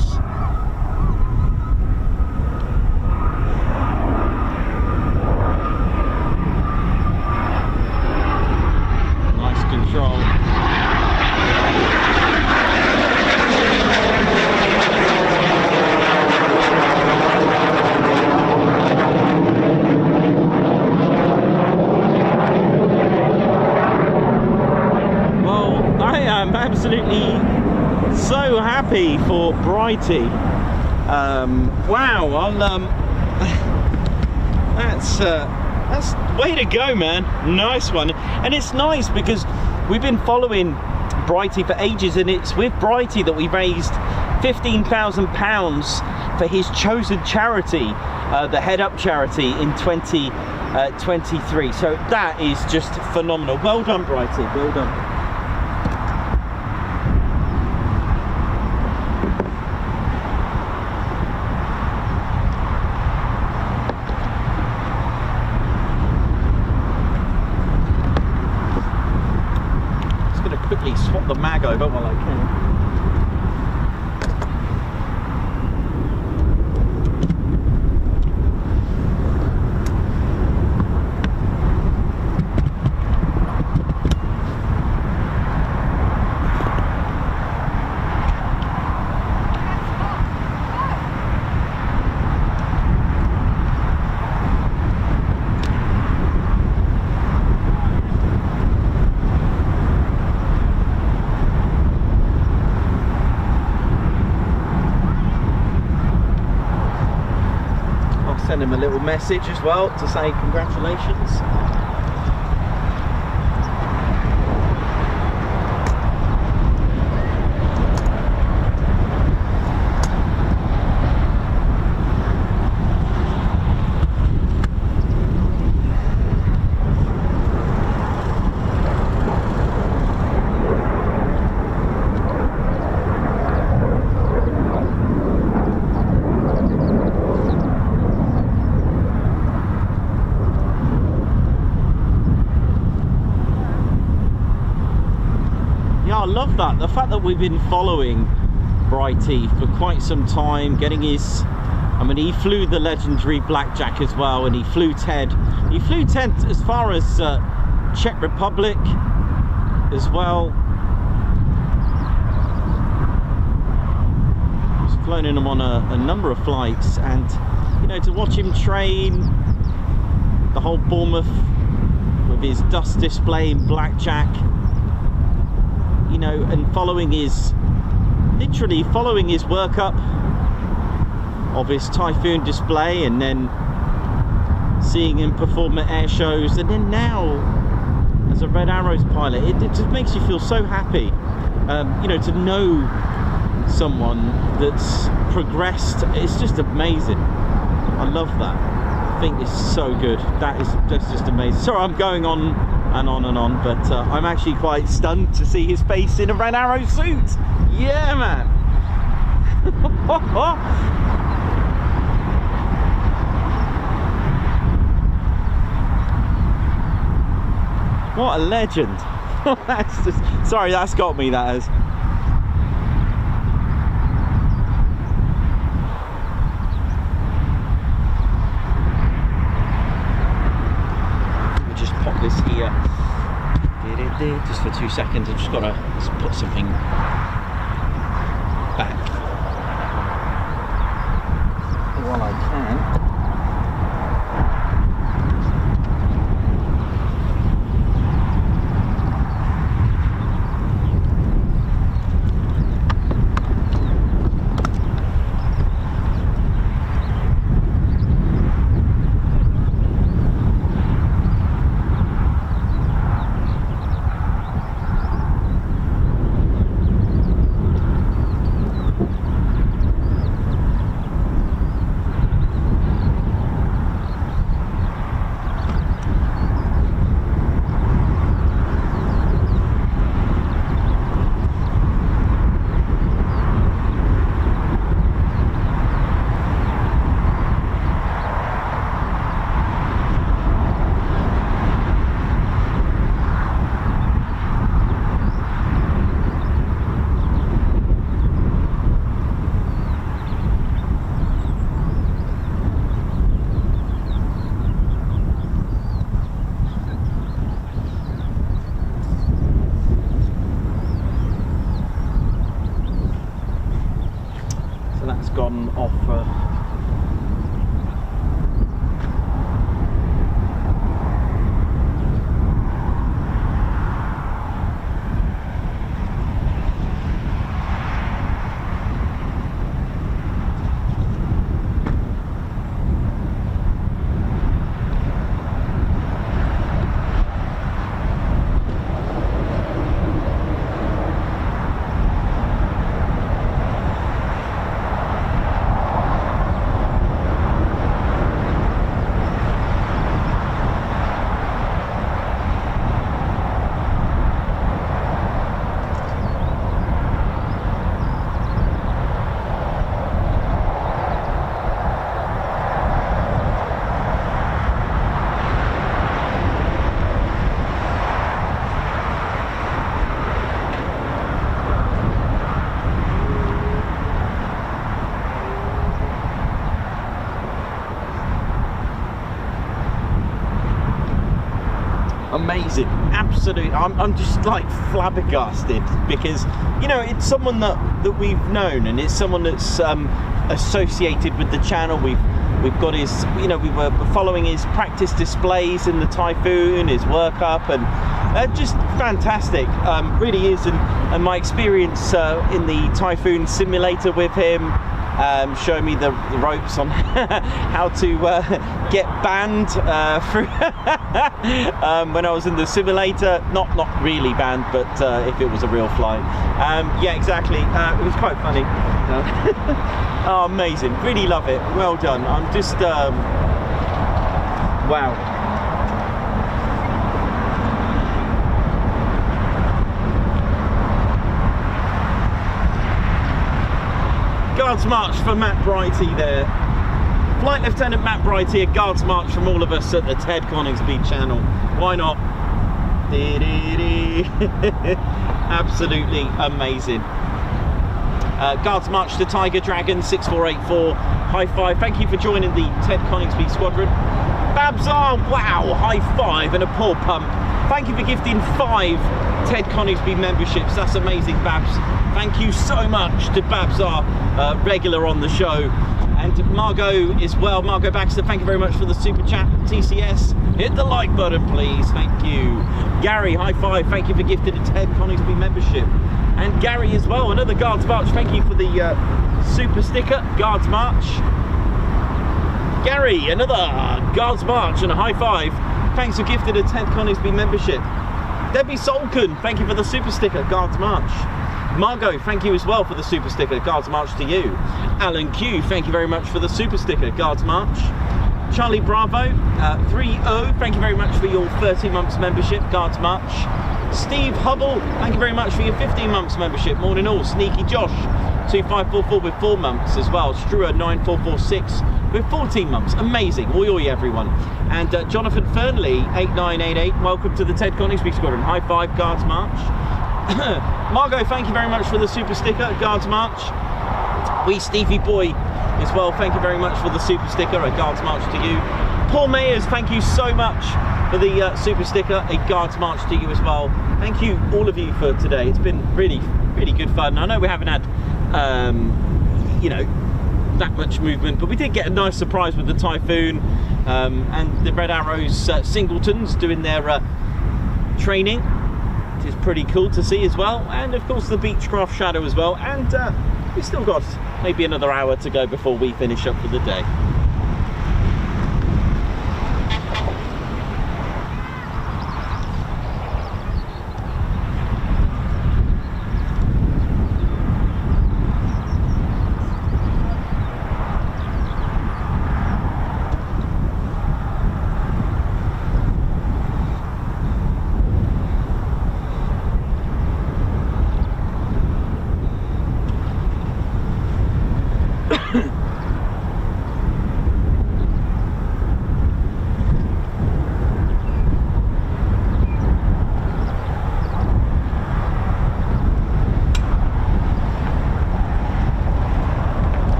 [SPEAKER 2] Nice control. Well, I am absolutely so happy for Brighty. Wow, that's way to go, man. Nice one. And it's nice because we've been following Brighty for ages, and it's with Brighty that we raised £15,000 for his chosen charity, the Head Up charity in 2023. So that is just phenomenal. Well done, Brighty, well done. Quickly swap the mag over while I can. Send him a little message as well to say congratulations. love that. The fact that we've been following Brighty for quite some time, getting his... I mean, he flew the legendary Blackjack as well, and he flew Ted. He flew Ted as far as Czech Republic as well. He's flown in him on a number of flights, and you know, to watch him train the whole Bournemouth with his dust display in Blackjack, you know, and literally following his workup of his Typhoon display, and then seeing him perform at air shows, and then now as a Red Arrows pilot, it just makes you feel so happy, you know, to know someone that's progressed. It's just amazing. I love that. I think it's so good. That's just amazing. Sorry, I'm going on and on and on, but I'm actually quite stunned to see his face in a Red Arrow suit. Yeah, man. What a legend. That's just, sorry, that's got me, that has. Let me just pop this here. Just for 2 seconds. I've just got to put something back while I can. Gone off amazing, absolutely. I'm just like flabbergasted, because you know, it's someone that we've known, and it's someone that's associated with the channel. We've got his, you know, we were following his practice displays in the Typhoon, his workup, and just fantastic, really is. And my experience in the Typhoon simulator with him, showing me the ropes on how to get banned through when I was in the simulator. Not really banned, but if it was a real flight. Yeah, exactly. It was quite funny. Oh, amazing. Really love it. Well done. I'm just wow. Guards March for Matt Brighty there. Flight Lieutenant Matt Brighty, a Guards March from all of us at the Ted Coningsby channel. Why not? Absolutely amazing. Guards March to Tiger Dragon 6484. High five. Thank you for joining the Ted Coningsby Squadron. Babsar, wow, high five and a paw pump. Thank you for gifting 5 Ted Coningsby memberships. That's amazing, Babs. Thank you so much to Babsar, regular on the show. And Margot as well, Margot Baxter, thank you very much for the super chat. TCS, hit the like button, please. Thank you. Gary, high five. Thank you for gifting a Ted Coningsby membership. And Gary as well, another Guards March. Thank you for the super sticker, Guards March. Gary, another Guards March and a high five. Thanks for gifting a Ted Coningsby membership. Debbie Solkin, thank you for the super sticker, Guards March. Margot, thank you as well for the super sticker, Guards March to you. Alan Q, thank you very much for the super sticker, Guards March. Charlie Bravo, 3-0, thank you very much for your 30 months membership, Guards March. Steve Hubble, thank you very much for your 15 months membership, morning all. Sneaky Josh, 2544 with 4 months as well. Struer 9446 with 14 months, amazing, oi oi everyone. And Jonathan Fernley, 8988, welcome to the Ted Coningsby Squadron, high five, Guards March. Margot, thank you very much for the super sticker, Guards March. Wee Stevie Boy as well, thank you very much for the super sticker, a Guards March to you. Paul Mayers, thank you so much for the super sticker, a Guards March to you as well. Thank you, all of you, for today. It's been really, really good fun. I know we haven't had, you know, that much movement, but we did get a nice surprise with the Typhoon and the Red Arrows singletons doing their training. It is pretty cool to see as well, and of course the Beechcraft Shadow as well, and we've still got maybe another hour to go before we finish up for the day.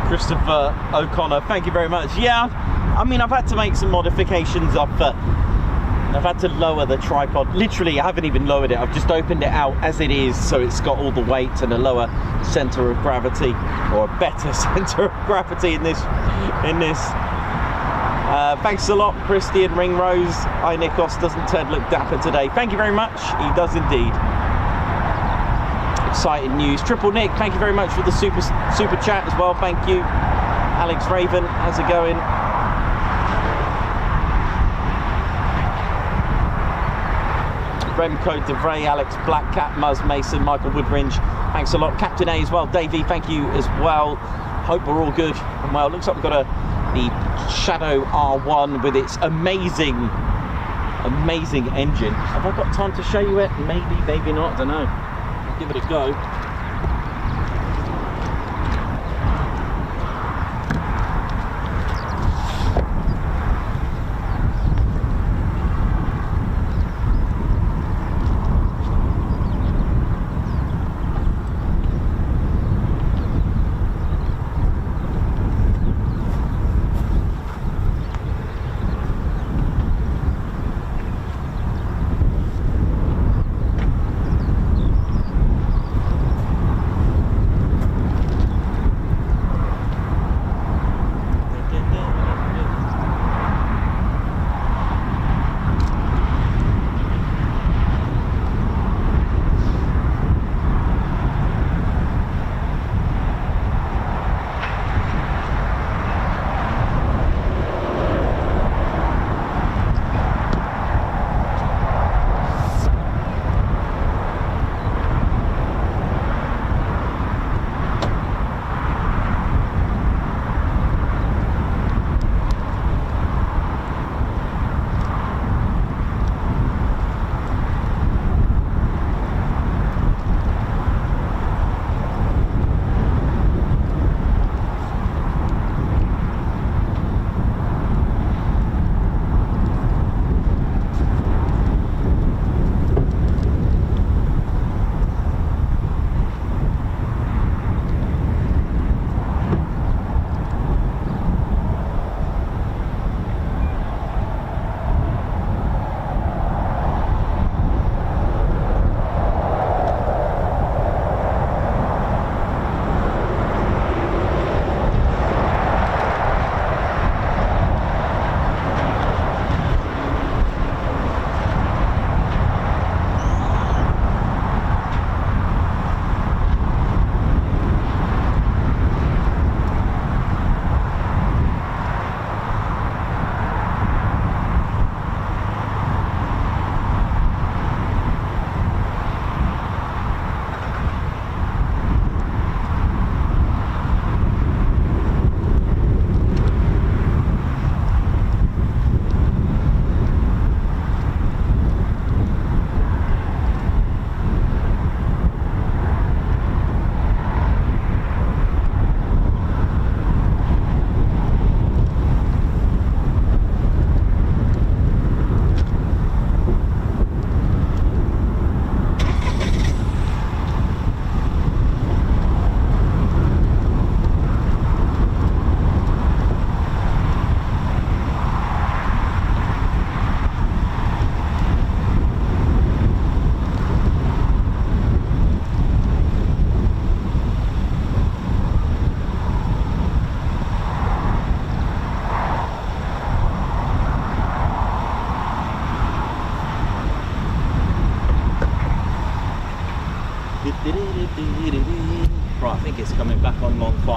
[SPEAKER 2] Christopher O'Connor, thank you very much. Yeah, I mean, I've had to make some modifications. I've had to lower the tripod. Literally, I haven't even lowered it. I've just opened it out as it is, so it's got all the weight and a lower center of gravity, or a better center of gravity in this. Thanks a lot, Christian Ringrose. Hi, Nikos, doesn't Ted look dapper today? Thank you very much. He does indeed. Exciting news. Triple Nick, thank you very much for the super chat as well. Thank you. Alex Raven, how's it going? Remco DeVray, Alex Blackcat, Muzz Mason, Michael Woodringe, thanks a lot. Captain A as well. Davey, thank you as well. Hope we're all good and well. Looks like we've got the Shadow R1 with its amazing engine. Have I got time to show you it? Maybe, maybe not, I don't know. Give it a go.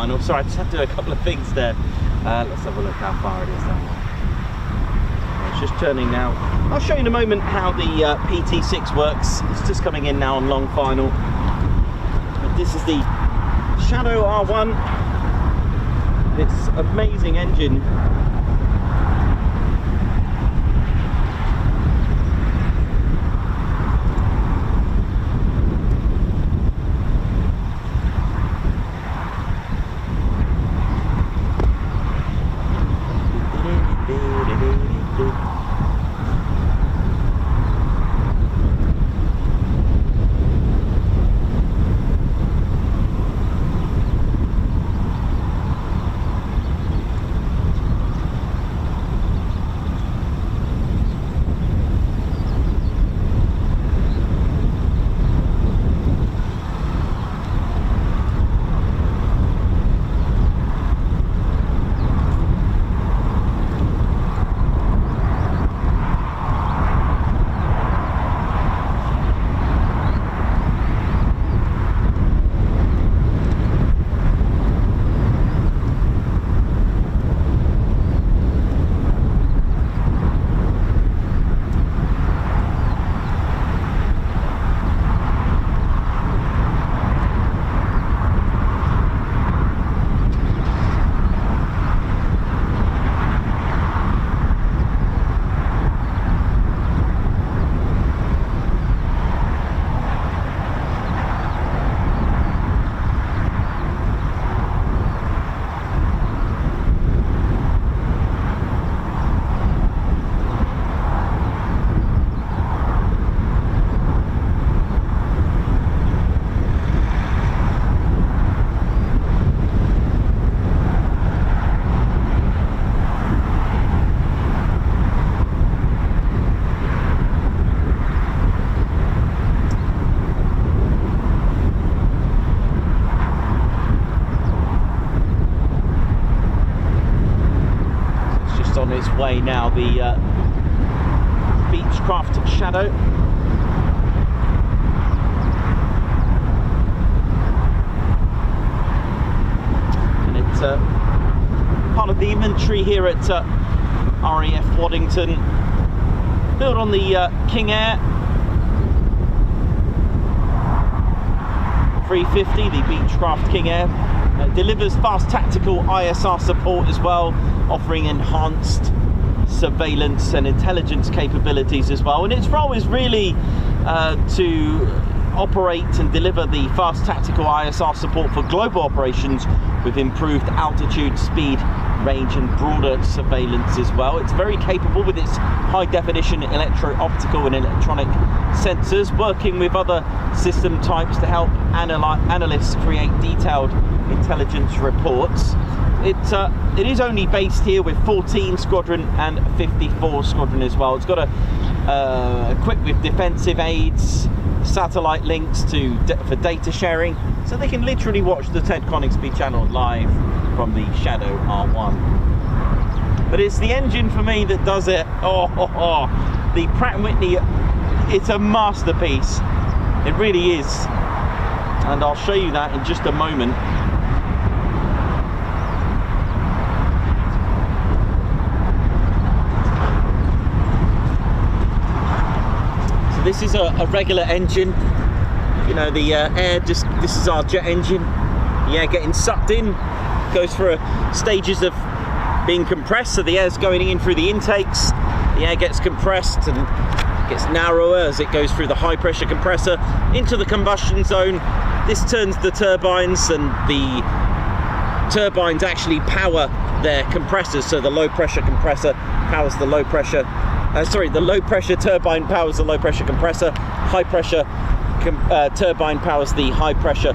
[SPEAKER 1] final. Sorry, I just had to do a couple of things there. Let's have a look how far it is that way. It's just turning now. I'll show you in a moment how the PT6 works. It's just coming in now on long final. But this is the Shadow R1. This amazing engine. Way now, the Beechcraft Shadow. And it's part of the inventory here at RAF Waddington, built on the King Air 350, the Beechcraft King Air. Delivers fast tactical ISR support as well, offering enhanced surveillance and intelligence capabilities as well. And its role is really to operate and deliver the fast tactical ISR support for global operations with improved altitude, speed, range and broader surveillance as well. It's very capable with its high definition electro-optical and electronic sensors, working with other system types to help analysts create detailed intelligence reports. It is only based here with 14 squadron and 54 squadron as well. It's got equipped with defensive aids, satellite links for data sharing, so they can literally watch the Ted Coningsby channel live from the Shadow R1. But it's the engine for me that does it. The Pratt & Whitney, it's a masterpiece. It really is. And I'll show you that in just a moment. So this is a regular engine. You know, the air, this is our jet engine. The air getting sucked in, goes through stages of being compressed, so the air's going in through the intakes, the air gets compressed and gets narrower as it goes through the high pressure compressor into the combustion zone. This turns the turbines, and the turbines actually power their compressors, so the low pressure compressor powers the low pressure, the low pressure turbine powers the low pressure compressor, high pressure turbine powers the high pressure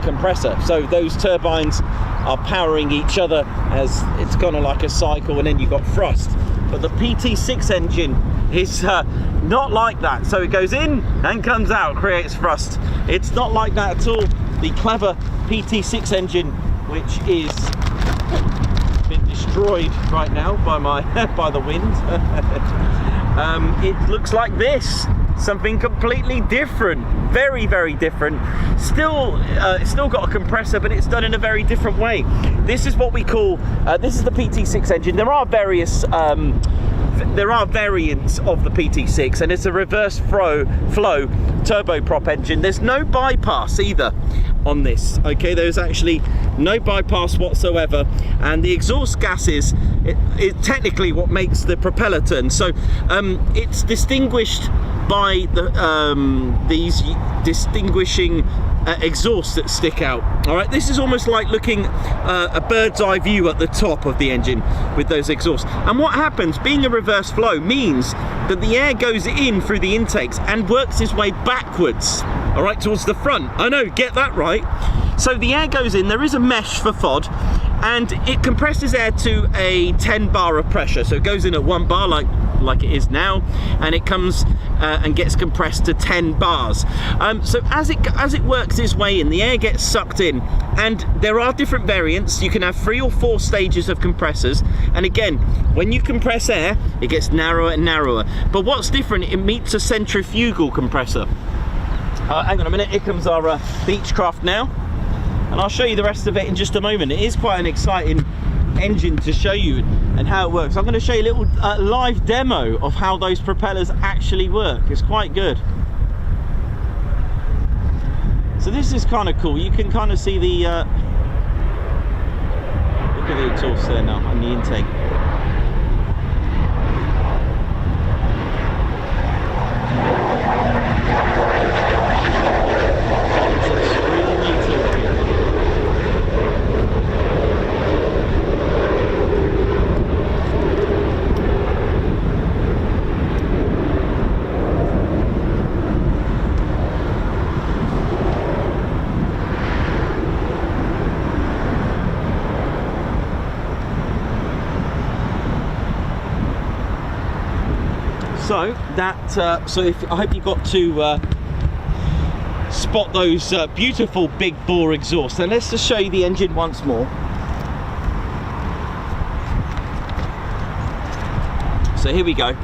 [SPEAKER 1] compressor. So those turbines are powering each other as it's kind of like a cycle, and then you've got thrust. But the PT6 engine is not like that. So it goes in and comes out, creates thrust. It's not like that at all. The clever PT6 engine, which is been destroyed right now by by the wind. It looks like this. something completely different, very, very different. Still, it's still got a compressor, but it's done in a very different way. This is what we call, this is the PT6 engine. There are various, there are variants of the PT6, and it's a reverse flow turboprop engine. There's no bypass either on this, okay? There's actually no bypass whatsoever, and the exhaust gases is technically what makes the propeller turn. So it's distinguished by these distinguishing exhausts that stick out. All right, this is almost like looking a bird's eye view at the top of the engine with those exhausts. And what happens, being a reverse flow, means that the air goes in through the intakes and works its way backwards, all right, towards the front. I know, get that right. So the air goes in, there is a mesh for FOD, and it compresses air to a 10 bar of pressure. So it goes in at 1 bar like it is now, and it comes and gets compressed to 10 bars. So as it works its way in, the air gets sucked in, and there are different variants. You can have 3 or 4 stages of compressors, and again, when you compress air, it gets narrower and narrower. But what's different, it meets a centrifugal compressor. Hang on a minute, here comes our Beechcraft now, and I'll show you the rest of it in just a moment. It is quite an exciting engine to show you and how it works. I'm going to show you a little live demo of how those propellers actually work. It's quite good. So this is kind of cool. You can kind of see the look at the exhaust there now and the intake. So that, I hope you got to spot those beautiful big bore exhausts. And let's just show you the engine once more. So here we go.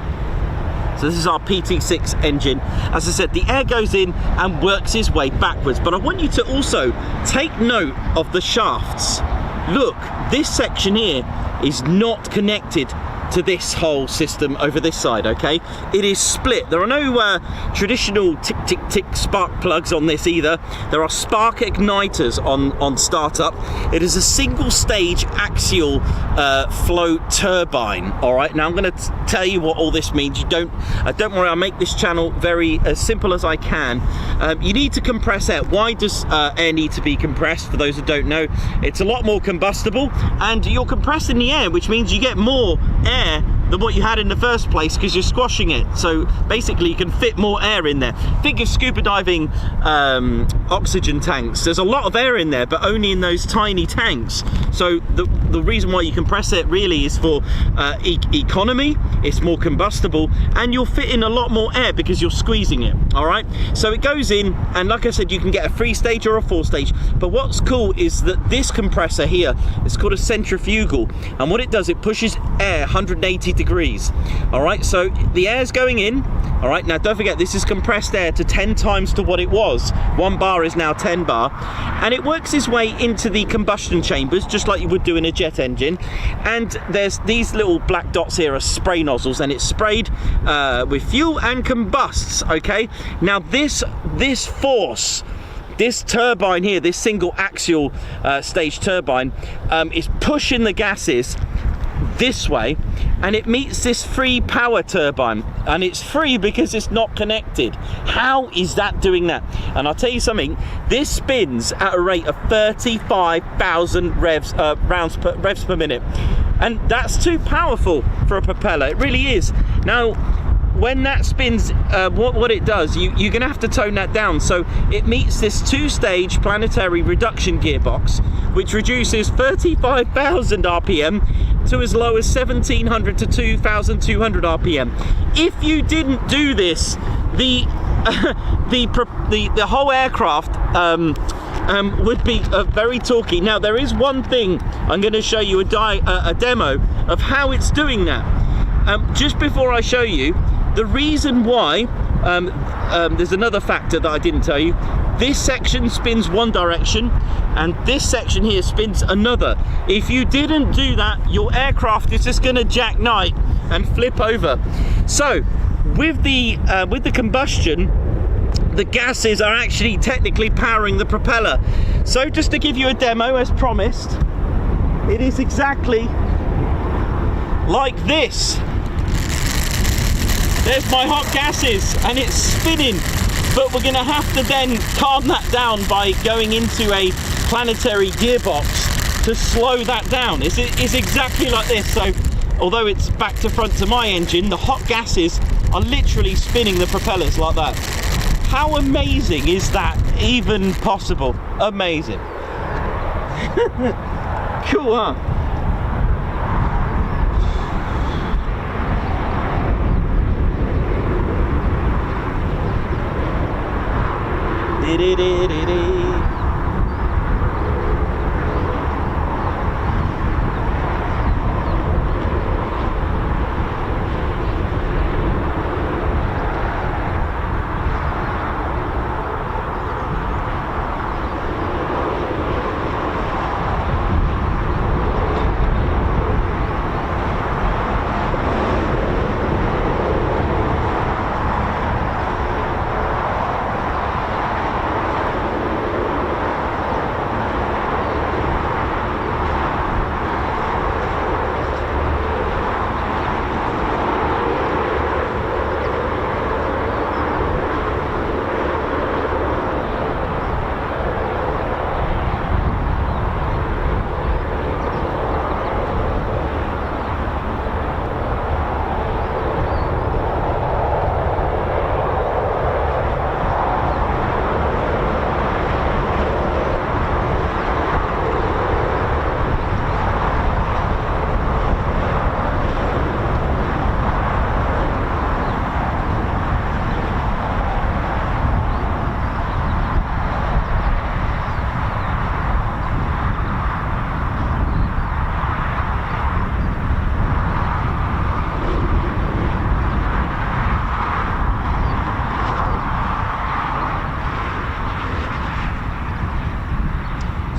[SPEAKER 1] So this is our PT6 engine. As I said, the air goes in and works its way backwards. But I want you to also take note of the shafts. Look, this section here is not connected to this whole system over this side, okay? It is split. There are no traditional tick tick tick spark plugs on this either. There are spark igniters on startup. It is a single stage axial flow turbine. All right, now I'm going to tell you what all this means. You don't worry, I'll make this channel very as simple as I can. You need to compress air. Why does air need to be compressed? For those who don't know, it's a lot more combustible, and you're compressing the air, which means you get more air than what you had in the first place because you're squashing it. So basically you can fit more air in there. Think of scuba diving oxygen tanks. There's a lot of air in there, but only in those tiny tanks. So the reason why you compress it really is for economy. It's more combustible, and you'll fit in a lot more air because you're squeezing it. All right, so it goes in, and like I said, you can get a 3-stage or a 4-stage. But what's cool is that this compressor here, it's called a centrifugal, and what it does, it pushes air 180 degrees. All right, so the air's going in. All right, now don't forget, this is compressed air to 10 times to what it was. 1 bar is now 10 bar, and it works its way into the combustion chambers just like you would do in a jet engine. And there's these little black dots here are spray nozzles, and it's sprayed with fuel and combusts. Okay, now this force, this turbine here, this single axial stage turbine, is pushing the gases this way, and it meets this free power turbine, and it's free because it's not connected. How is that doing that? And I'll tell you something, this spins at a rate of 35,000 revs per minute, and that's too powerful for a propeller. It really is. Now when that spins, what it does, you're gonna have to tone that down. So it meets this 2-stage planetary reduction gearbox, which reduces 35,000 RPM to as low as 1,700 to 2,200 RPM. If you didn't do this, the whole aircraft would be very talky. Now there is one thing, I'm going to show you a demo of how it's doing that. Just before I show you, the reason why there's another factor that I didn't tell you. This section spins one direction and this section here spins another. If you didn't do that, your aircraft is just going to jackknife and flip over. So with the combustion, the gases are actually technically powering the propeller. So just to give you a demo as promised, it is exactly like this. There's my hot gases and it's spinning, but we're going to have to then calm that down by going into a planetary gearbox to slow that down. It's exactly like this. So although it's back to front to my engine, the hot gases are literally spinning the propellers like that. How amazing is that even possible? Amazing. Cool, huh?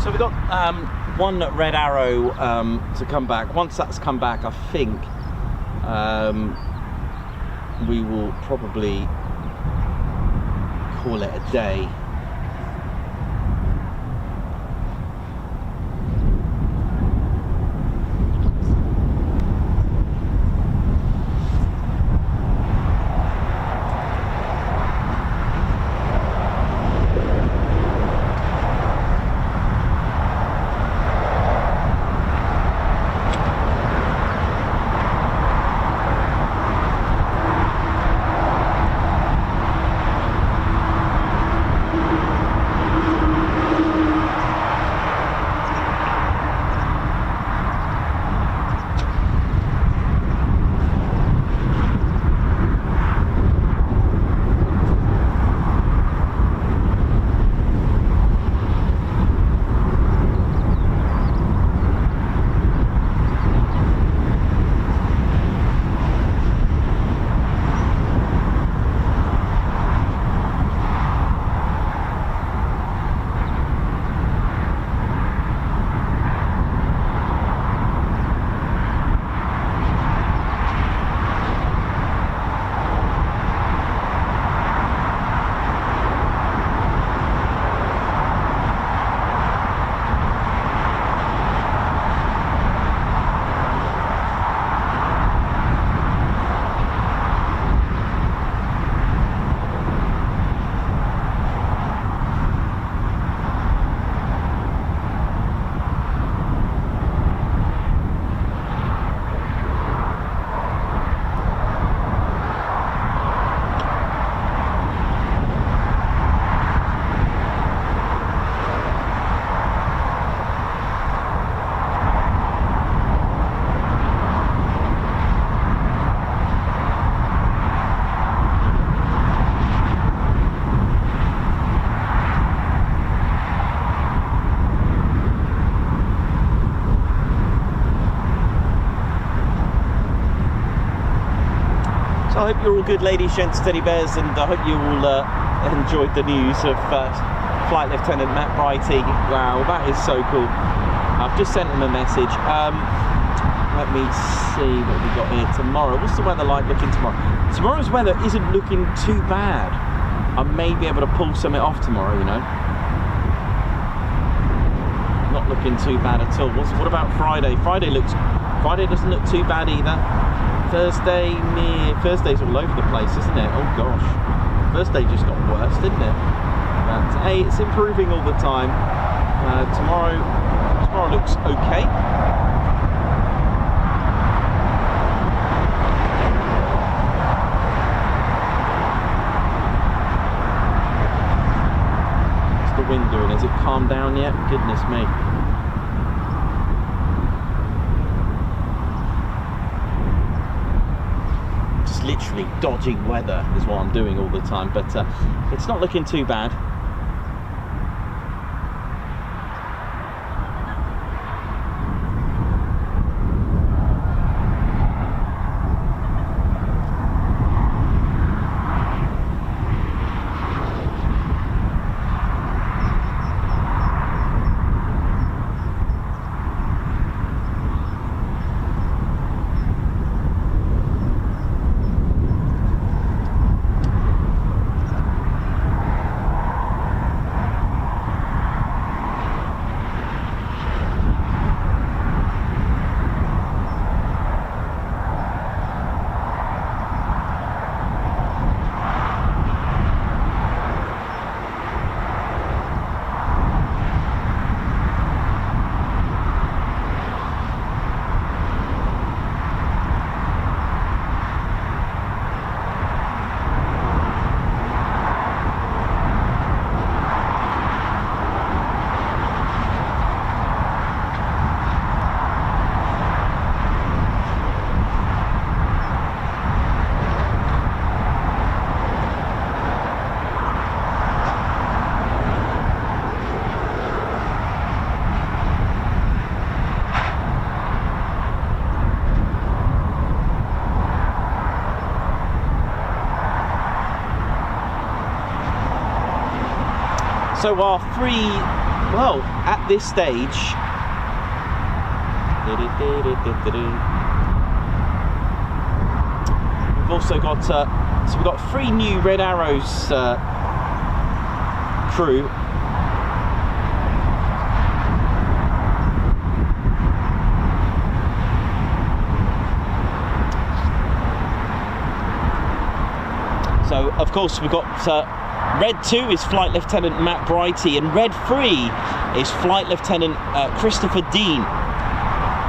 [SPEAKER 1] So we've got one red arrow to come back. Once that's come back, I think we will probably call it a day.
[SPEAKER 2] I hope you're all good, ladies, gents, teddy bears, and I hope you all enjoyed the news of Flight Lieutenant Matt Brighty. Wow, that is so cool. I've just sent him a message. Let me see what we got here tomorrow. What's the weather like looking tomorrow? Tomorrow's weather isn't looking too bad. I may be able to pull something off tomorrow, you know. Not looking too bad at all. What about Friday? Friday doesn't look too bad either. Thursday's all over the place, isn't it? Oh gosh. Thursday just got worse, didn't it? But hey, it's improving all the time. Tomorrow looks okay. What's the wind doing? Has it calmed down yet? Goodness me. Literally dodging weather is what I'm doing all the time, but it's not looking too bad. So our at this stage, we've also got, so we've got 3 new Red Arrows crew. So of course we've got Red 2 is Flight Lieutenant Matt Brighty, and Red 3 is Flight Lieutenant Christopher Dean,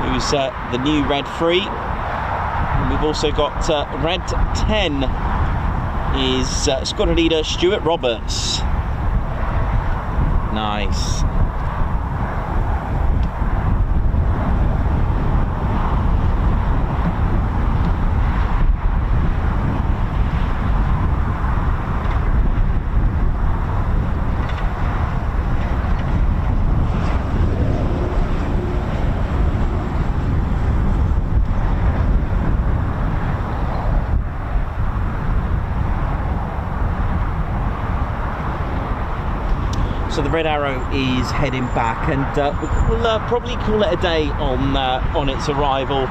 [SPEAKER 2] who's the new Red 3. And we've also got Red 10 is Squadron Leader Stuart Roberts. Nice. So the Red Arrow is heading back, and we'll probably call it a day on its arrival.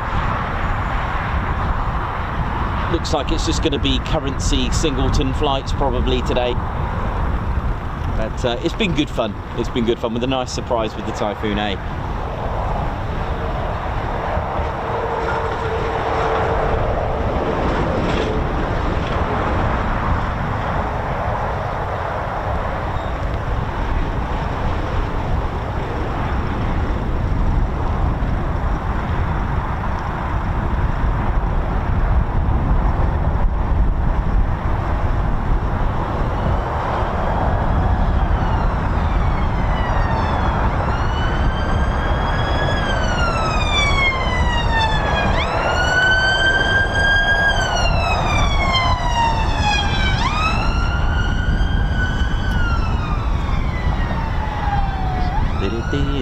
[SPEAKER 2] Looks like it's just going to be currency singleton flights probably today. But it's been good fun. It's been good fun with a nice surprise with the Typhoon A.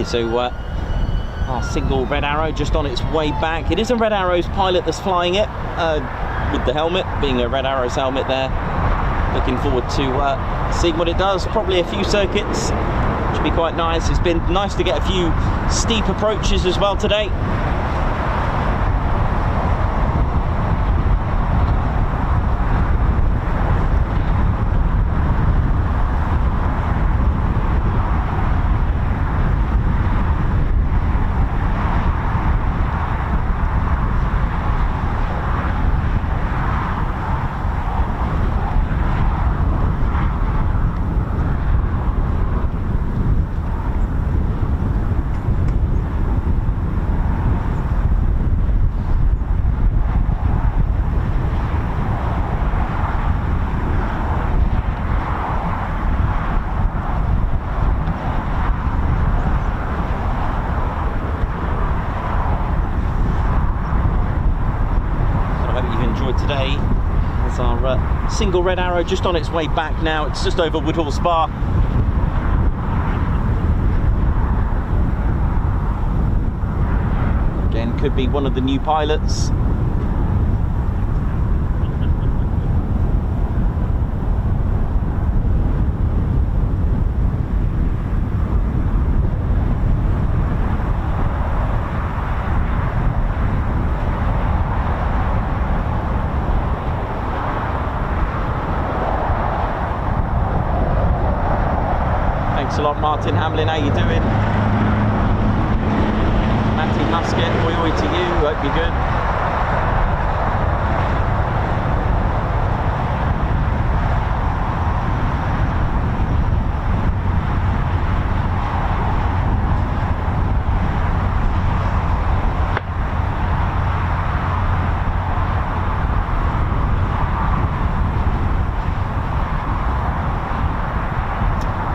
[SPEAKER 2] So our single Red Arrow just on its way back. It isn't Red Arrow's pilot that's flying it. with the helmet, being a Red Arrows helmet there. Looking forward to seeing what it does. Probably a few circuits, which would be quite nice. It's been nice to get a few steep approaches as well today. Today as our single Red Arrow just on its way back now. It's just over Woodhall Spa. Again, could be one of the new pilots. Thanks a lot, Martin Hamlin. How you doing? Matty Musket, oi to you. Hope you're good.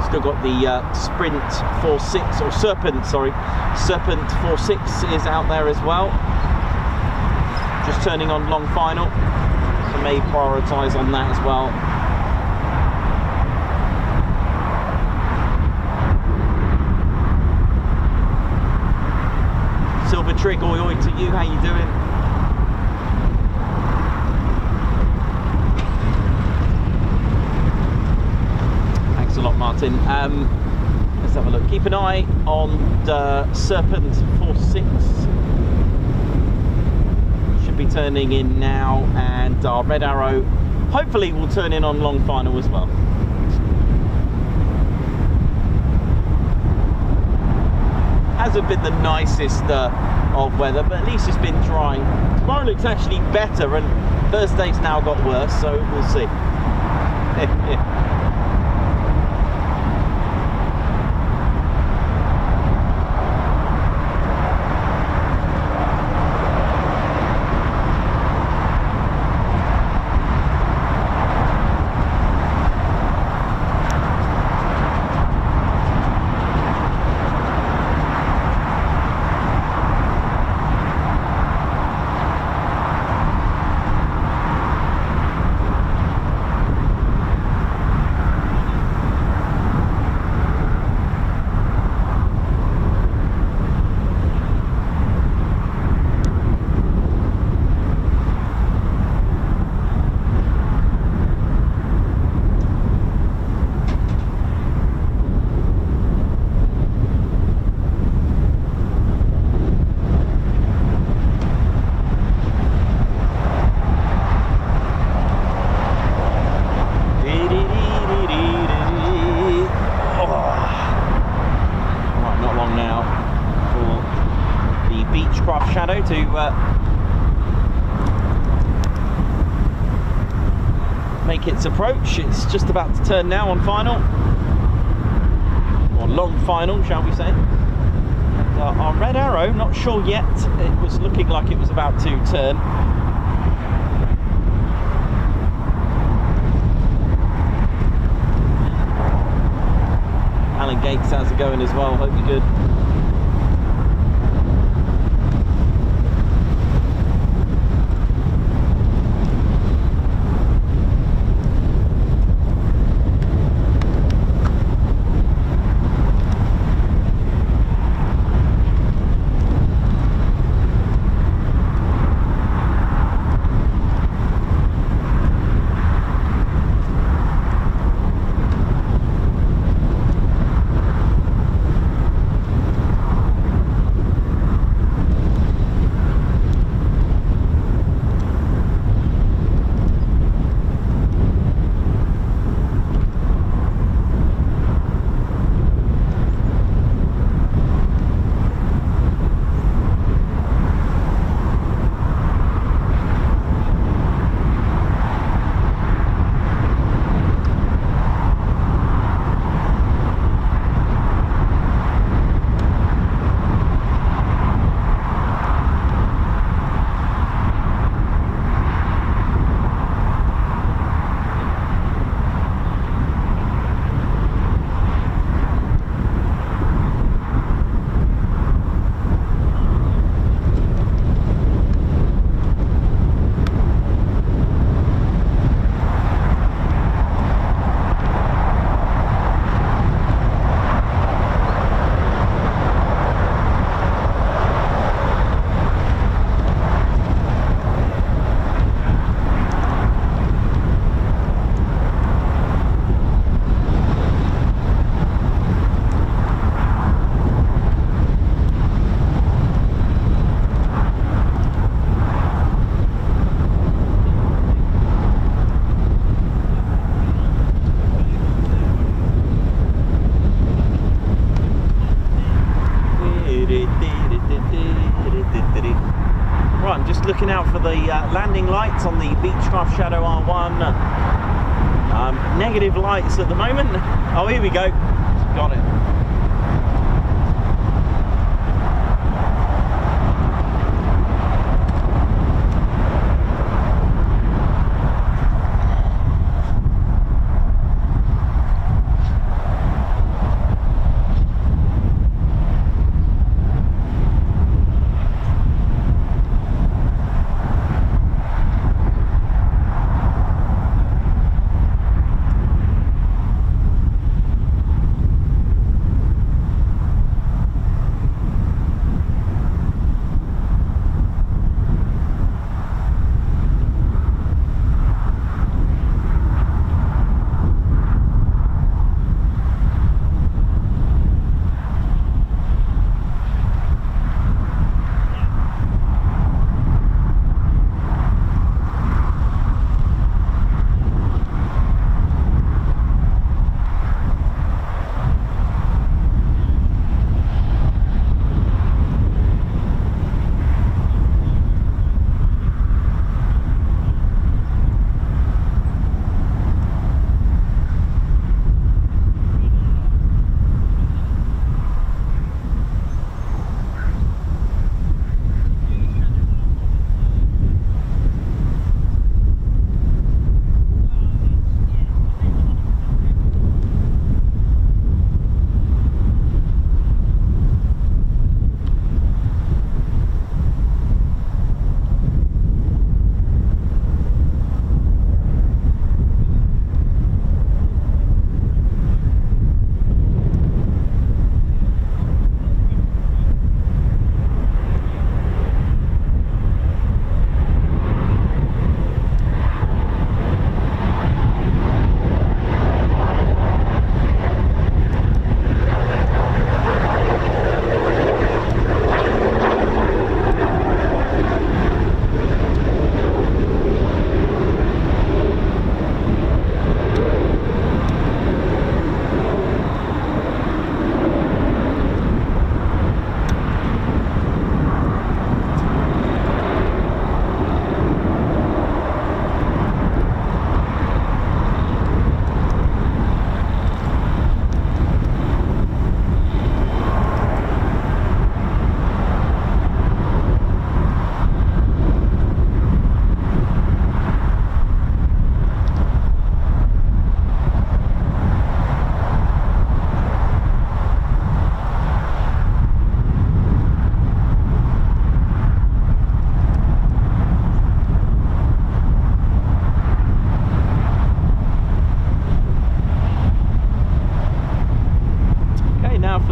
[SPEAKER 2] Still got the Sprint 4.6 or Serpent, sorry, Serpent 4.6 is out there as well. Just turning on long final, so may prioritise on that as well. Silver Trig, oi to you. How you doing? A lot, Martin. Let's have a look. Keep an eye on the Serpent 4.6. Should be turning in now, and our Red Arrow hopefully will turn in on long final as well. Hasn't been the nicest of weather, but at least it's been drying. Tomorrow looks actually better, and Thursday's now got worse, so we'll see. To make its approach. It's just about to turn now on final, or long final, shall we say. Our Red Arrow, not sure yet. It was looking like it was about to turn. Alan Gates, how's it going as well? Hope you're good. one. Just looking out for the landing lights on the Beechcraft Shadow R1. Negative lights at the moment. Oh, here we go. Got it.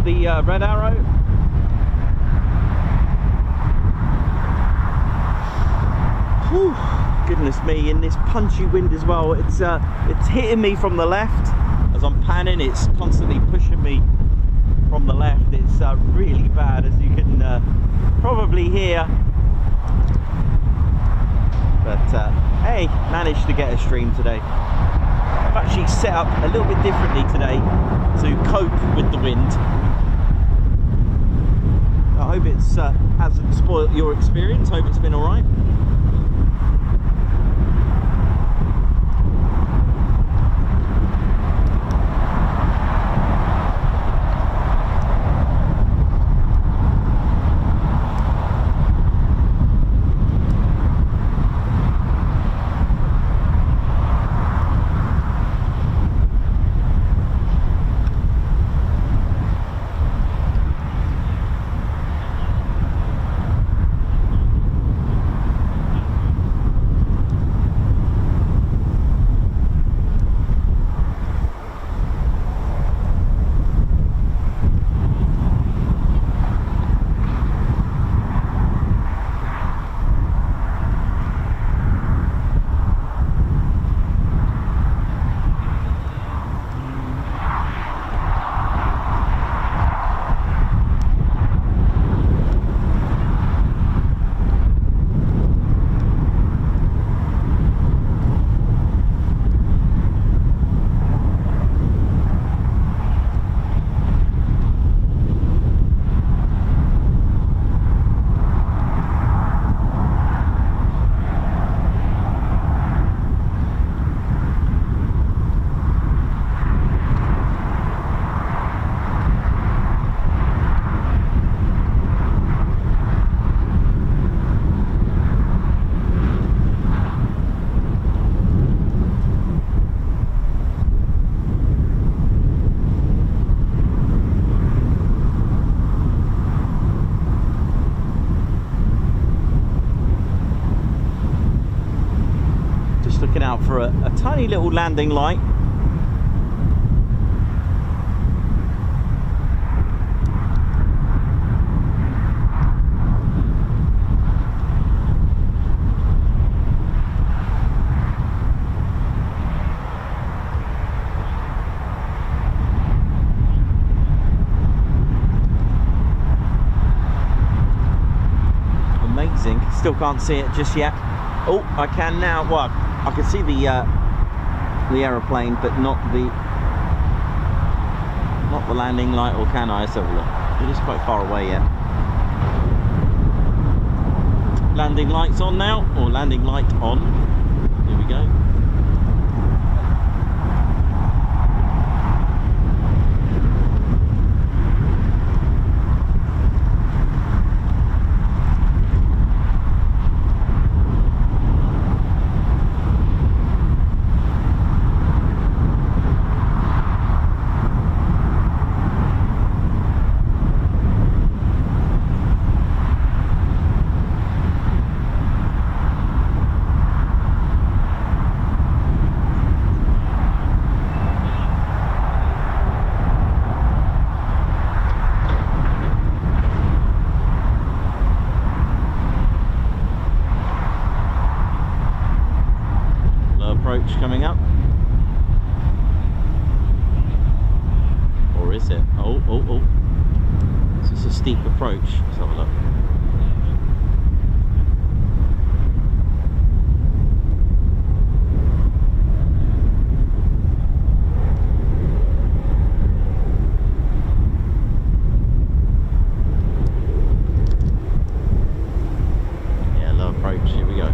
[SPEAKER 2] The Red Arrow. Whew, goodness me, in this punchy wind as well. It's hitting me from the left as I'm panning. It's constantly pushing me from the left. It's really bad, as you can probably hear. But hey, managed to get a stream today. I've actually set up a little bit differently today to cope with the wind. I hope it hasn't spoiled your experience. Hope it's been all right. out for a tiny little landing light. Amazing. Still can't see it just yet. Oh, I can now. Well, I can see the aeroplane, but not the landing light. Or can I? Let's have a look. It is quite far away yet. Landing lights on now, or landing light on. Here we go. Coming up, or is it? Oh, is this a steep approach? Let's have a look. Yeah, low approach. Here we go.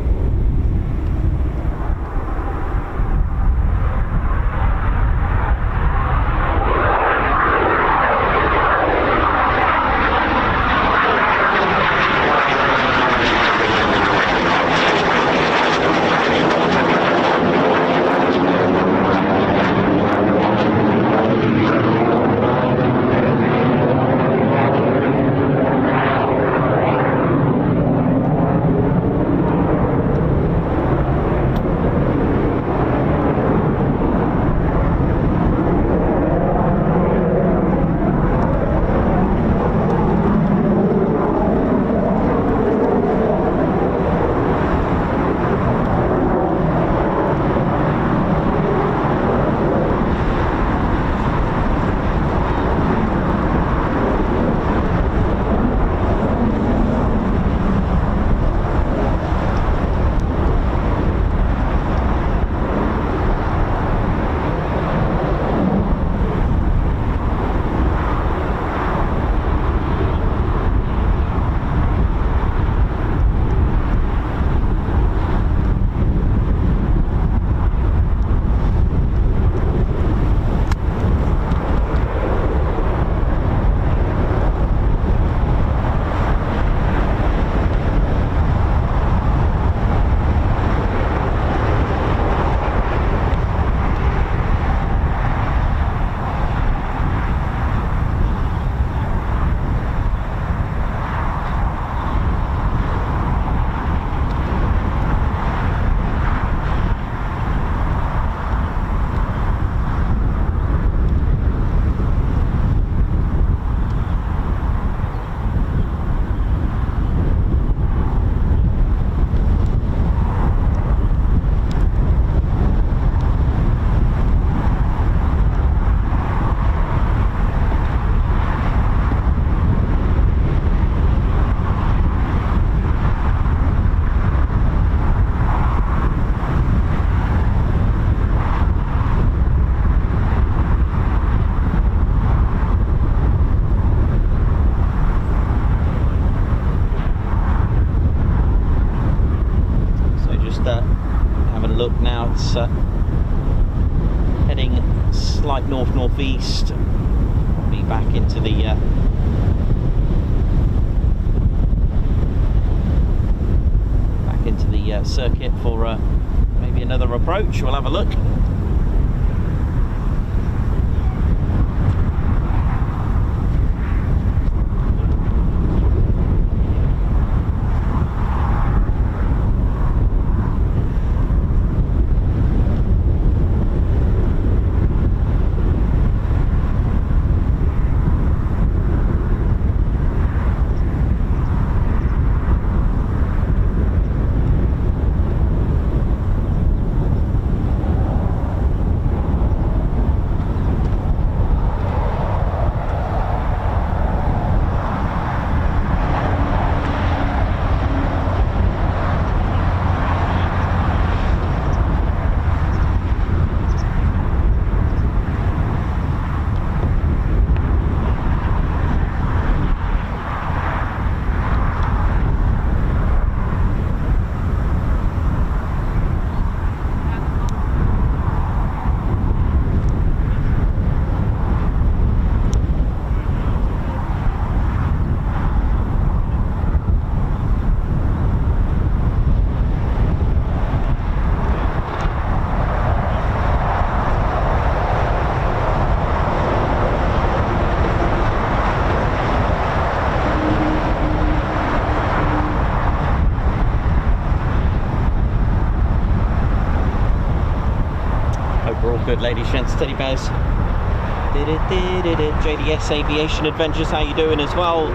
[SPEAKER 2] It's heading slight north-northeast. Be back into the circuit for maybe another approach. We'll have a look. All good, ladies, gents, teddy bears. JDS Aviation Adventures, how you doing as well?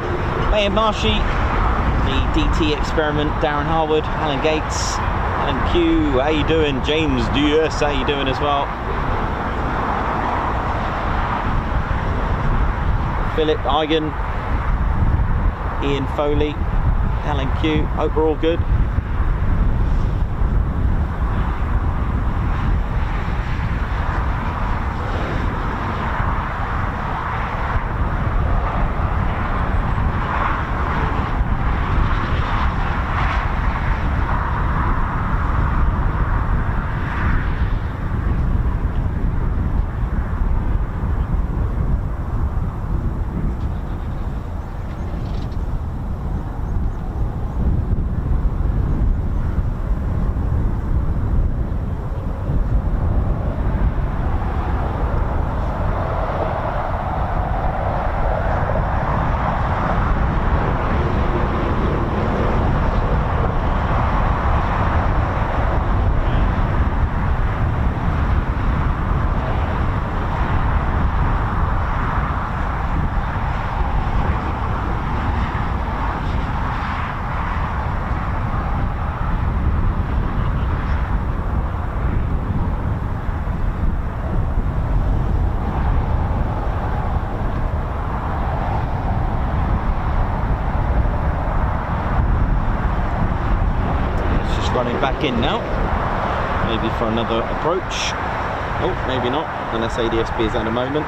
[SPEAKER 2] Mayor Marshy, the DT Experiment, Darren Harwood, Alan Gates, Alan Q, how you doing? James DS, how you doing as well? Philip Eigen, Ian Foley, Alan Q, hope we're all good. Back in now, maybe for another approach. Oh, maybe not, unless ADSB is at a moment.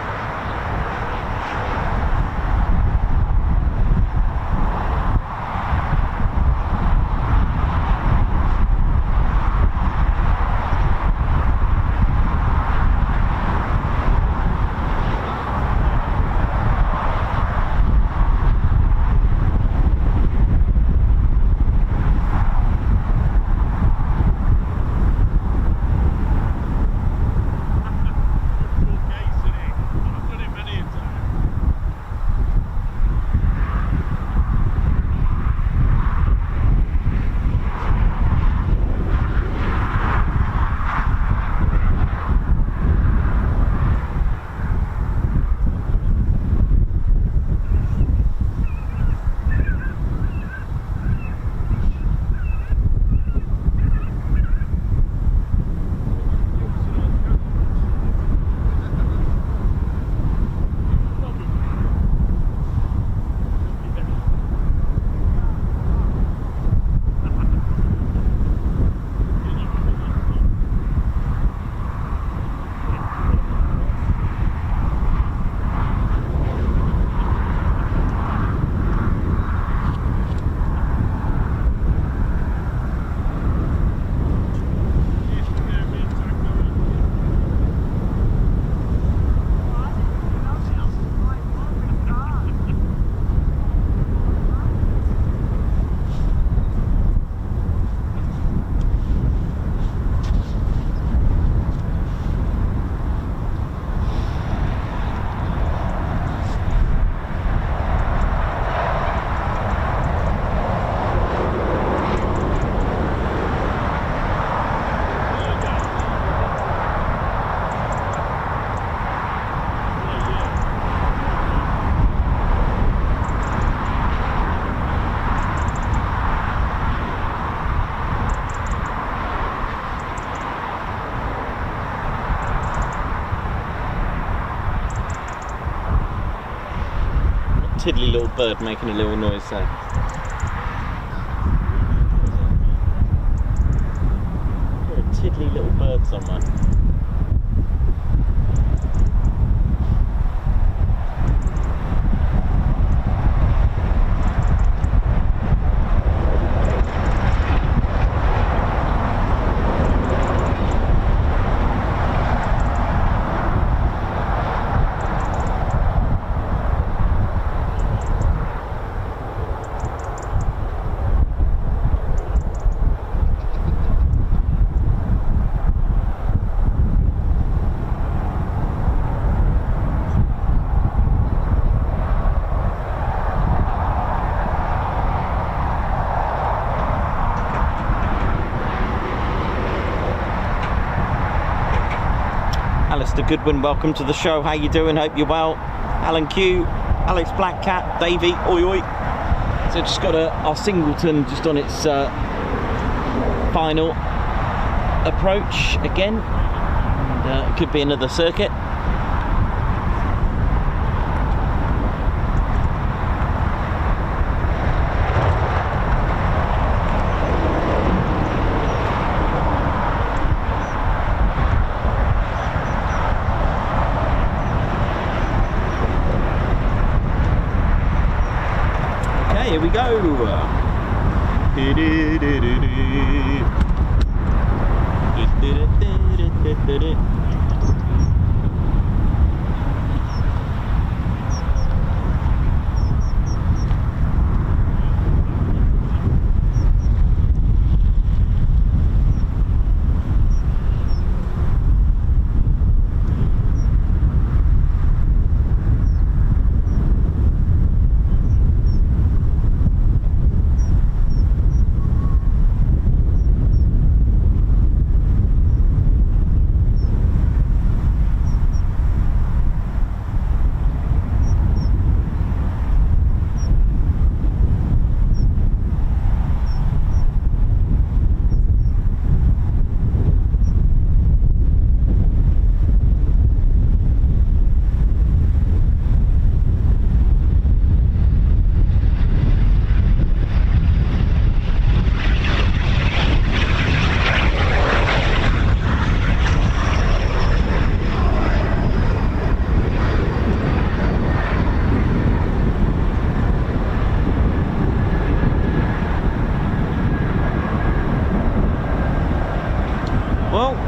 [SPEAKER 2] Tiddly little bird making a little noise there. There are tiddly little birds somewhere. Alistair Goodwin, welcome to the show. How you doing? Hope you're well. Alan Q, Alex Blackcat, Davey, oi oi. So just got our Singleton just on its final approach again. And, it could be another circuit. Here we go.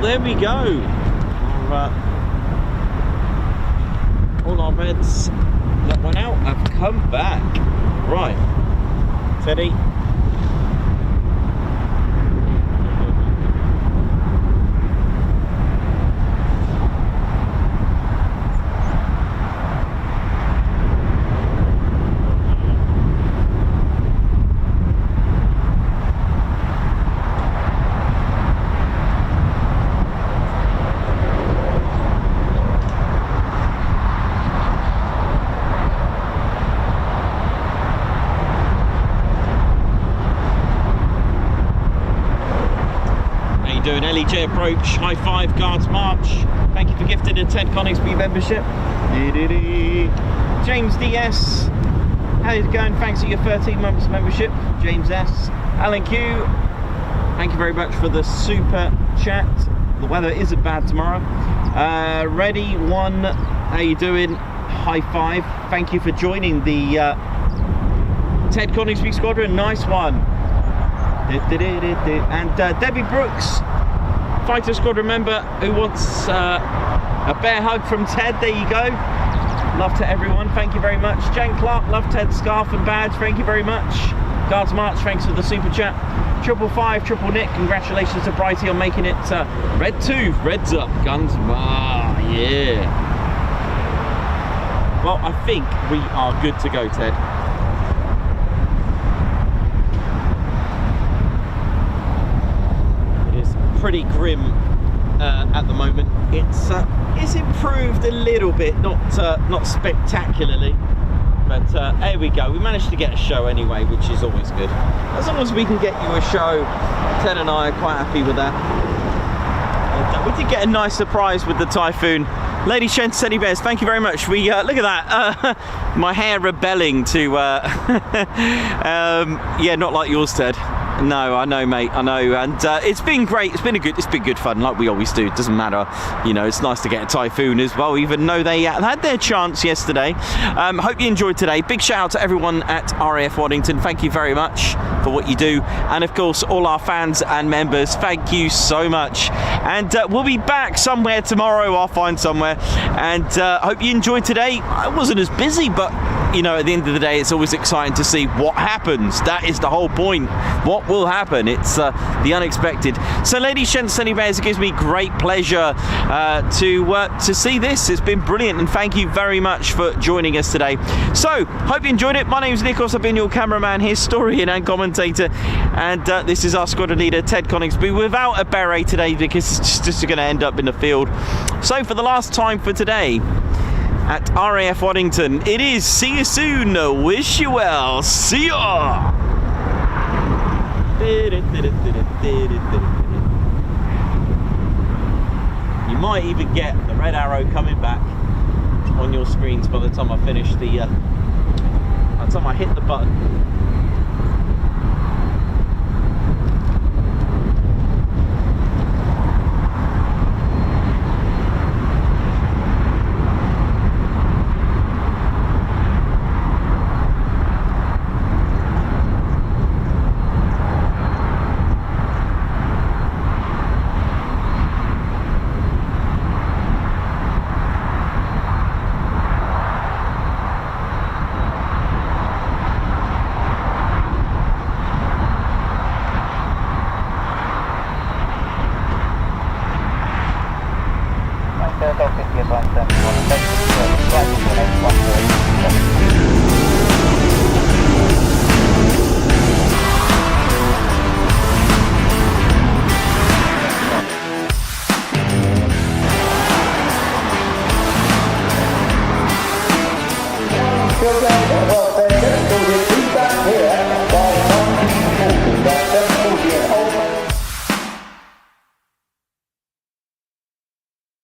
[SPEAKER 2] There we go. All our beds that went out have come back. Right, Teddy. LEJ approach, high five, guards march. Thank you for gifting a Ted Coningsby membership. James DS, how's it going? Thanks for your 13 months membership. James S. Alan Q, thank you very much for the super chat. The weather isn't bad tomorrow. Ready One, how you doing? High five. Thank you for joining the Ted Coningsby squadron. Nice one. And Debbie Brooks, Fighter Squadron member, who wants a bear hug from Ted. There you go. Love to everyone. Thank you very much. Jane Clark, love Ted's scarf and badge. Thank you very much. Guards March, thanks for the super chat. 555, Triple Nick, congratulations to Brighty on making it Red 2, Reds up, guns. Ah, yeah. Well, I think we are good to go, Ted. Pretty grim at the moment. It's improved a little bit, not spectacularly, but there we go. We managed to get a show anyway, which is always good. As long as we can get you a show, Ted and I are quite happy with that. And, we did get a nice surprise with the Typhoon. Lady Shen, Teddy Bears, thank you very much. We look at that, my hair rebelling to yeah, not like yours, Ted. No, I know, mate. I know, and it's been great. It's been good fun, like we always do. It doesn't matter, you know. It's nice to get a Typhoon as well, even though they had their chance yesterday. Hope you enjoyed today. Big shout out to everyone at RAF Waddington. Thank you very much for what you do, and of course, all our fans and members. Thank you so much. And we'll be back somewhere tomorrow. I'll find somewhere. And hope you enjoyed today. I wasn't as busy, but
[SPEAKER 1] you know, at the end of the day, it's always exciting to see what happens. That is the whole point. What will happen? It's the unexpected. So, ladies, gents, Sunny Bears, it gives me great pleasure to see this. It's been brilliant, and thank you very much for joining us today. So, hope you enjoyed it. My name's Nikos. I've been your cameraman, historian, and commentator, and this is our squadron leader, Ted Coningsby, without a beret today because it's just going to end up in the field. So, for the last time for today, at RAF Waddington, it is see you soon, wish you well, see ya! You might even get the red arrow coming back on your screens by the time I finish by the time I hit the button.
[SPEAKER 4] Go down.